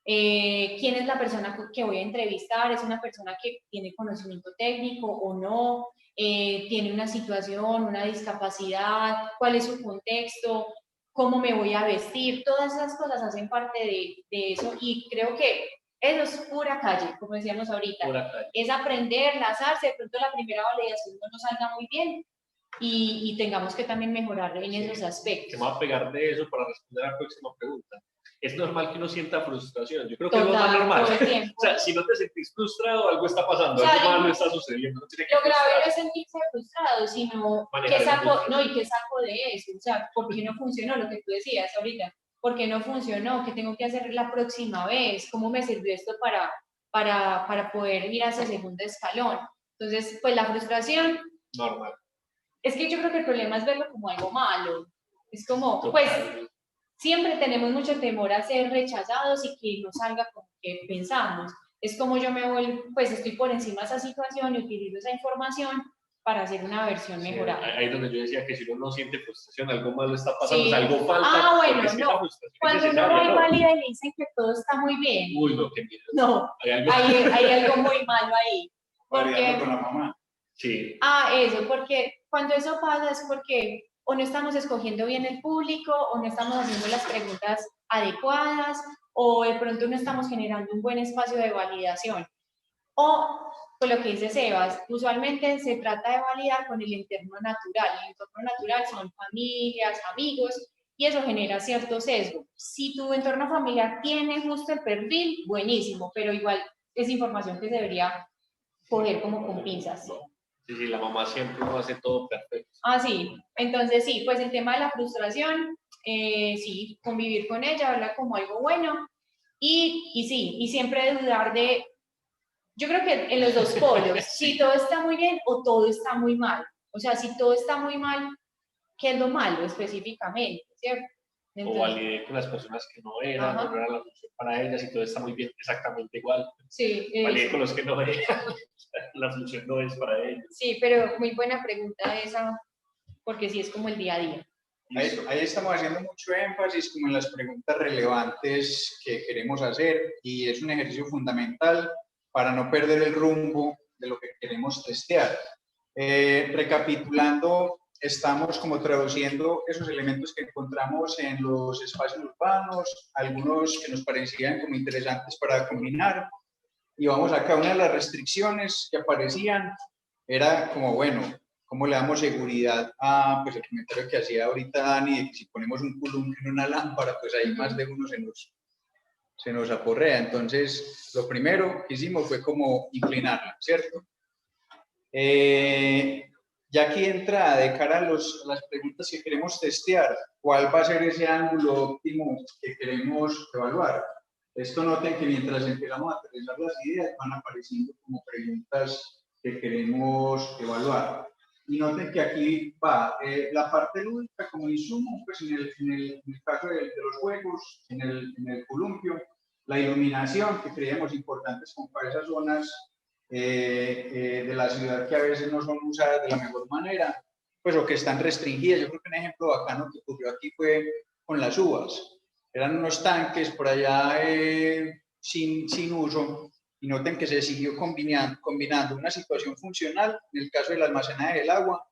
¿Quién es la persona que voy a entrevistar? ¿Es una persona que tiene conocimiento técnico o no? ¿Tiene una situación, una discapacidad? ¿Cuál es su contexto? ¿Cómo me voy a vestir? Todas esas cosas hacen parte de eso y creo que eso es pura calle, como decíamos ahorita. Es aprender, lanzarse, de pronto la primera validación no nos salga muy bien y tengamos que también mejorar en esos aspectos. ¿Qué me va a pegar de eso para responder a la próxima pregunta? es normal que uno sienta frustración. Yo creo que es lo más normal. Todo el tiempo. O sea, si no te sentís frustrado, algo está pasando, O sea, algo malo está sucediendo. No tiene que Lo grave no frustrar. es sentirse frustrado, sino Manejar qué esa saco, frustración. no, y qué saco de eso. O sea, ¿por qué no funcionó lo que tú decías ahorita? ¿Por qué no funcionó? ¿Qué tengo que hacer la próxima vez? ¿Cómo me sirvió esto para poder ir a ese segundo escalón? Entonces, pues la frustración, Normal. es que yo creo que el problema es verlo como algo malo. Es como, pues, Total. siempre tenemos mucho temor a ser rechazados y que no salga como que pensamos. Es como yo me voy, pues estoy por encima de esa situación y utilizo esa información para hacer una versión Sí, mejorada. ahí es donde yo decía que si uno no siente frustración, algo malo está pasando, Sí. o sea, algo falta. Ah, bueno, porque es que no. esa frustración es Cuando uno necesaria, va y ¿no? valida y le dicen que todo está muy bien, Uy, no, qué miedo. no, Hay algo. hay algo muy malo ahí. Validando Porque, con la mamá. Sí. eso, porque cuando eso pasa es porque o no estamos escogiendo bien el público, o no estamos haciendo las preguntas adecuadas, o de pronto no estamos generando un buen espacio de validación. O, pues lo que dice Sebas, usualmente se trata de validar con el entorno natural. El entorno natural son familias, amigos, y eso genera cierto sesgo. Si tu entorno familiar tiene justo el perfil, buenísimo, pero igual es información que se debería coger como con pinzas. Sí, sí, la mamá siempre uno hace todo perfecto. Ah, sí. Entonces, sí, pues el tema de la frustración, sí, convivir con ella, verla como algo bueno. Y sí, y siempre dudar de, yo creo que en los dos polos, si todo está muy bien o todo está muy mal. O sea, si todo está muy mal, ¿qué es lo malo específicamente? ¿Cierto? O Entonces, validé con las personas que no eran, Ajá. no era la función para ellas y todo está muy bien, exactamente igual. sí, Validé con los que no eran, la función no es para ellos. sí, pero muy buena pregunta esa, porque sí es como el día a día. Ahí estamos haciendo mucho énfasis como en las preguntas relevantes que queremos hacer y es un ejercicio fundamental para no perder el rumbo de lo que queremos testear. Recapitulando, estamos como traduciendo esos elementos que encontramos en los espacios urbanos, algunos que nos parecían como interesantes para combinar, y vamos acá, una de las restricciones que aparecían era como, bueno, ¿cómo le damos seguridad a, pues el comentario que hacía ahorita Dani, de que si ponemos un columpio en una lámpara, pues ahí más de uno se nos aporrea? Entonces, lo primero que hicimos fue como inclinarla, ¿cierto? Ya aquí entra de cara a las preguntas que queremos testear, ¿cuál va a ser ese ángulo óptimo que queremos evaluar? Esto noten que mientras empezamos a aterrizar las ideas van apareciendo como preguntas que queremos evaluar. Y noten que aquí va la parte lúdica como insumo, pues en el caso de los juegos, en el columpio, la iluminación, que creíamos importantes como para esas zonas de la ciudad que a veces no son usadas de la mejor manera, pues o que están restringidas. Yo creo que un ejemplo bacano que ocurrió aquí fue con las uvas. Eran unos tanques por allá sin uso, y noten que se siguió combinando una situación funcional, en el caso del almacenaje del agua,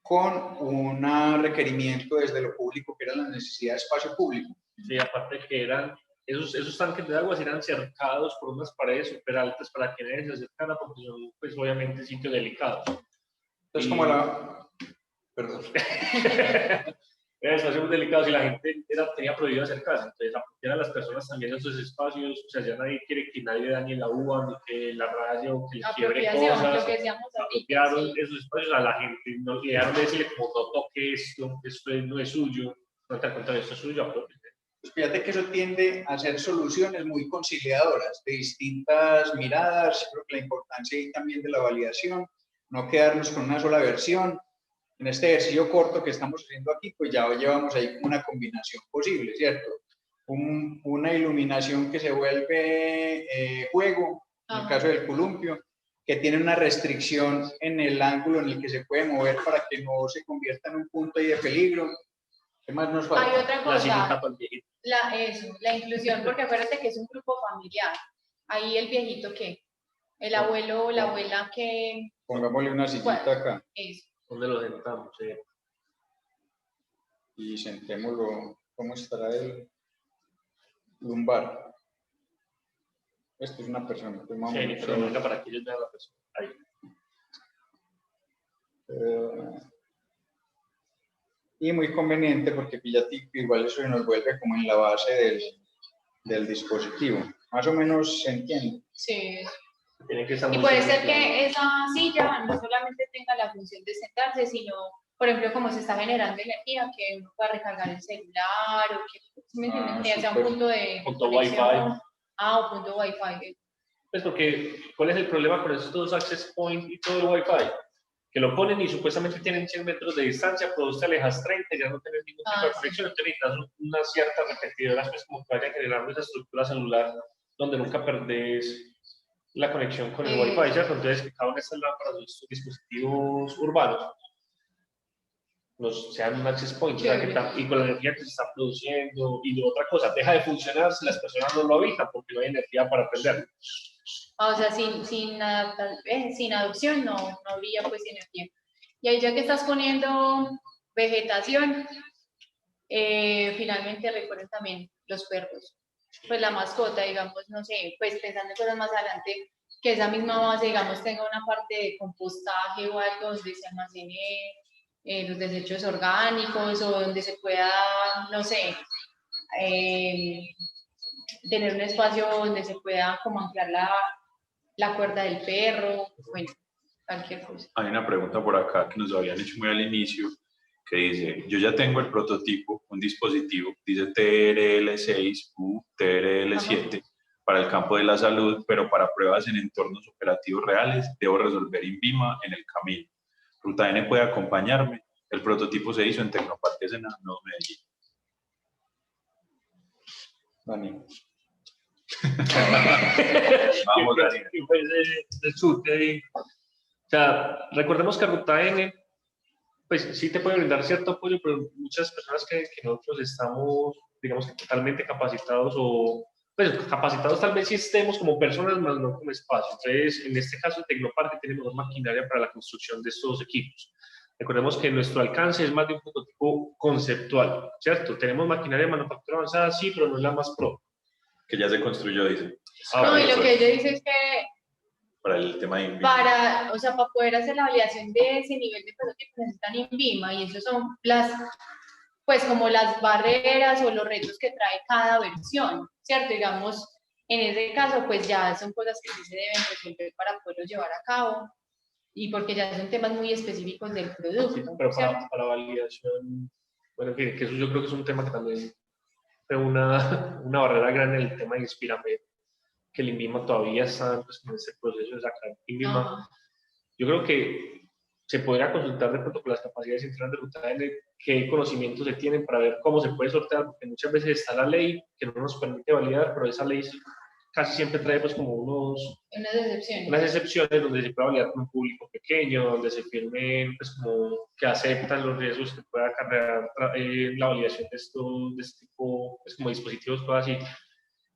con un requerimiento desde lo público, que era la necesidad de espacio público. Sí, aparte que eran, esos tanques de agua eran cercados por unas paredes súper altas para que nadie se acercara, porque son, pues, obviamente, sitios delicados. Entonces, como la... Perdón. Espacios delicados y la gente tenía prohibido acercarse, entonces apropiar a las personas también esos espacios, o sea, ya nadie quiere que nadie dañe la uva, ni que la raye o que le quiebre cosas. Lo que decíamos apropiaron ahorita, sí. esos espacios a la gente, no llegaron a decirle como no toque esto no es suyo, no te cuenta esto es suyo, apropiate. Pues fíjate que eso tiende a ser soluciones muy conciliadoras, de distintas miradas. Creo que la importancia ahí también de la validación, no quedarnos con una sola versión. En este ejercicio corto que estamos haciendo aquí, pues ya llevamos ahí una combinación posible, ¿cierto? Una iluminación que se vuelve juego, en el caso del columpio, que tiene una restricción en el ángulo en el que se puede mover para que no se convierta en un punto ahí de peligro. ¿Qué más nos falta? Hay otra cosa, La la inclusión, porque acuérdate que es un grupo familiar. Ahí el viejito que, el abuelo o la abuela que... Pongámosle una sillita acá. Eso. ¿Dónde lo sentamos? Sí. Y sentémoslo, ¿cómo estará el lumbar? Esto es una persona. Pues vamos Sí, pero venga para que ellos vean a la persona. Ahí. Y muy conveniente porque pillatico, igual eso nos vuelve como en la base del dispositivo. Más o menos se entiende. Sí. Tiene que estar Y muy puede ser silenciado. que esa silla no solamente tenga la función de sentarse, sino, por ejemplo, como se está generando energía, que uno pueda recargar el celular o que, ¿sí me entienden? Ah, Que sea un súper. punto de Punto conexión. Wi-Fi. O punto Wi-Fi. Pues porque, ¿cuál es el problema con estos dos access point y todo el Wi-Fi? Que lo ponen y supuestamente tienen 100 metros de distancia, pero vos te alejas 30 y ya no tenés ningún tipo de Sí. conexión, entonces necesitas una cierta repetidora, pues como que vaya generando esa estructura celular donde nunca perdés la conexión con el Wi-Fi, ¿cierto? Entonces, que cada una de estas lámparas de estos dispositivos urbanos sean un access point, o sea, y con la energía que se está produciendo, y otra cosa, deja de funcionar si las personas no lo habitan porque no hay energía para prender. O sea, sin adopción no habría pues energía. Y ahí ya que estás poniendo vegetación, finalmente recuerden también los perros. Pues la mascota, digamos, no sé, pues pensando en cosas más adelante, que esa misma base, digamos, tenga una parte de compostaje o algo donde se almacene los desechos orgánicos o donde se pueda, no sé, tener un espacio donde se pueda como anclar la cuerda del perro, bueno, cualquier cosa. Hay una pregunta por acá que nos habían hecho muy al inicio, que dice, yo ya tengo el prototipo, un dispositivo, dice TRL6 u TRL7 para el campo de la salud, pero para pruebas en entornos operativos reales debo resolver INVIMA en el camino. Ruta N puede acompañarme. El prototipo se hizo en Tecnoparque Senado, Medellín. Dani. Vamos, Dani. O sea, recordemos que Ruta N, pues sí te puede brindar cierto apoyo, pero muchas personas que nosotros estamos, digamos que totalmente capacitados o, pues capacitados tal vez sí estemos como personas, más no como espacio. Entonces, en este caso, en Tecnoparque tenemos maquinaria para la construcción de estos equipos. Recordemos que nuestro alcance es más de un prototipo conceptual, ¿cierto? Tenemos maquinaria de manufactura avanzada, sí, pero no es la más pro. Que ya se construyó, dice. No, y lo que ella dice es que para el tema de INVIMA. para poder hacer la validación de ese nivel de prototipo necesitan INVIMA y eso son pues como las barreras o los retos que trae cada versión, ¿cierto? Digamos, en ese caso, pues ya son cosas que sí se deben resolver para poderlo llevar a cabo y porque ya son temas muy específicos del producto. Sí, pero para validación, bueno, en fin, que eso yo creo que es un tema que también fue una barrera grande en el tema de Inspiramed, que el INVIMA todavía está pues, en este proceso de sacar INVIMA. Yo creo que se podría consultar de pronto con las capacidades internas de Ruta N qué conocimientos se tienen para ver cómo se puede sortear, porque muchas veces está la ley que no nos permite validar, pero esa ley casi siempre trae pues como unas excepciones donde se puede validar con un público pequeño, donde se firmen pues como que aceptan los riesgos que pueda acarrear la validación de este tipo pues como dispositivos, cosas así.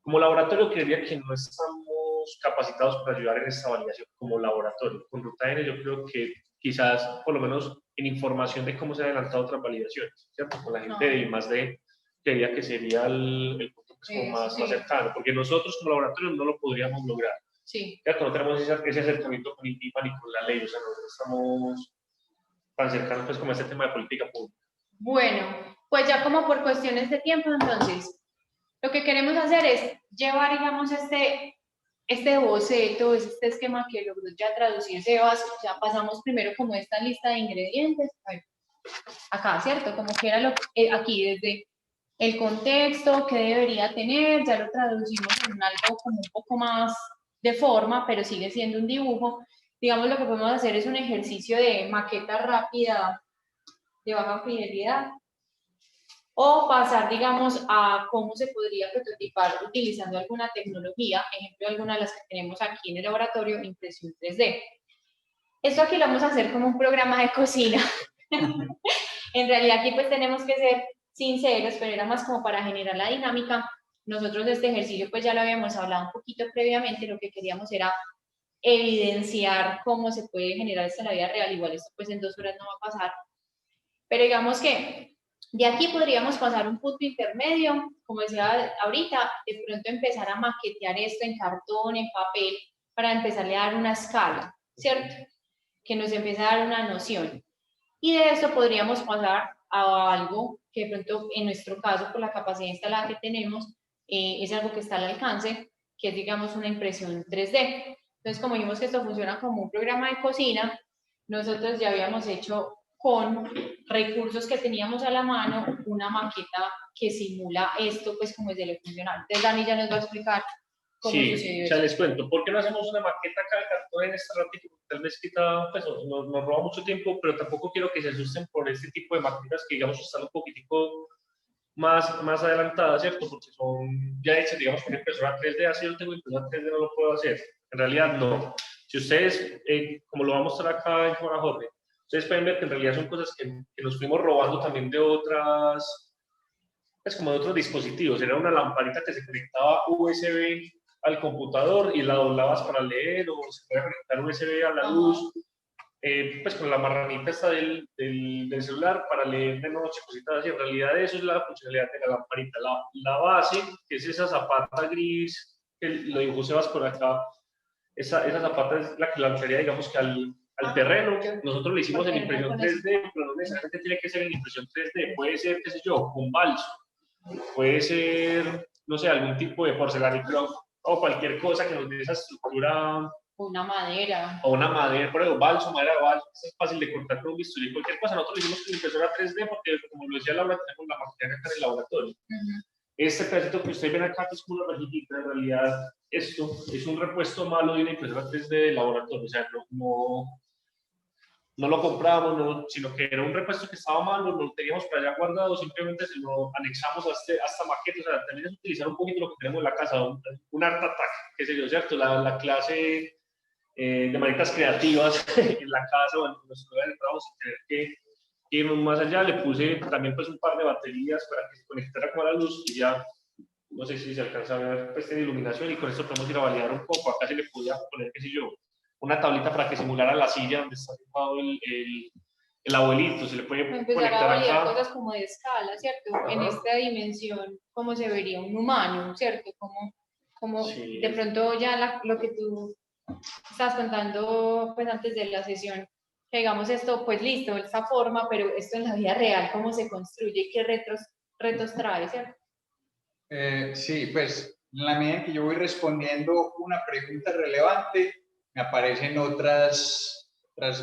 Como laboratorio creería que no estamos capacitados para ayudar en esta validación como laboratorio. Con Ruta N yo creo que quizás por lo menos en información de cómo se han adelantado otras validaciones, ¿cierto? Con la gente de I+D creería que sería el punto pues, como más cercano, porque nosotros como laboratorio no lo podríamos lograr. Sí. ¿Cierto? No tenemos ese acercamiento con INVIMA ni con la ley, o sea, no estamos tan cercanos pues como este tema de política pública. Bueno, pues ya como por cuestiones de tiempo, entonces, lo que queremos hacer es llevar, digamos, este boceto, este esquema que logró ya traducir Sebas, o sea, pasamos primero como esta lista de ingredientes, acá, ¿cierto? Como que era aquí, desde el contexto, que debería tener, ya lo traducimos en algo como un poco más de forma, pero sigue siendo un dibujo. Digamos, lo que podemos hacer es un ejercicio de maqueta rápida de baja fidelidad, o pasar, digamos, a cómo se podría prototipar utilizando alguna tecnología, ejemplo, alguna de las que tenemos aquí en el laboratorio, impresión 3D. Esto aquí lo vamos a hacer como un programa de cocina. En realidad aquí pues tenemos que ser sinceros, pero era más como para generar la dinámica. Nosotros de este ejercicio pues ya lo habíamos hablado un poquito previamente, lo que queríamos era evidenciar cómo se puede generar esto en la vida real, igual esto pues en 2 horas no va a pasar, pero digamos que de aquí podríamos pasar un punto intermedio, como decía ahorita, de pronto empezar a maquetear esto en cartón, en papel, para empezarle a dar una escala, ¿cierto? Que nos empiece a dar una noción. Y de esto podríamos pasar a algo que de pronto, en nuestro caso, por la capacidad instalada que tenemos, es algo que está al alcance, que es, digamos, una impresión 3D. Entonces, como vimos que esto funciona como un programa de cocina, nosotros ya habíamos hecho con recursos que teníamos a la mano una maqueta que simula esto, pues como es de lo funcional. Entonces, Dani ya nos va a explicar cómo sucedió ya eso. les cuento. ¿Por qué no hacemos una maqueta acá de cartón en este ratito? Tal vez quita, pues nos roba mucho tiempo, pero tampoco quiero que se asusten por este tipo de maquetas que, digamos, están un poquitico más adelantadas, ¿cierto? Porque son ya hechas, digamos, con impresora 3D, así yo tengo impresora 3D, no lo puedo hacer. En realidad, no. Si ustedes, como lo vamos a mostrar acá en cámara Jorge, ustedes pueden ver que en realidad son cosas que nos fuimos robando también de otras, pues como de otros dispositivos. Era una lamparita que se conectaba USB al computador y la doblabas para leer, o se puede conectar USB a la luz, pues con la marranita esta del celular para leer de noche, cositas así. En realidad eso es la funcionalidad de la lamparita. La base, que es esa zapata gris, que lo dibujó Sebas por acá, esa zapata es la que lanzaría, digamos, que al terreno. Nosotros lo hicimos en impresión 3D, pero no necesariamente tiene que ser en impresión 3D. Puede ser, qué sé yo, con balso. Puede ser, no sé, algún tipo de porcelanicro o cualquier cosa que nos dé esa estructura. Una madera. O una madera, por ejemplo, balso, madera de balso. Es fácil de cortar con un bisturí, cualquier cosa. Nosotros lo hicimos con impresora 3D porque, como lo decía Laura, tenemos la máquina acá en el laboratorio. Este pedacito que ustedes ven acá, que es como una rejillita, en realidad, esto es un repuesto malo de una impresora 3D de laboratorio. O sea, no lo compramos, sino que era un repuesto que estaba malo, lo teníamos por allá guardado, simplemente se lo anexamos a esta maqueta. O sea, también es utilizar un poquito lo que tenemos en la casa, un art attack, qué sé yo, ¿cierto? La clase de manitas creativas en la casa o en nuestro lugar de trabajo, sin tener que irnos más allá. Le puse también pues un par de baterías para que se conectara con la luz y ya, no sé si se alcanza a ver, pues tiene iluminación, y con esto podemos ir a validar un poco. Acá se le podía poner, qué sé yo, una tablita para que simulara la silla donde está sentado el abuelito. Se le puede empezar a conectar validar acá. cosas como de escala, ¿cierto? En esta dimensión, ¿cómo se vería un humano, ¿cierto? Como Sí. de pronto ya lo que tú estabas contando pues antes de la sesión, que digamos esto, pues listo, esta forma, pero esto en la vida real, ¿cómo se construye y qué retos trae, ¿cierto? Sí, pues en la medida en que yo voy respondiendo una pregunta relevante, me aparecen otras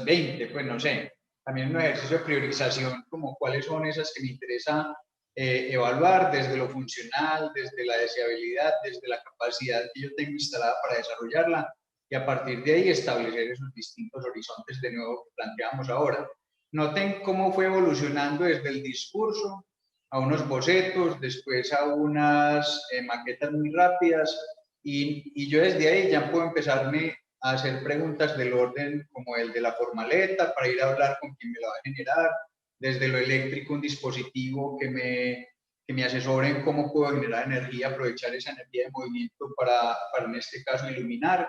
20, pues no sé. También un ejercicio de priorización, como cuáles son esas que me interesa evaluar desde lo funcional, desde la deseabilidad, desde la capacidad que yo tengo instalada para desarrollarla, y a partir de ahí establecer esos distintos horizontes de nuevo que planteamos ahora. Noten cómo fue evolucionando desde el discurso a unos bocetos, después a unas maquetas muy rápidas, y yo desde ahí ya puedo empezarme a hacer preguntas del orden como el de la formaleta, para ir a hablar con quien me la va a generar, desde lo eléctrico, un dispositivo que me asesore en cómo puedo generar energía, aprovechar esa energía de movimiento para en este caso iluminar,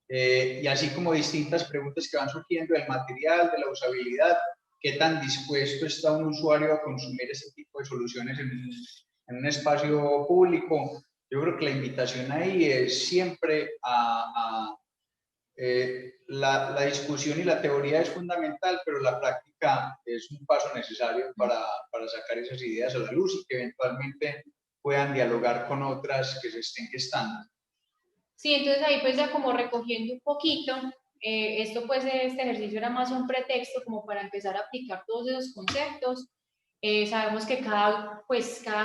y así como distintas preguntas que van surgiendo del material, de la usabilidad, qué tan dispuesto está un usuario a consumir ese tipo de soluciones en un espacio público. Yo creo que la invitación ahí es siempre la discusión y la teoría es fundamental, pero la práctica es un paso necesario para sacar esas ideas a la luz y que eventualmente puedan dialogar con otras que se estén gestando. Sí, entonces ahí pues ya como recogiendo un poquito, esto pues este ejercicio era más un pretexto como para empezar a aplicar todos esos conceptos. Sabemos que cada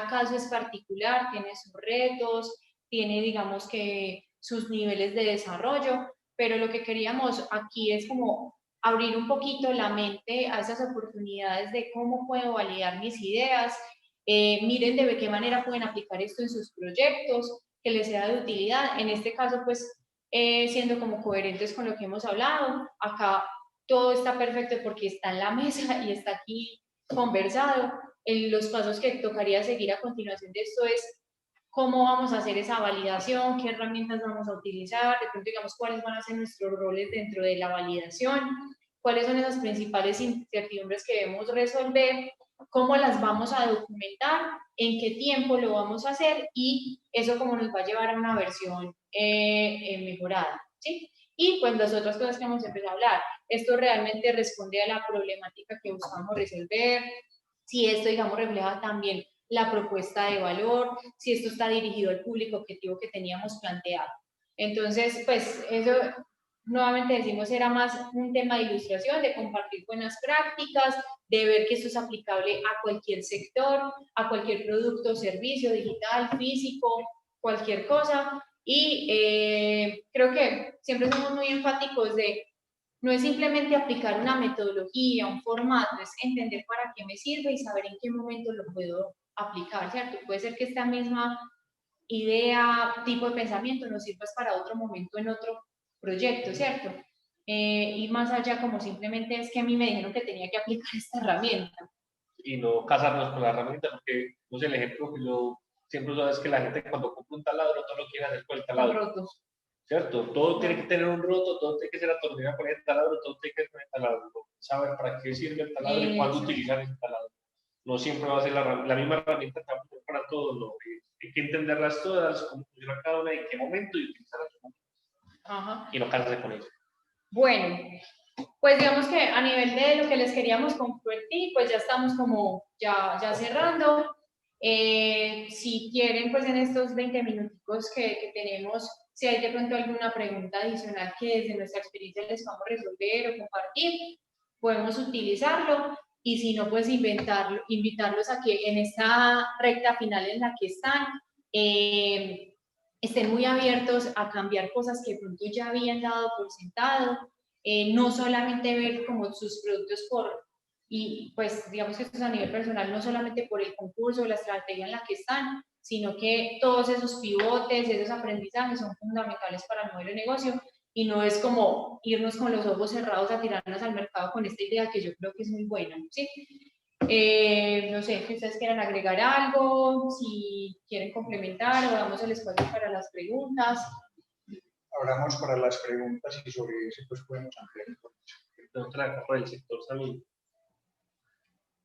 caso es particular, tiene sus retos, tiene digamos que sus niveles de desarrollo, pero lo que queríamos aquí es como abrir un poquito la mente a esas oportunidades de cómo puedo validar mis ideas. Miren de qué manera pueden aplicar esto en sus proyectos, que les sea de utilidad. En este caso, pues, siendo como coherentes con lo que hemos hablado, acá todo está perfecto porque está en la mesa y está aquí conversado. Los pasos que tocaría seguir a continuación de esto es cómo vamos a hacer esa validación, qué herramientas vamos a utilizar, de pronto digamos cuáles van a ser nuestros roles dentro de la validación, cuáles son esas principales incertidumbres que debemos resolver, cómo las vamos a documentar, en qué tiempo lo vamos a hacer, y eso cómo nos va a llevar a una versión mejorada, ¿sí? Y pues las otras cosas que hemos empezado a hablar, esto realmente responde a la problemática que buscamos resolver, si esto, digamos, refleja también la propuesta de valor, si esto está dirigido al público objetivo que teníamos planteado. Entonces, pues eso, nuevamente decimos, era más un tema de ilustración, de compartir buenas prácticas, de ver que esto es aplicable a cualquier sector, a cualquier producto o servicio digital, físico, cualquier cosa. Y creo que siempre somos muy enfáticos de no es simplemente aplicar una metodología, un formato, es entender para qué me sirve y saber en qué momento lo puedo aplicar, ¿cierto? Puede ser que esta misma idea, tipo de pensamiento nos sirva para otro momento en otro proyecto, ¿cierto? Y más allá como simplemente es que a mí me dijeron que tenía que aplicar esta herramienta. Y no casarnos con la herramienta, porque, no sé, el ejemplo que yo siempre uso es que la gente cuando compra un taladro, todo lo quiere hacer con el taladro. ¿Cierto? Todo tiene que tener un roto, todo tiene que ser atornillado con el taladro, todo tiene que ser con el taladro. Saber para qué sirve el taladro y cuándo utilizar el taladro. No siempre va a ser la misma herramienta para todos, ¿no? Hay que entenderlas todas, cómo funciona cada una, en qué momento y utilizarlas. Ajá. Y no casarse con ellas. Bueno, pues digamos que a nivel de lo que les queríamos compartir, pues ya estamos como ya cerrando. Si quieren, pues en estos 20 minuticos que tenemos, si hay de pronto alguna pregunta adicional que desde nuestra experiencia les vamos a resolver o compartir, podemos utilizarlo. Y si no, pues invitarlos a que en esta recta final en la que están, estén muy abiertos a cambiar cosas que de pronto ya habían dado por sentado, no solamente ver como sus productos y pues digamos que esto es a nivel personal, no solamente por el concurso o la estrategia en la que están, sino que todos esos pivotes, esos aprendizajes son fundamentales para el modelo de negocio y no es como irnos con los ojos cerrados a tirarnos al mercado con esta idea que yo creo que es muy buena, ¿sí? No sé, si ustedes quieran agregar algo, si quieren complementar o damos el espacio para las preguntas. Hablamos para las preguntas y sobre eso pues podemos ampliar información. Otra capa del sector salud.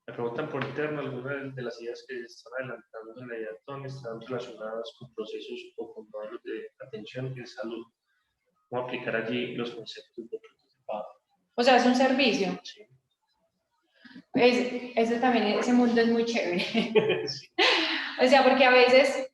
Me preguntan por interno algunas de las ideas que están adelantando en la IATON están relacionadas con procesos o con modelos de atención en salud. ¿Cómo aplicar allí los conceptos de prototipado? O sea, es un servicio. Sí. Eso también, ese mundo es muy chévere. Sí. O sea, porque a veces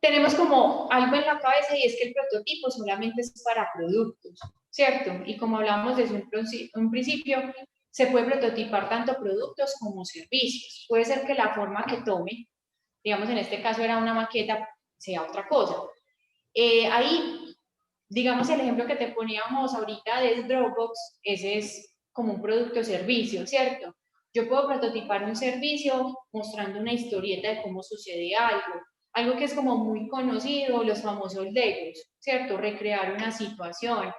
tenemos como algo en la cabeza y es que el prototipo solamente es para productos, ¿cierto? Y como hablamos desde un principio, se puede prototipar tanto productos como servicios. Puede ser que la forma que tome, digamos en este caso era una maqueta, sea otra cosa. Ahí, digamos el ejemplo que te poníamos ahorita de Dropbox, ese es como un producto o servicio, ¿cierto? Yo puedo prototipar un servicio mostrando una historieta de cómo sucede algo que es como muy conocido, los famosos Legos, ¿cierto? Recrear una situación,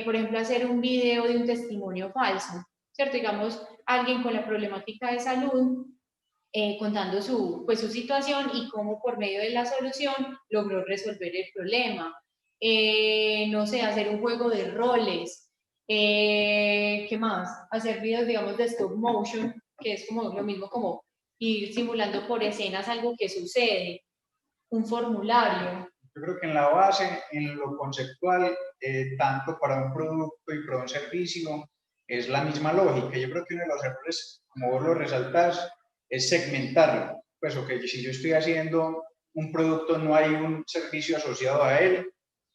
por ejemplo, hacer un video de un testimonio falso, ¿cierto? Digamos, alguien con la problemática de salud contando su situación y cómo por medio de la solución logró resolver el problema. No sé, hacer un juego de roles. ¿Qué más? Hacer videos, digamos, de stop motion, que es como lo mismo como ir simulando por escenas algo que sucede. Un formulario. Yo creo que en la base, en lo conceptual, tanto para un producto y para un servicio, es la misma lógica. Yo creo que uno de los errores, como vos lo resaltás, es segmentarlo. Pues, ok, si yo estoy haciendo un producto, no hay un servicio asociado a él,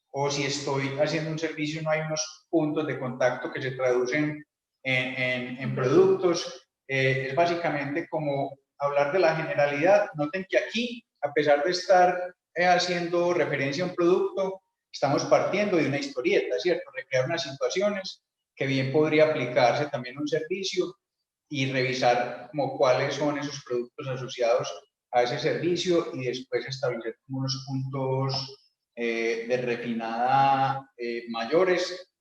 o si estoy haciendo un servicio, no hay unos puntos de contacto que se traducen en productos. Es básicamente como hablar de la generalidad. Noten que aquí, a pesar de estar haciendo referencia a un producto, estamos partiendo de una historieta, ¿cierto? Recrear unas situaciones que bien podría aplicarse también a un servicio y revisar como cuáles son esos productos asociados a ese servicio y después establecer como unos puntos de refinada mayores.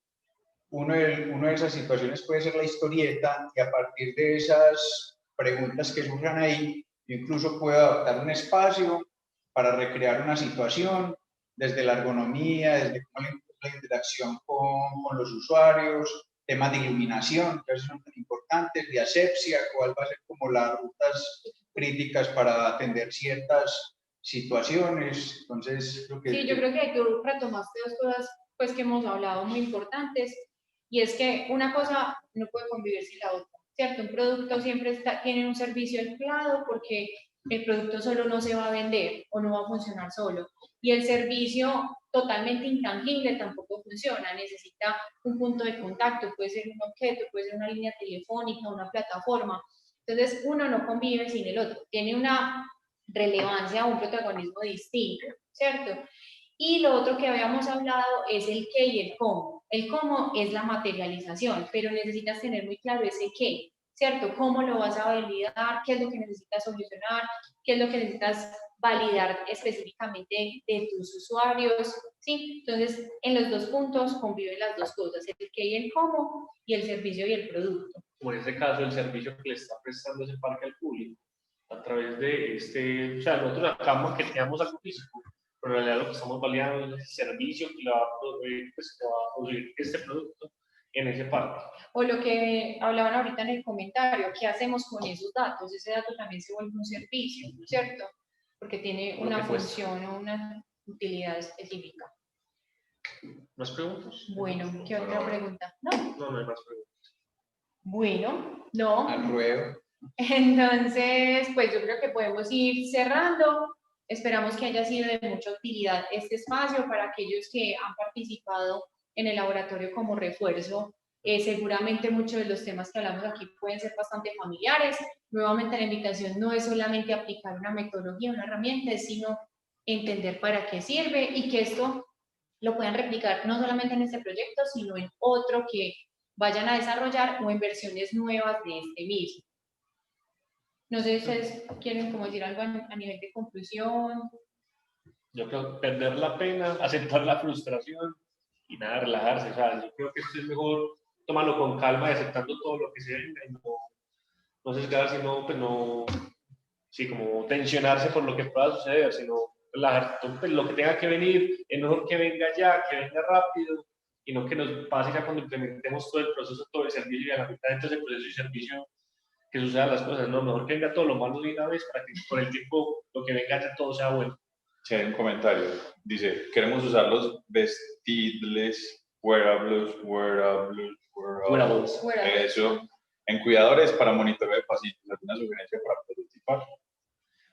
Una de esas situaciones puede ser la historieta y a partir de esas preguntas que surjan ahí, yo incluso puedo adaptar un espacio para recrear una situación desde la ergonomía, desde cómo la interacción con los usuarios, temas de iluminación, que son tan importantes, de asepsia, cuál va a ser como las rutas críticas para atender ciertas situaciones. Entonces, creo que... Sí, yo creo que tú retomaste dos cosas pues, que hemos hablado muy importantes, y es que una cosa no puede convivir sin la otra, ¿cierto? Un producto siempre tiene un servicio anclado porque el producto solo no se va a vender o no va a funcionar solo. Y el servicio totalmente intangible tampoco funciona, necesita un punto de contacto, puede ser un objeto, puede ser una línea telefónica, una plataforma. Entonces uno no convive sin el otro, tiene una relevancia, un protagonismo distinto, ¿cierto? Y lo otro que habíamos hablado es el qué y el cómo. El cómo es la materialización, pero necesitas tener muy claro ese qué, ¿cierto? ¿Cómo lo vas a validar? ¿Qué es lo que necesitas solucionar? ¿Qué es lo que necesitas validar específicamente de tus usuarios? ¿Sí? Entonces, en los dos puntos conviven las dos cosas, el qué y el cómo, y el servicio y el producto. Como en este caso, el servicio que le está prestando ese parque al público, a través de o sea, nosotros acá que tengamos algo físico, pero en realidad lo que estamos validando es el servicio que le va a producir este producto en ese parque. O lo que hablaban ahorita en el comentario, ¿qué hacemos con esos datos? Ese dato también se vuelve un servicio, ¿cierto? Porque tiene una función o una utilidad específica. ¿Más preguntas? Bueno, ¿qué otra pregunta? No. No hay más preguntas. Bueno, no. Al ruedo. Entonces, pues yo creo que podemos ir cerrando. Esperamos que haya sido de mucha utilidad este espacio para aquellos que han participado en el laboratorio como refuerzo. Seguramente muchos de los temas que hablamos aquí pueden ser bastante familiares. Nuevamente la invitación no es solamente aplicar una metodología, una herramienta, sino entender para qué sirve y que esto lo puedan replicar no solamente en este proyecto, sino en otro que vayan a desarrollar o en versiones nuevas de este mismo. No sé si ustedes quieren como decir algo a nivel de conclusión. Yo creo perder la pena, aceptar la frustración y nada, relajarse. O sea, yo creo que esto es mejor tomarlo con calma y aceptando todo lo que se venga y no sesgarse, sino pues no, sí, como tensionarse por lo que pueda suceder, sino relajarse. Pues, lo que tenga que venir, es mejor que venga ya, que venga rápido y no que nos pase ya cuando implementemos todo el proceso, todo el servicio y a la mitad de todo ese proceso y servicio que sucedan las cosas, no, mejor que venga todo lo malo de una vez para que por el tiempo lo que venga ya todo sea bueno. Sí, hay un comentario. Dice, queremos usar los vestibles, wearables. Eso, en cuidadores para monitoreo de pacientes. ¿Alguna sugerencia para prototipar?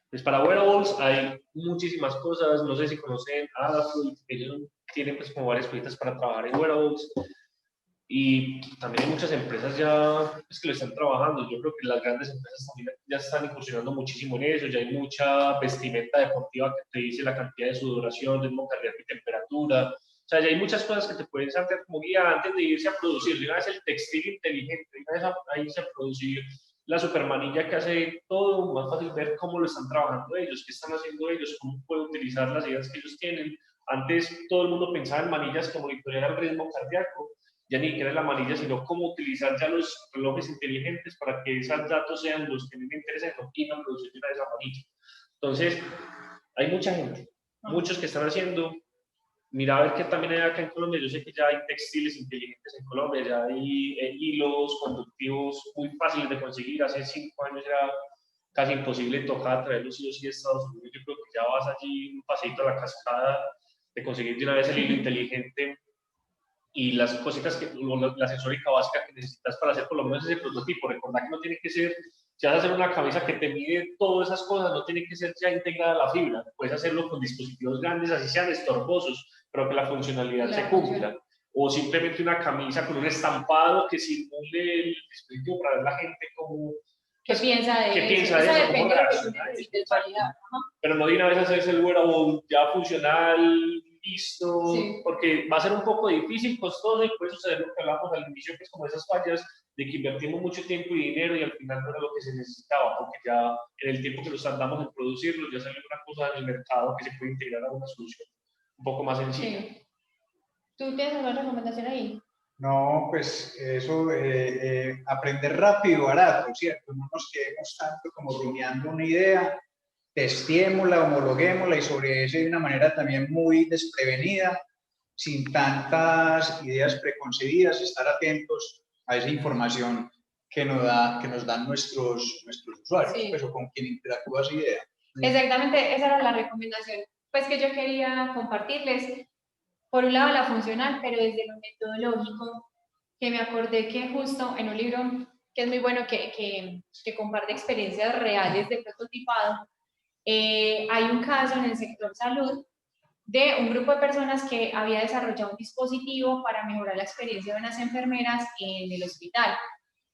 Pues para wearables hay muchísimas cosas, no sé si conocen Adafruit, ellos tienen pues como varias cositas para trabajar en wearables. Y también hay muchas empresas ya pues, que lo están trabajando. Yo creo que las grandes empresas también ya están incursionando muchísimo en eso. Ya hay mucha vestimenta deportiva que te dice la cantidad de sudoración, ritmo cardíaco y temperatura. O sea, ya hay muchas cosas que te pueden servir como guía antes de irse a producir. De una vez el textil inteligente, de una vez a irse a producir la supermanilla que hace todo, más fácil ver cómo lo están trabajando ellos, qué están haciendo ellos, cómo pueden utilizar las ideas que ellos tienen. Antes todo el mundo pensaba en manillas que monitorearan el ritmo cardíaco. Ya ni siquiera la manilla, sino cómo utilizar ya los relojes inteligentes para que esos datos sean los que a mí me interesan y no producir una de esa manilla. Entonces, hay mucha gente, muchos que están haciendo. Mira, a ver qué también hay acá en Colombia. Yo sé que ya hay textiles inteligentes en Colombia, ya hay hilos conductivos muy fáciles de conseguir. Hace 5 años era casi imposible tocar traerlos sí o sí de Estados Unidos. Yo creo que ya vas allí un paseito a la cascada de conseguir de una vez el hilo inteligente y las cositas la sensórica básica que necesitas para hacer por lo menos ese prototipo. Recordad que no tiene que ser, si vas a hacer una camisa que te mide todas esas cosas, no tiene que ser ya integrada la fibra. Puedes hacerlo con dispositivos grandes, así sean estorbosos, pero que la funcionalidad se cumpla. O simplemente una camisa con un estampado que simule el dispositivo para ver la gente cómo... ¿Qué piensa de eso? Eso Depende de lo que tú necesites validar. Pero no de una vez hacerse el wearable ya funcional, listo, sí. Porque va a ser un poco difícil, costoso, y puede suceder lo que hablamos al inicio, que es como esas fallas de que invertimos mucho tiempo y dinero y al final no era lo que se necesitaba, porque ya en el tiempo que nos tardamos en producirlo, ya salió una cosa en el mercado que se puede integrar a una solución un poco más sencilla. Sí. ¿Tú tienes alguna recomendación ahí? No, pues eso, aprender rápido, barato, ¿cierto? No nos quedemos tanto como rumiando una idea, testiémosla, homologuémosla y sobre eso de una manera también muy desprevenida, sin tantas ideas preconcebidas, estar atentos a esa información que nos dan nuestros usuarios, sí. Pues, o con quien interactúa esa idea. Exactamente, esa era la recomendación pues, que yo quería compartirles. Por un lado la funcional, pero desde lo metodológico, que me acordé que justo en un libro que es muy bueno, que comparte experiencias reales de prototipado, Hay un caso en el sector salud de un grupo de personas que había desarrollado un dispositivo para mejorar la experiencia de unas enfermeras en el hospital.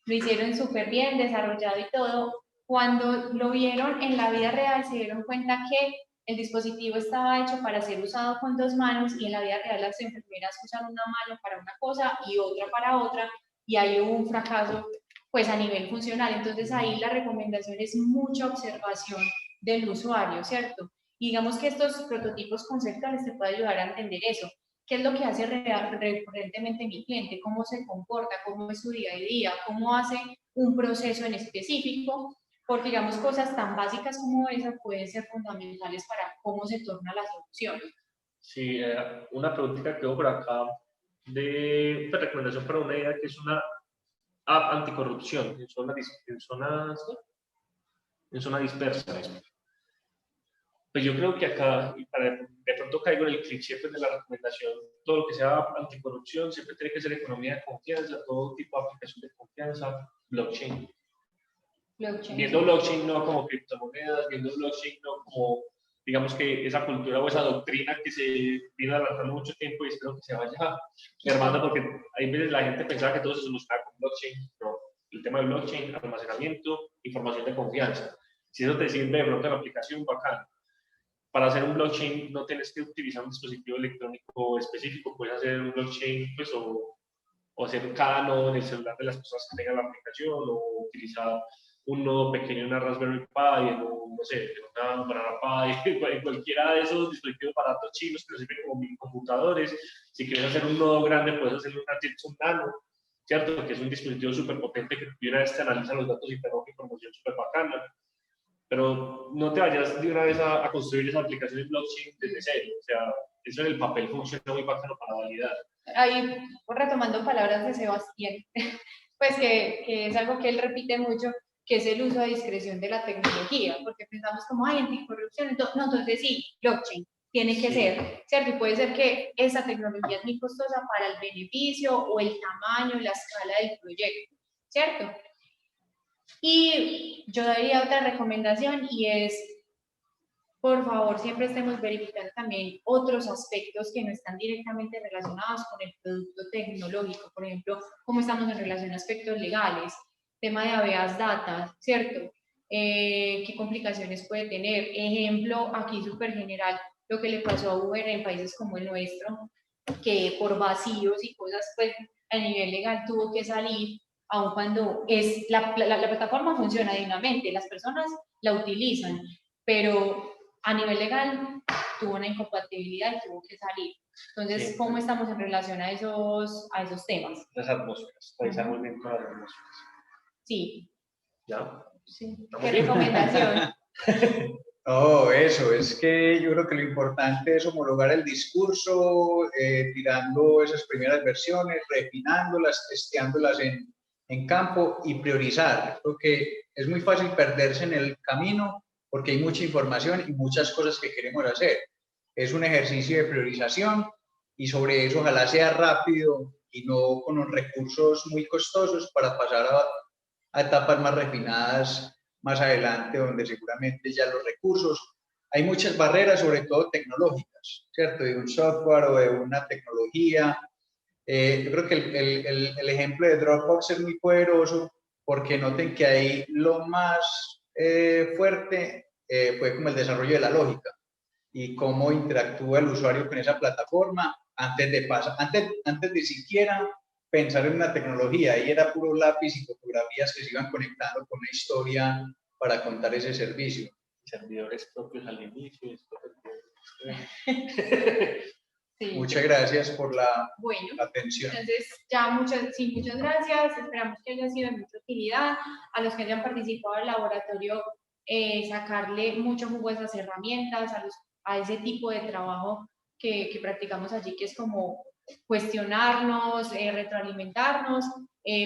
Lo hicieron súper bien, desarrollado y todo. Cuando lo vieron en la vida real, se dieron cuenta que el dispositivo estaba hecho para ser usado con 2 manos y en la vida real las enfermeras usan una mano para una cosa y otra para otra, y hay un fracaso pues a nivel funcional. Entonces ahí la recomendación es mucha observación del usuario, ¿cierto? Y digamos que estos prototipos conceptuales te pueden ayudar a entender eso. ¿Qué es lo que hace recurrentemente mi cliente? ¿Cómo se comporta? ¿Cómo es su día a día? ¿Cómo hace un proceso en específico? Porque, digamos, cosas tan básicas como esa pueden ser fundamentales para cómo se torna la solución. Sí, una preguntita que tengo por acá de recomendación para una idea que es una app anticorrupción en zona dispersa. Pues yo creo que acá, de pronto caigo en el cliché pues, de la recomendación, todo lo que sea anticorrupción siempre tiene que ser economía de confianza, todo tipo de aplicación de confianza, blockchain. Viendo blockchain no como criptomonedas, viendo blockchain no como, digamos que esa cultura o esa doctrina que se viene adelantando mucho tiempo y espero que se vaya hermano, porque hay veces la gente pensaba que todo se solucionaba con blockchain, pero el tema de blockchain, almacenamiento, información de confianza. Si eso te sirve de pronto en la aplicación, bacán. Para hacer un blockchain no tienes que utilizar un dispositivo electrónico específico, puedes hacer un blockchain pues, o hacer cada nodo en el celular de las personas que tengan la aplicación, o utilizar un nodo pequeño en una Raspberry Pi, no sé, en una Banana Pi, en cualquiera de esos dispositivos baratos chinos que nos sirven como mini computadores. Si quieres hacer un nodo grande, puedes hacer una Jetson Nano, ¿cierto? Que es un dispositivo súper potente que de una vez te analiza los datos y te da una información súper bacana. Pero no te vayas de una vez a construir esa aplicación en blockchain desde cero. O sea, eso en el papel funciona muy bacano para validar. Ahí, retomando palabras de Sebastián, pues que es algo que él repite mucho, que es el uso a discreción de la tecnología, porque pensamos como, hay anticorrupción, entonces sí, blockchain, tiene que ser, ¿cierto? Y puede ser que esa tecnología es muy costosa para el beneficio o el tamaño, la escala del proyecto, ¿cierto? Y yo daría otra recomendación y es, por favor, siempre estemos verificando también otros aspectos que no están directamente relacionados con el producto tecnológico. Por ejemplo, cómo estamos en relación a aspectos legales, tema de habeas data, ¿cierto? ¿Qué complicaciones puede tener? Ejemplo, aquí súper general, lo que le pasó a Uber en países como el nuestro, que por vacíos y cosas, pues, a nivel legal tuvo que salir, aun cuando la plataforma funciona dignamente, las personas la utilizan, pero a nivel legal tuvo una incompatibilidad y tuvo que salir. Entonces, sí, ¿cómo estamos en relación a esos temas? Las atmósferas, revisar muy bien con las atmósferas. Sí. ¿Ya? Sí. ¿Qué recomendación? No, eso, es que yo creo que lo importante es homologar el discurso, tirando esas primeras versiones, refinándolas, testeándolas en campo y priorizar. Creo que es muy fácil perderse en el camino porque hay mucha información y muchas cosas que queremos hacer. Es un ejercicio de priorización y sobre eso ojalá sea rápido y no con los recursos muy costosos para pasar a etapas más refinadas más adelante, donde seguramente ya los recursos, hay muchas barreras, sobre todo tecnológicas, ¿cierto? De un software o de una tecnología. Yo creo que el ejemplo de Dropbox es muy poderoso porque noten que ahí lo más fuerte fue como el desarrollo de la lógica y cómo interactúa el usuario con esa plataforma antes de siquiera pensar en una tecnología. Ahí era puro lápiz y fotografías que se iban conectando con una historia para contar ese servicio. Servidores propios al inicio. Sí. Muchas gracias por la bueno, atención. Entonces, ya muchas gracias. Esperamos que haya sido de mucha utilidad. A los que hayan participado del laboratorio, sacarle mucho jugo a esas herramientas, a ese tipo de trabajo que practicamos allí, que es como cuestionarnos, retroalimentarnos.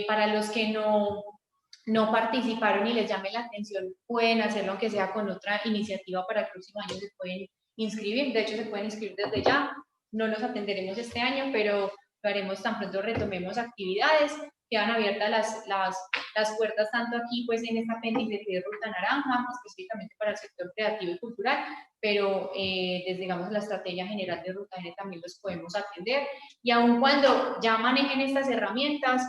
Para los que no participaron y les llame la atención, pueden hacerlo aunque sea con otra iniciativa para el próximo año, se pueden inscribir. De hecho, se pueden inscribir desde ya. No los atenderemos este año, pero lo haremos tan pronto retomemos actividades. Quedan abiertas las las puertas tanto aquí pues en esta apéndice de Ruta Naranja, específicamente para el sector creativo y cultural, pero desde digamos la estrategia general de Ruta N también los podemos atender, y aun cuando ya manejen estas herramientas,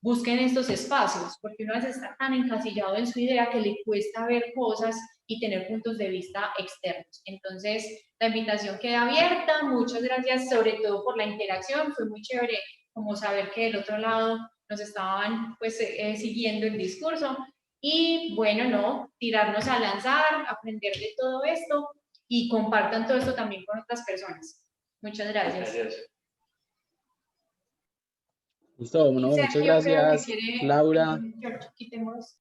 busquen estos espacios, porque uno a veces está tan encasillado en su idea que le cuesta ver cosas y tener puntos de vista externos. Entonces, la invitación queda abierta. Muchas gracias, sobre todo por la interacción. Fue muy chévere como saber que del otro lado nos estaban pues siguiendo el discurso. Y bueno, no, tirarnos a lanzar, aprender de todo esto y compartan todo esto también con otras personas. Muchas gracias. Gracias. Listo, no, muchas Sergio, creo que gracias, quiere- Laura. Quitemos.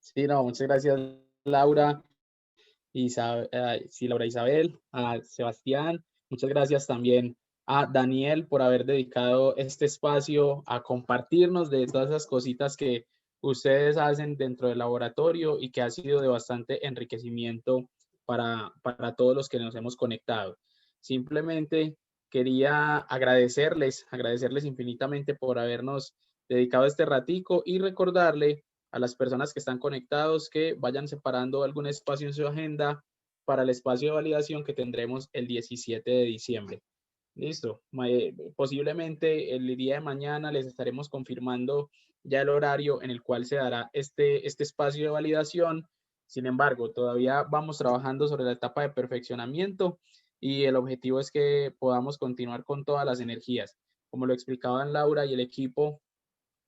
Sí, no, muchas gracias, Laura. Sí, Laura Isabel, a Sebastián, muchas gracias también a Daniel por haber dedicado este espacio a compartirnos de todas esas cositas que ustedes hacen dentro del laboratorio y que ha sido de bastante enriquecimiento para todos los que nos hemos conectado. Simplemente quería agradecerles infinitamente por habernos dedicado este ratico y recordarle a las personas que están conectados que vayan separando algún espacio en su agenda para el espacio de validación que tendremos el 17 de diciembre. Listo. Posiblemente el día de mañana les estaremos confirmando ya el horario en el cual se dará este espacio de validación. Sin embargo, todavía vamos trabajando sobre la etapa de perfeccionamiento y el objetivo es que podamos continuar con todas las energías. Como lo explicaban Laura y el equipo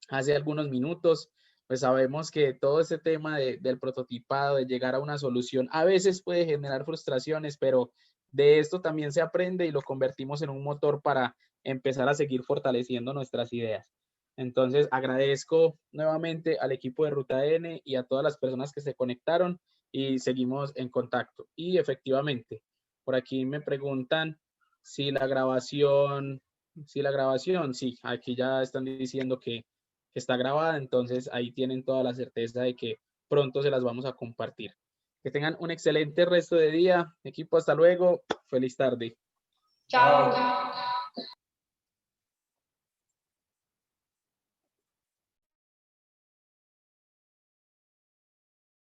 hace algunos minutos, pues sabemos que todo este tema del prototipado, de llegar a una solución, a veces puede generar frustraciones, pero de esto también se aprende y lo convertimos en un motor para empezar a seguir fortaleciendo nuestras ideas. Entonces, agradezco nuevamente al equipo de Ruta N y a todas las personas que se conectaron y seguimos en contacto. Y efectivamente, por aquí me preguntan si la grabación, sí, aquí ya están diciendo que está grabada, entonces ahí tienen toda la certeza de que pronto se las vamos a compartir. Que tengan un excelente resto de día. Equipo, hasta luego. Feliz tarde. Chao.